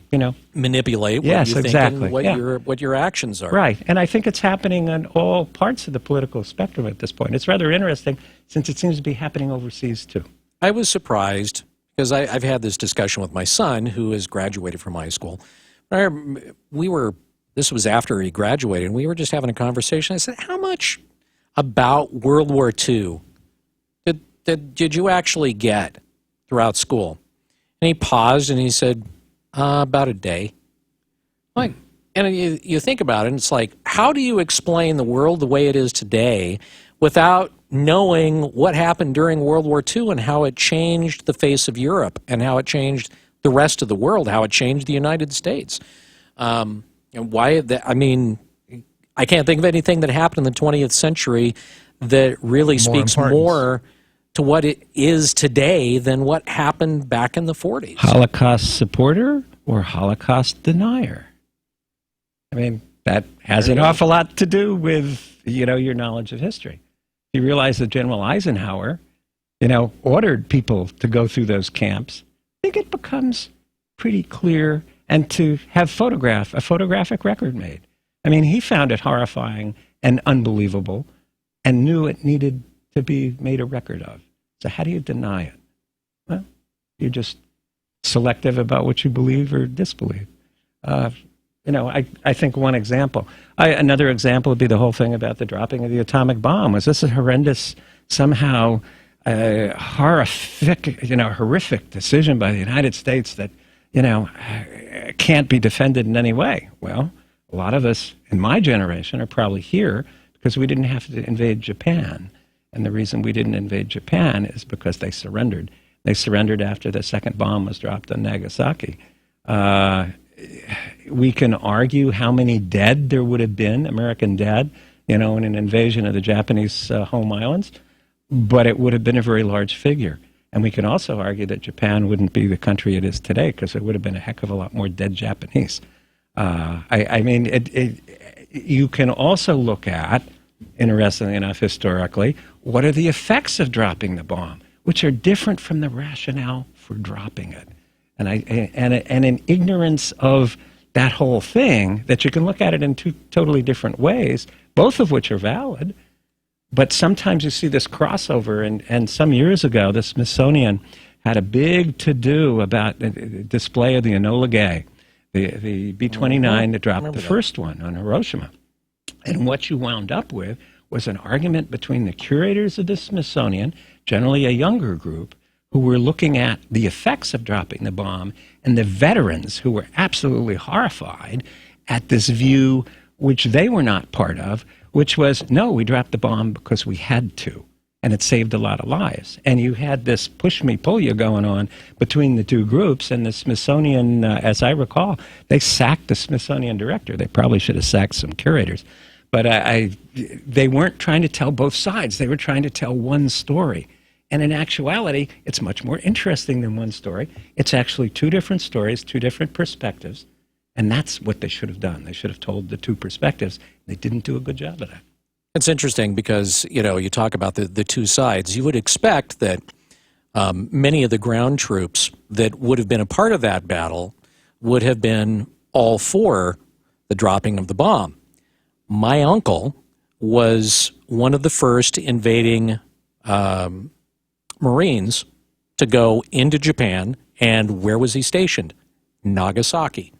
manipulate what yes, you think exactly. and what your actions are. Right. And I think it's happening on all parts of the political spectrum at this point. It's rather interesting since it seems to be happening overseas too. I was surprised because I've had this discussion with my son who has graduated from high school. This was after he graduated, and we were just having a conversation. I said, how much about World War II did you actually get throughout school? And he paused and he said, about a day. And you think about it, and it's like, how do you explain the world the way it is today without knowing what happened during World War II and how it changed the face of Europe and how it changed the rest of the world, how it changed the United States? And why that? I mean, I can't think of anything that happened in the 20th century that really speaks more to what it is today than what happened back in the 40s. Holocaust supporter or Holocaust denier? I mean, that has an awful lot to do with, your knowledge of history. You realize that General Eisenhower, ordered people to go through those camps. I think it becomes pretty clear, and to have a photographic record made. I mean, he found it horrifying and unbelievable and knew it needed to be made a record of. So how do you deny it? Well, you're just selective about what you believe or disbelieve. I think one example. Another example would be the whole thing about the dropping of the atomic bomb. Was this a horrendous, somehow horrific decision by the United States that, can't be defended in any way? Well, a lot of us in my generation are probably here because we didn't have to invade Japan. And the reason we didn't invade Japan is because they surrendered. They surrendered after the second bomb was dropped on Nagasaki. We can argue how many dead there would have been, American dead, in an invasion of the Japanese home islands, but it would have been a very large figure. And we can also argue that Japan wouldn't be the country it is today because there would have been a heck of a lot more dead Japanese. You can also look at, interestingly enough, historically, what are the effects of dropping the bomb, which are different from the rationale for dropping it. And an ignorance of that whole thing, that you can look at it in two totally different ways, both of which are valid, But sometimes you see this crossover, and some years ago, the Smithsonian had a big to-do about the display of the Enola Gay, the B-29 that dropped the first one on Hiroshima. And what you wound up with was an argument between the curators of the Smithsonian, generally a younger group, who were looking at the effects of dropping the bomb, and the veterans who were absolutely horrified at this view, which they were not part of, which was, no, we dropped the bomb because we had to, and it saved a lot of lives. And you had this push me, pull you going on between the two groups, and the Smithsonian, as I recall, they sacked the Smithsonian director. They probably should have sacked some curators. But they weren't trying to tell both sides. They were trying to tell one story. And in actuality, it's much more interesting than one story. It's actually two different stories, two different perspectives. And that's what they should have done. They should have told the two perspectives. They didn't do a good job of that. It's interesting because, you talk about the two sides. You would expect that many of the ground troops that would have been a part of that battle would have been all for the dropping of the bomb. My uncle was one of the first invading Marines to go into Japan, and where was he stationed? Nagasaki.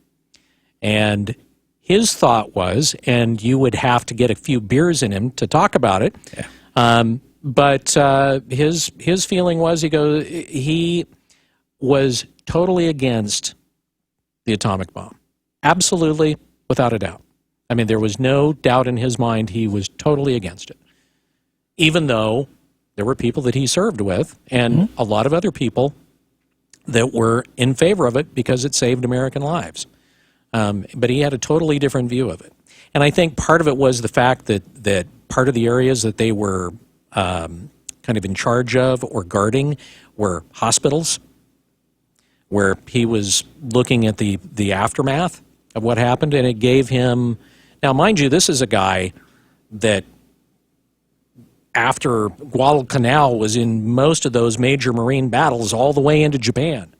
And his thought was, and you would have to get a few beers in him to talk about it, but his feeling was, he was totally against the atomic bomb. Absolutely, without a doubt. I mean, there was no doubt in his mind he was totally against it, even though there were people that he served with and a lot of other people that were in favor of it because it saved American lives. But he had a totally different view of it. And I think part of it was the fact that part of the areas that they were kind of in charge of or guarding were hospitals, where he was looking at the aftermath of what happened, and it gave him... Now, mind you, this is a guy that after Guadalcanal was in most of those major Marine battles all the way into Japan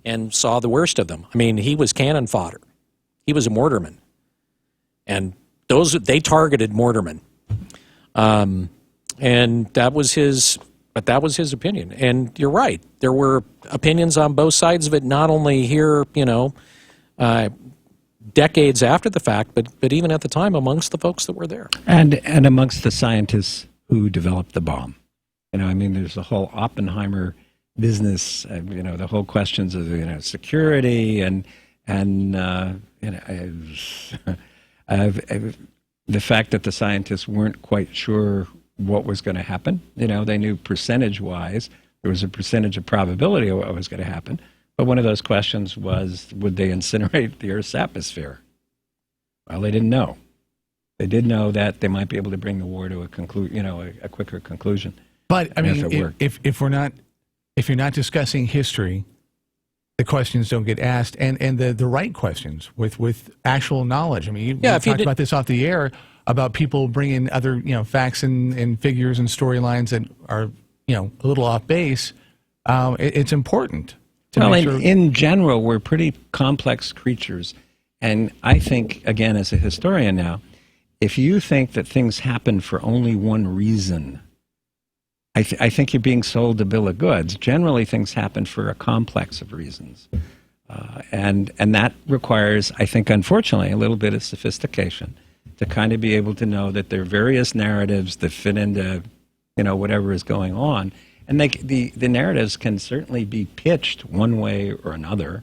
and saw the worst of them. I mean, he was cannon fodder. He was a mortarman. And they targeted mortarmen. And that was his opinion. And you're right. There were opinions on both sides of it, not only here, decades after the fact, but even at the time amongst the folks that were there. And amongst the scientists who developed the bomb. There's the whole Oppenheimer business, the whole questions of, security and the fact that the scientists weren't quite sure what was going to happen. They knew percentage-wise, there was a percentage of probability of what was going to happen. But one of those questions was, would they incinerate the Earth's atmosphere? Well, they didn't know. They did know that they might be able to bring the war to a quicker conclusion. But I mean, if you're not discussing history, the questions don't get asked, and the right questions with actual knowledge. I mean, we talked about this off the air about people bringing other facts and figures and storylines that are a little off base. It's important. In general, we're pretty complex creatures, and I think, again, as a historian now, if you think that things happen for only one reason, I think you're being sold a bill of goods. Generally, things happen for a complex of reasons. And that requires, I think, unfortunately, a little bit of sophistication to kind of be able to know that there are various narratives that fit into, whatever is going on. And the narratives can certainly be pitched one way or another.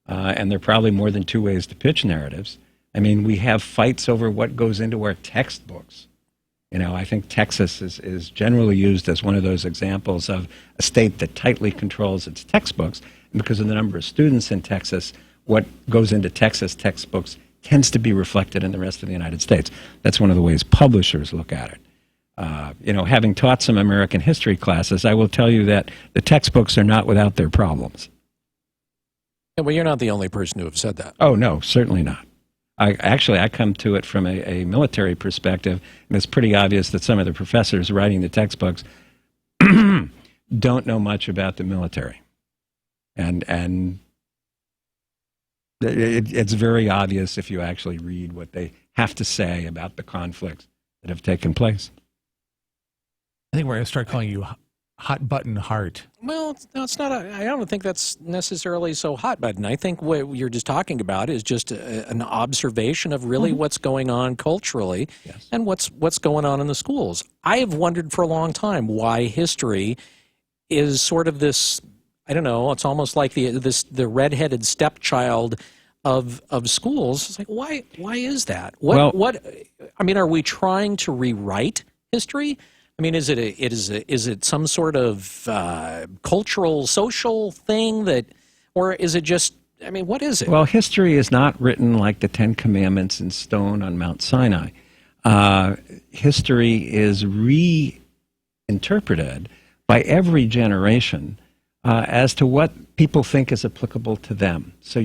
And there are probably more than two ways to pitch narratives. I mean, we have fights over what goes into our textbooks. I think Texas is generally used as one of those examples of a state that tightly controls its textbooks. And because of the number of students in Texas, what goes into Texas textbooks tends to be reflected in the rest of the United States. That's one of the ways publishers look at it. Having taught some American history classes, I will tell you that the textbooks are not without their problems. Yeah, well, you're not the only person who have said that. Oh, no, certainly not. I come to it from a military perspective, and it's pretty obvious that some of the professors writing the textbooks don't know much about the military. And it's very obvious if you actually read what they have to say about the conflicts that have taken place. I think we're going to start calling you Hot Button Heart. Well, no, it's not. I don't think that's necessarily so hot button. I think what you're just talking about is just an observation of really what's going on culturally and what's going on in the schools. I have wondered for a long time why history is sort of this. I don't know. It's almost like the redheaded stepchild of schools. It's like why is that? What? I mean, are we trying to rewrite history? I mean, is it some sort of cultural, social thing that, or is it just? I mean, what is it? Well, history is not written like the Ten Commandments in stone on Mount Sinai. History is reinterpreted by every generation as to what people think is applicable to them. So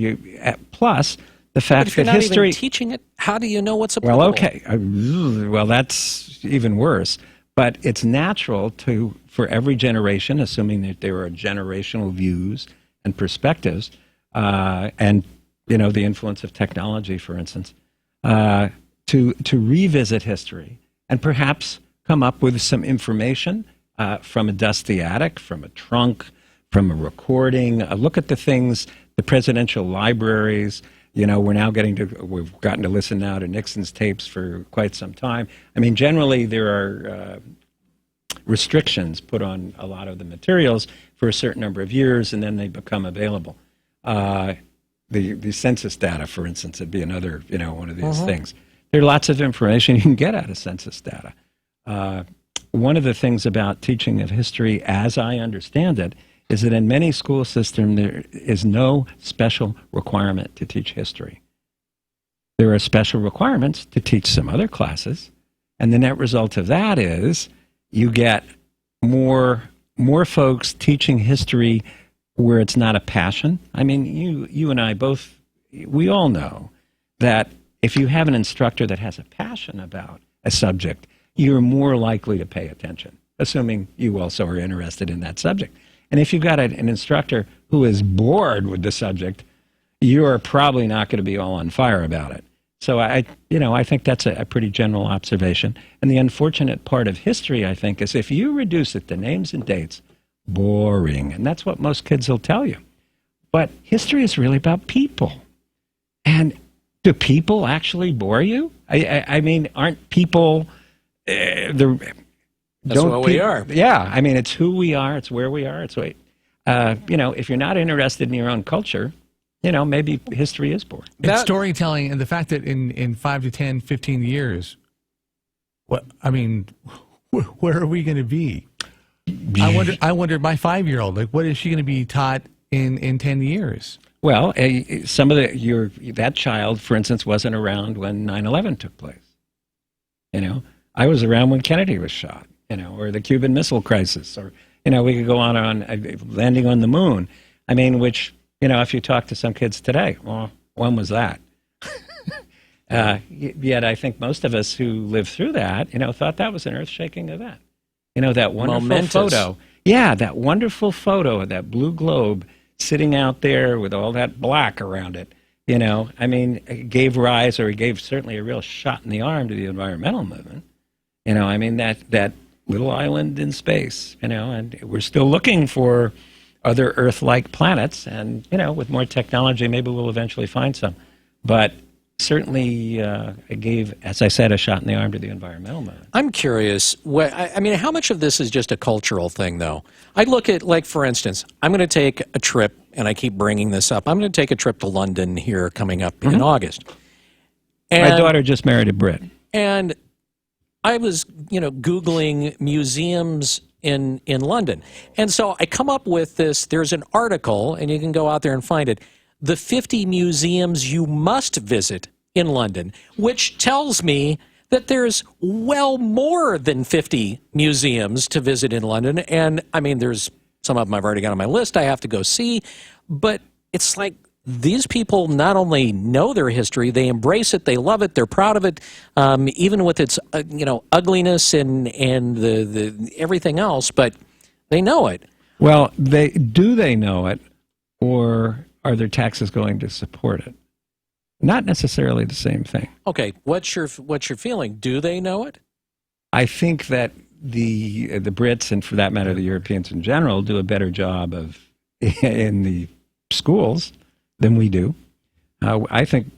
plus the fact but if you're that not history even teaching it, how do you know what's applicable? Well, okay. Well, that's even worse. But it's natural for every generation, assuming that there are generational views and perspectives, and the influence of technology, for instance, to revisit history and perhaps come up with some information from a dusty attic, from a trunk, from a recording. Look at the things, the presidential libraries. We've gotten to listen now to Nixon's tapes for quite some time. I mean, generally there are restrictions put on a lot of the materials for a certain number of years, and then they become available. The census data, for instance, would be another, one of these things. There are lots of information you can get out of census data. One of the things about teaching of history, as I understand it, is that in many school systems there is no special requirement to teach history. There are special requirements to teach some other classes, and the net result of that is you get more folks teaching history where it's not a passion. I mean, you and I both, we all know that if you have an instructor that has a passion about a subject, you're more likely to pay attention, assuming you also are interested in that subject. And if you've got an instructor who is bored with the subject, you're probably not going to be all on fire about it. So I think that's a pretty general observation. And the unfortunate part of history, I think, is if you reduce it to names and dates, boring. And that's what most kids will tell you. But history is really about people. And do people actually bore you? I mean, aren't people That's what we are. Yeah, I mean, it's who we are, it's where we are, it's what, if you're not interested in your own culture, maybe history is boring. It's storytelling, and the fact that in 5 to 10, 15 years, where are we going to be? I wonder, my 5-year-old, what is she going to be taught in 10 years? Well, some of that child, for instance, wasn't around when 9/11 took place. I was around when Kennedy was shot, or the Cuban Missile Crisis, or, we could go on landing on the moon. I mean, which, if you talk to some kids today, well, when was that? Yet I think most of us who lived through that, thought that was an earth-shaking event. That wonderful Momentous photo. Yeah, that wonderful photo of that blue globe sitting out there with all that black around it. It gave rise, or it gave certainly a real shot in the arm to the environmental movement. That little island in space, and we're still looking for other Earth-like planets, and, with more technology, maybe we'll eventually find some. But certainly it gave, as I said, a shot in the arm to the environmental movement. I'm curious, how much of this is just a cultural thing, though? I look at, for instance, I'm going to take a trip, and I keep bringing this up, I'm going to take a trip to London here coming up in August. And, my daughter just married a Brit. And I was, Googling museums in London. And so I come up with this, there's an article, and you can go out there and find it, the 50 museums you must visit in London, which tells me that there's well more than 50 museums to visit in London. And, there's some of them I've already got on my list I have to go see. But it's like these people not only know their history, they embrace it, they love it, they're proud of it, even with its, ugliness and the everything else, but they know it. Well, do they know it, or are their taxes going to support it? Not necessarily the same thing. Okay, what's your feeling? Do they know it? I think that the Brits, and for that matter, the Europeans in general, do a better job of in the schools than we do. I think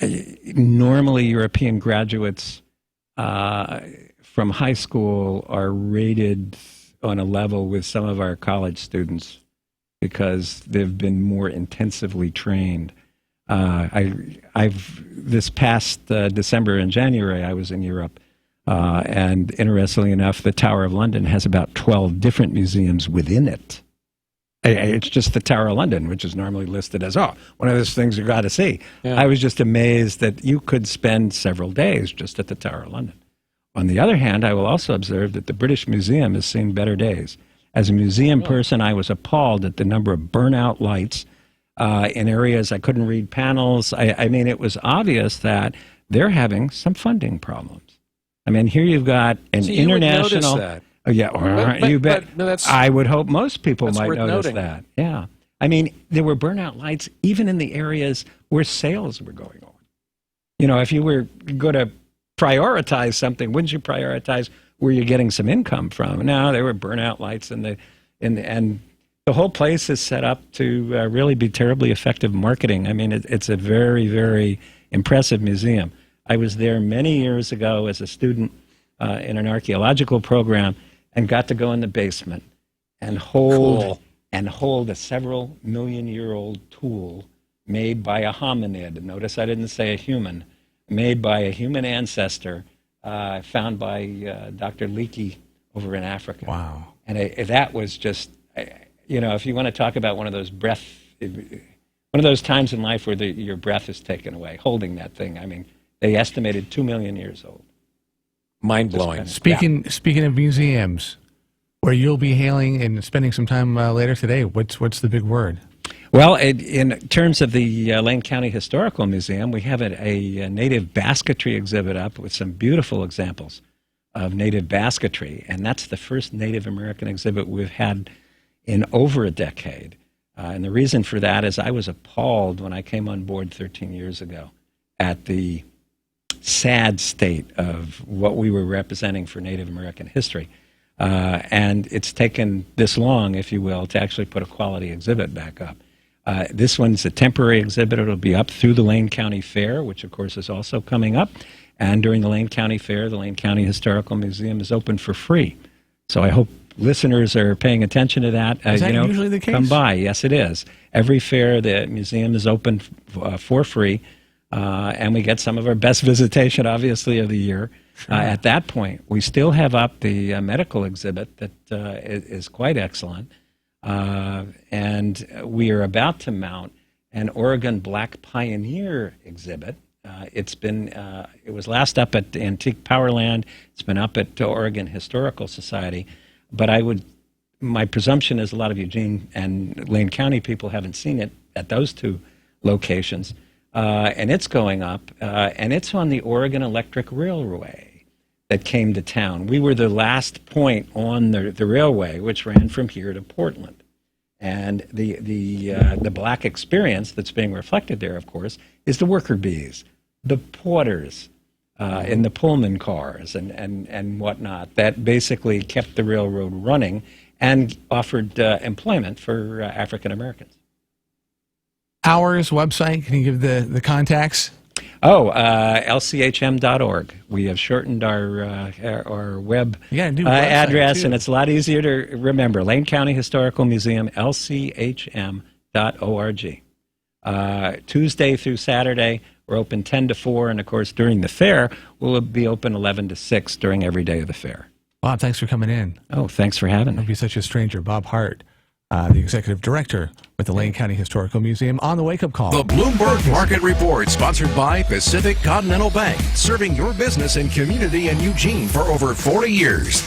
normally European graduates from high school are rated on a level with some of our college students because they've been more intensively trained. I've this past December and January, I was in Europe, and interestingly enough, the Tower of London has about 12 different museums within it. It's just the Tower of London, which is normally listed as, one of those things you got to see. Yeah. I was just amazed that you could spend several days just at the Tower of London. On the other hand, I will also observe that the British Museum has seen better days. As a museum person, I was appalled at the number of burnout lights in areas I couldn't read panels. I mean, it was obvious that they're having some funding problems. I mean, here you've got an international... You would notice that. Oh, yeah, you bet. But no, I would hope most people might notice noting. that. Yeah. I mean, there were burnout lights even in the areas where sales were going on. You know, if you were going to prioritize something, wouldn't you prioritize where you're getting some income from? No, there were burnout lights and the whole place is set up to really be terribly effective marketing. I mean, it's a very, very impressive museum. I was there many years ago as a student in an archaeological program and got to go in the basement and hold a several million-year-old tool made by a hominid. Notice I didn't say a human. Made by a human ancestor, found by Dr. Leakey over in Africa. Wow. And that was just, you know, if you want to talk about one of those times in life where your breath is taken away, holding that thing. I mean, they estimated 2 million years old. Mind-blowing. Speaking of museums, where you'll be hailing and spending some time later today, what's the big word? Well, in terms of the Lane County Historical Museum, we have a native basketry exhibit up with some beautiful examples of native basketry, and that's the first Native American exhibit we've had in over a decade. And the reason for that is I was appalled when I came on board 13 years ago at the sad state of what we were representing for Native American history. And it's taken this long, if you will, to actually put a quality exhibit back up. This one's a temporary exhibit. It'll be up through the Lane County Fair, which of course is also coming up. And during the Lane County Fair, the Lane County Historical Museum is open for free. So I hope listeners are paying attention to that. Is that usually the case? Come by. Yes, it is. Every fair, the museum is open for free. And we get some of our best visitation, obviously, of the year. Sure. At that point, we still have up the medical exhibit that is quite excellent. And we are about to mount an Oregon Black Pioneer exhibit. It was last up at Antique Powerland. It's been up at Oregon Historical Society. But my presumption is a lot of Eugene and Lane County people haven't seen it at those two locations. And it's going up, and it's on the Oregon Electric Railway that came to town. We were the last point on the railway, which ran from here to Portland. And the black experience that's being reflected there, of course, is the worker bees, the porters in the Pullman cars and whatnot that basically kept the railroad running and offered employment for African Americans. Hours, website, can you give the contacts? LCHM.org. We have shortened our web address, and it's a lot easier to remember. Lane County Historical Museum, LCHM.org. Tuesday through Saturday, we're open 10 to 4, and of course, during the fair, we'll be open 11 to 6 during every day of the fair. Bob, thanks for coming in. Oh, thanks for having me. Don't be such a stranger. Bob Hart, the executive director with the Lane County Historical Museum, on the Wake Up Call. The Bloomberg Market Report, sponsored by Pacific Continental Bank, serving your business and community in Eugene for over 40 years.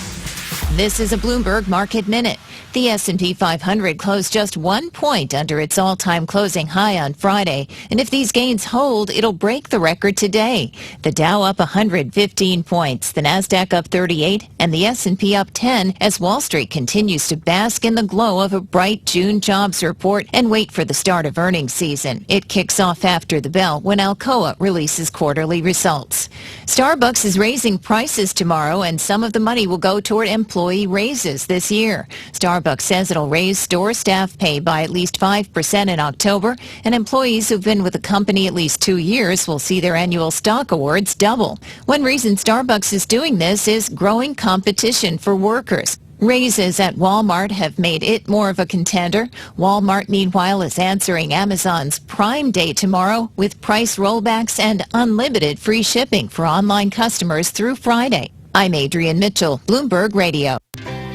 This is a Bloomberg Market Minute. The S&P 500 closed just 1 point under its all-time closing high on Friday. And if these gains hold, it'll break the record today. The Dow up 115 points, the Nasdaq up 38, and the S&P up 10 as Wall Street continues to bask in the glow of a bright June jobs report and wait for the start of earnings season. It kicks off after the bell when Alcoa releases quarterly results. Starbucks is raising prices tomorrow, and some of the money will go toward employee raises this year. Starbucks says it'll raise store staff pay by at least 5% in October, and employees who've been with the company at least 2 years will see their annual stock awards double. One reason Starbucks is doing this is growing competition for workers. Raises at Walmart have made it more of a contender. Walmart, meanwhile, is answering Amazon's Prime Day tomorrow with price rollbacks and unlimited free shipping for online customers through Friday. I'm Adrienne Mitchell, Bloomberg Radio.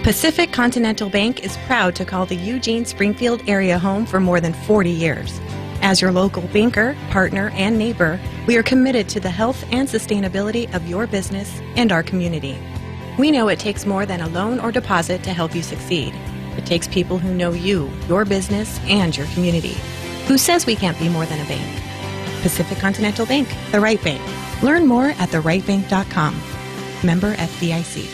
Pacific Continental Bank is proud to call the Eugene Springfield area home for more than 40 years. As your local banker, partner, and neighbor, we are committed to the health and sustainability of your business and our community. We know it takes more than a loan or deposit to help you succeed. It takes people who know you, your business, and your community. Who says we can't be more than a bank? Pacific Continental Bank, the right bank. Learn more at therightbank.com. Member FDIC.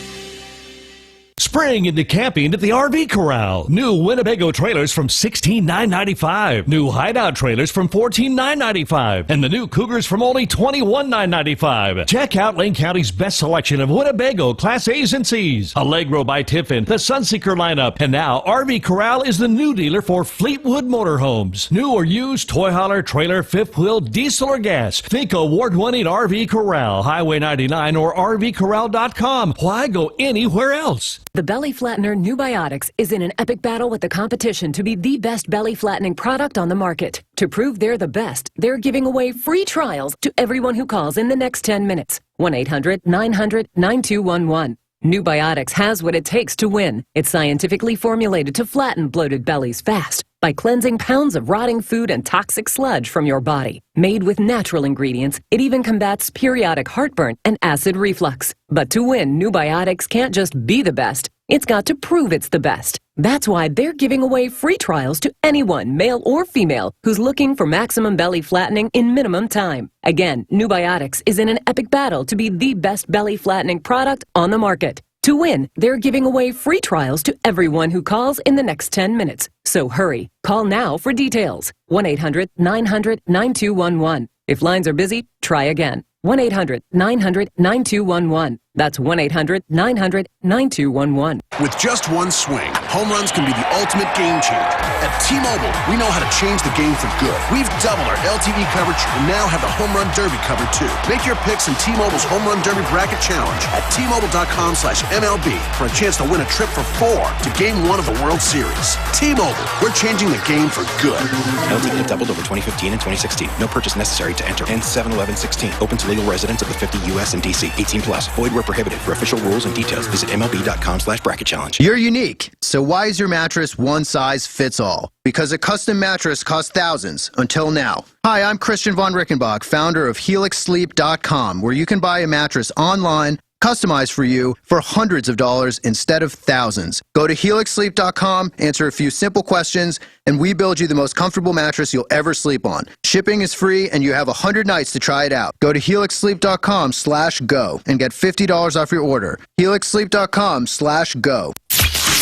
Spring into camping at the RV Corral. New Winnebago trailers from $16,995. New Hideout trailers from $14,995. And the new Cougars from only $21,995. Check out Lane County's best selection of Winnebago Class A's and C's. Allegro by Tiffin, the Sunseeker lineup. And now RV Corral is the new dealer for Fleetwood Motorhomes. New or used toy hauler, trailer, fifth wheel, diesel or gas. Think award-winning RV Corral. Highway 99 or RVCorral.com. Why go anywhere else? The Belly Flattener Nubiotics is in an epic battle with the competition to be the best belly flattening product on the market. To prove they're the best, they're giving away free trials to everyone who calls in the next 10 minutes. 1-800-900-9211. Nubiotics has what it takes to win. It's scientifically formulated to flatten bloated bellies fast by cleansing pounds of rotting food and toxic sludge from your body. Made with natural ingredients, it even combats periodic heartburn and acid reflux. But to win, Nubiotics can't just be the best. It's got to prove it's the best. That's why they're giving away free trials to anyone, male or female, who's looking for maximum belly flattening in minimum time. Again, Nubiotics is in an epic battle to be the best belly flattening product on the market. To win, they're giving away free trials to everyone who calls in the next 10 minutes. So hurry. Call now for details. 1-800-900-9211. If lines are busy, try again. 1-800-900-9211. That's 1-800-900-9211. With just one swing, home runs can be the ultimate game changer. At T-Mobile, we know how to change the game for good. We've doubled our LTE coverage and now have the Home Run Derby covered too. Make your picks in T-Mobile's Home Run Derby Bracket Challenge at T-Mobile.com/MLB for a chance to win a trip for 4 to Game 1 of the World Series. T-Mobile, we're changing the game for good. LTE doubled over 2015 and 2016. No purchase necessary to enter. Ends 7/11/16. Open to legal residents of the 50 U.S. and D.C. 18 plus. Void where prohibited. For official rules and details, visit MLB.com/bracket challenge. You're unique, so why is your mattress one size fits all? Because a custom mattress costs thousands, until now. Hi, I'm Christian von Rickenbach, founder of HelixSleep.com, where you can buy a mattress online, customized for you, for hundreds of dollars instead of thousands. Go to HelixSleep.com, answer a few simple questions, and we build you the most comfortable mattress you'll ever sleep on. Shipping is free, and you have 100 nights to try it out. Go to HelixSleep.com/go and get $50 off your order. HelixSleep.com/go.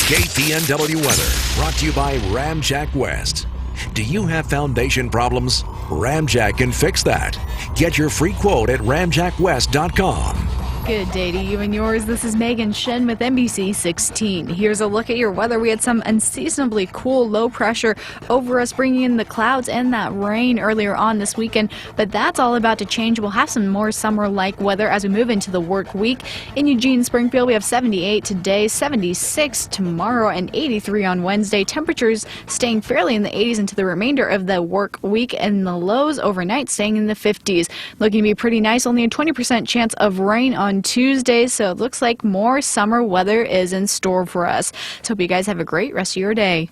KPNW weather, brought to you by Ramjack West. Do you have foundation problems? Ramjack can fix that. Get your free quote at ramjackwest.com. Good day to you and yours. This is Megan Shen with NBC 16. Here's a look at your weather. We had some unseasonably cool low pressure over us, bringing in the clouds and that rain earlier on this weekend, but that's all about to change. We'll have some more summer-like weather as we move into the work week. In Eugene, Springfield, we have 78 today, 76 tomorrow, and 83 on Wednesday. Temperatures staying fairly in the 80s into the remainder of the work week, and the lows overnight staying in the 50s. Looking to be pretty nice. Only a 20% chance of rain on Tuesday, so it looks like more summer weather is in store for us. So hope you guys have a great rest of your day.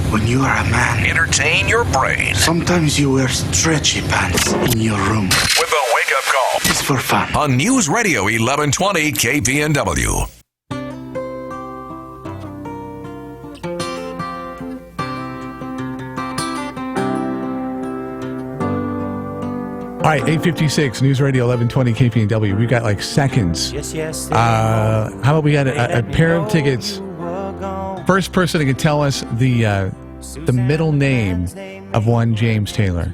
When you are a man, entertain your brain. Sometimes you wear stretchy pants in your room. With a wake-up call. It's for fun. On News Radio 1120 KPNW. All right, 8:56, News Radio 1120 KPNW. We've got like seconds. How about we got a pair of tickets? First person who can tell us the middle name of one James Taylor.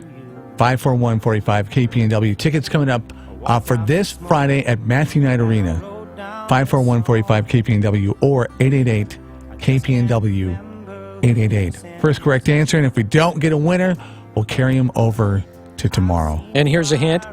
54145 KPNW. Tickets coming up for this Friday at Matthew Knight Arena. 541-45 KPNW or 888-KPNW 888. First correct answer, and if we don't get a winner, we'll carry him over to tomorrow. And here's a hint.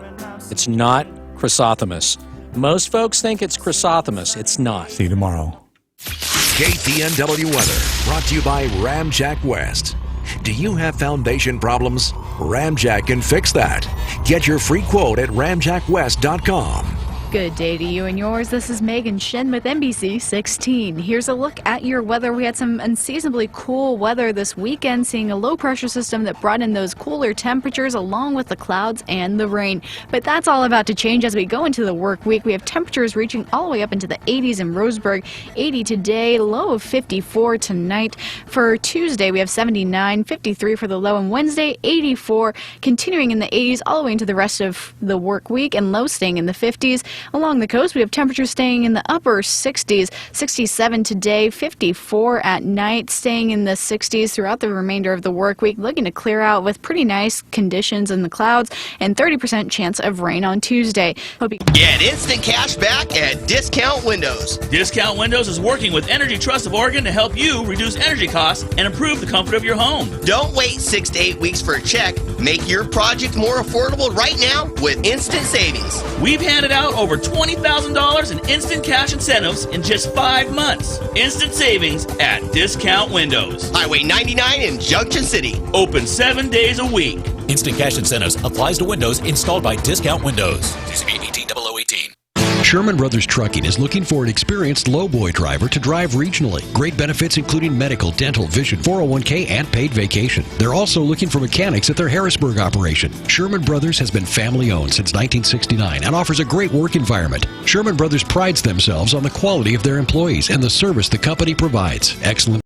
It's not chrysothemis. Most folks think it's chrysothemis. It's not. See you tomorrow. KPNW weather brought to you by Ramjack West. Do you have foundation problems? Ramjack can fix that. Get your free quote at ramjackwest.com. Good day to you and yours. This is Megan Shin with NBC 16. Here's a look at your weather. We had some unseasonably cool weather this weekend, seeing a low pressure system that brought in those cooler temperatures along with the clouds and the rain. But that's all about to change as we go into the work week. We have temperatures reaching all the way up into the 80s in Roseburg. 80 today, low of 54 tonight. For Tuesday, we have 79, 53 for the low, and Wednesday, 84, continuing in the 80s all the way into the rest of the work week, and low staying in the 50s. Along the coast, we have temperatures staying in the upper 60s, 67 today, 54 at night, staying in the 60s throughout the remainder of the work week, looking to clear out with pretty nice conditions in the clouds, and 30% chance of rain on Tuesday. Get instant cash back at Discount Windows. Discount Windows is working with Energy Trust of Oregon to help you reduce energy costs and improve the comfort of your home. Don't wait 6 to 8 weeks for a check. Make your project more affordable right now with instant savings. We've handed out over $20,000 in instant cash incentives in just 5 months. Instant savings at Discount Windows. Highway 99 in Junction City. Open 7 days a week. Instant cash incentives applies to windows installed by Discount Windows. DCB 180018. Sherman Brothers Trucking is looking for an experienced lowboy driver to drive regionally. Great benefits including medical, dental, vision, 401k, and paid vacation. They're also looking for mechanics at their Harrisburg operation. Sherman Brothers has been family-owned since 1969 and offers a great work environment. Sherman Brothers prides themselves on the quality of their employees and the service the company provides. Excellent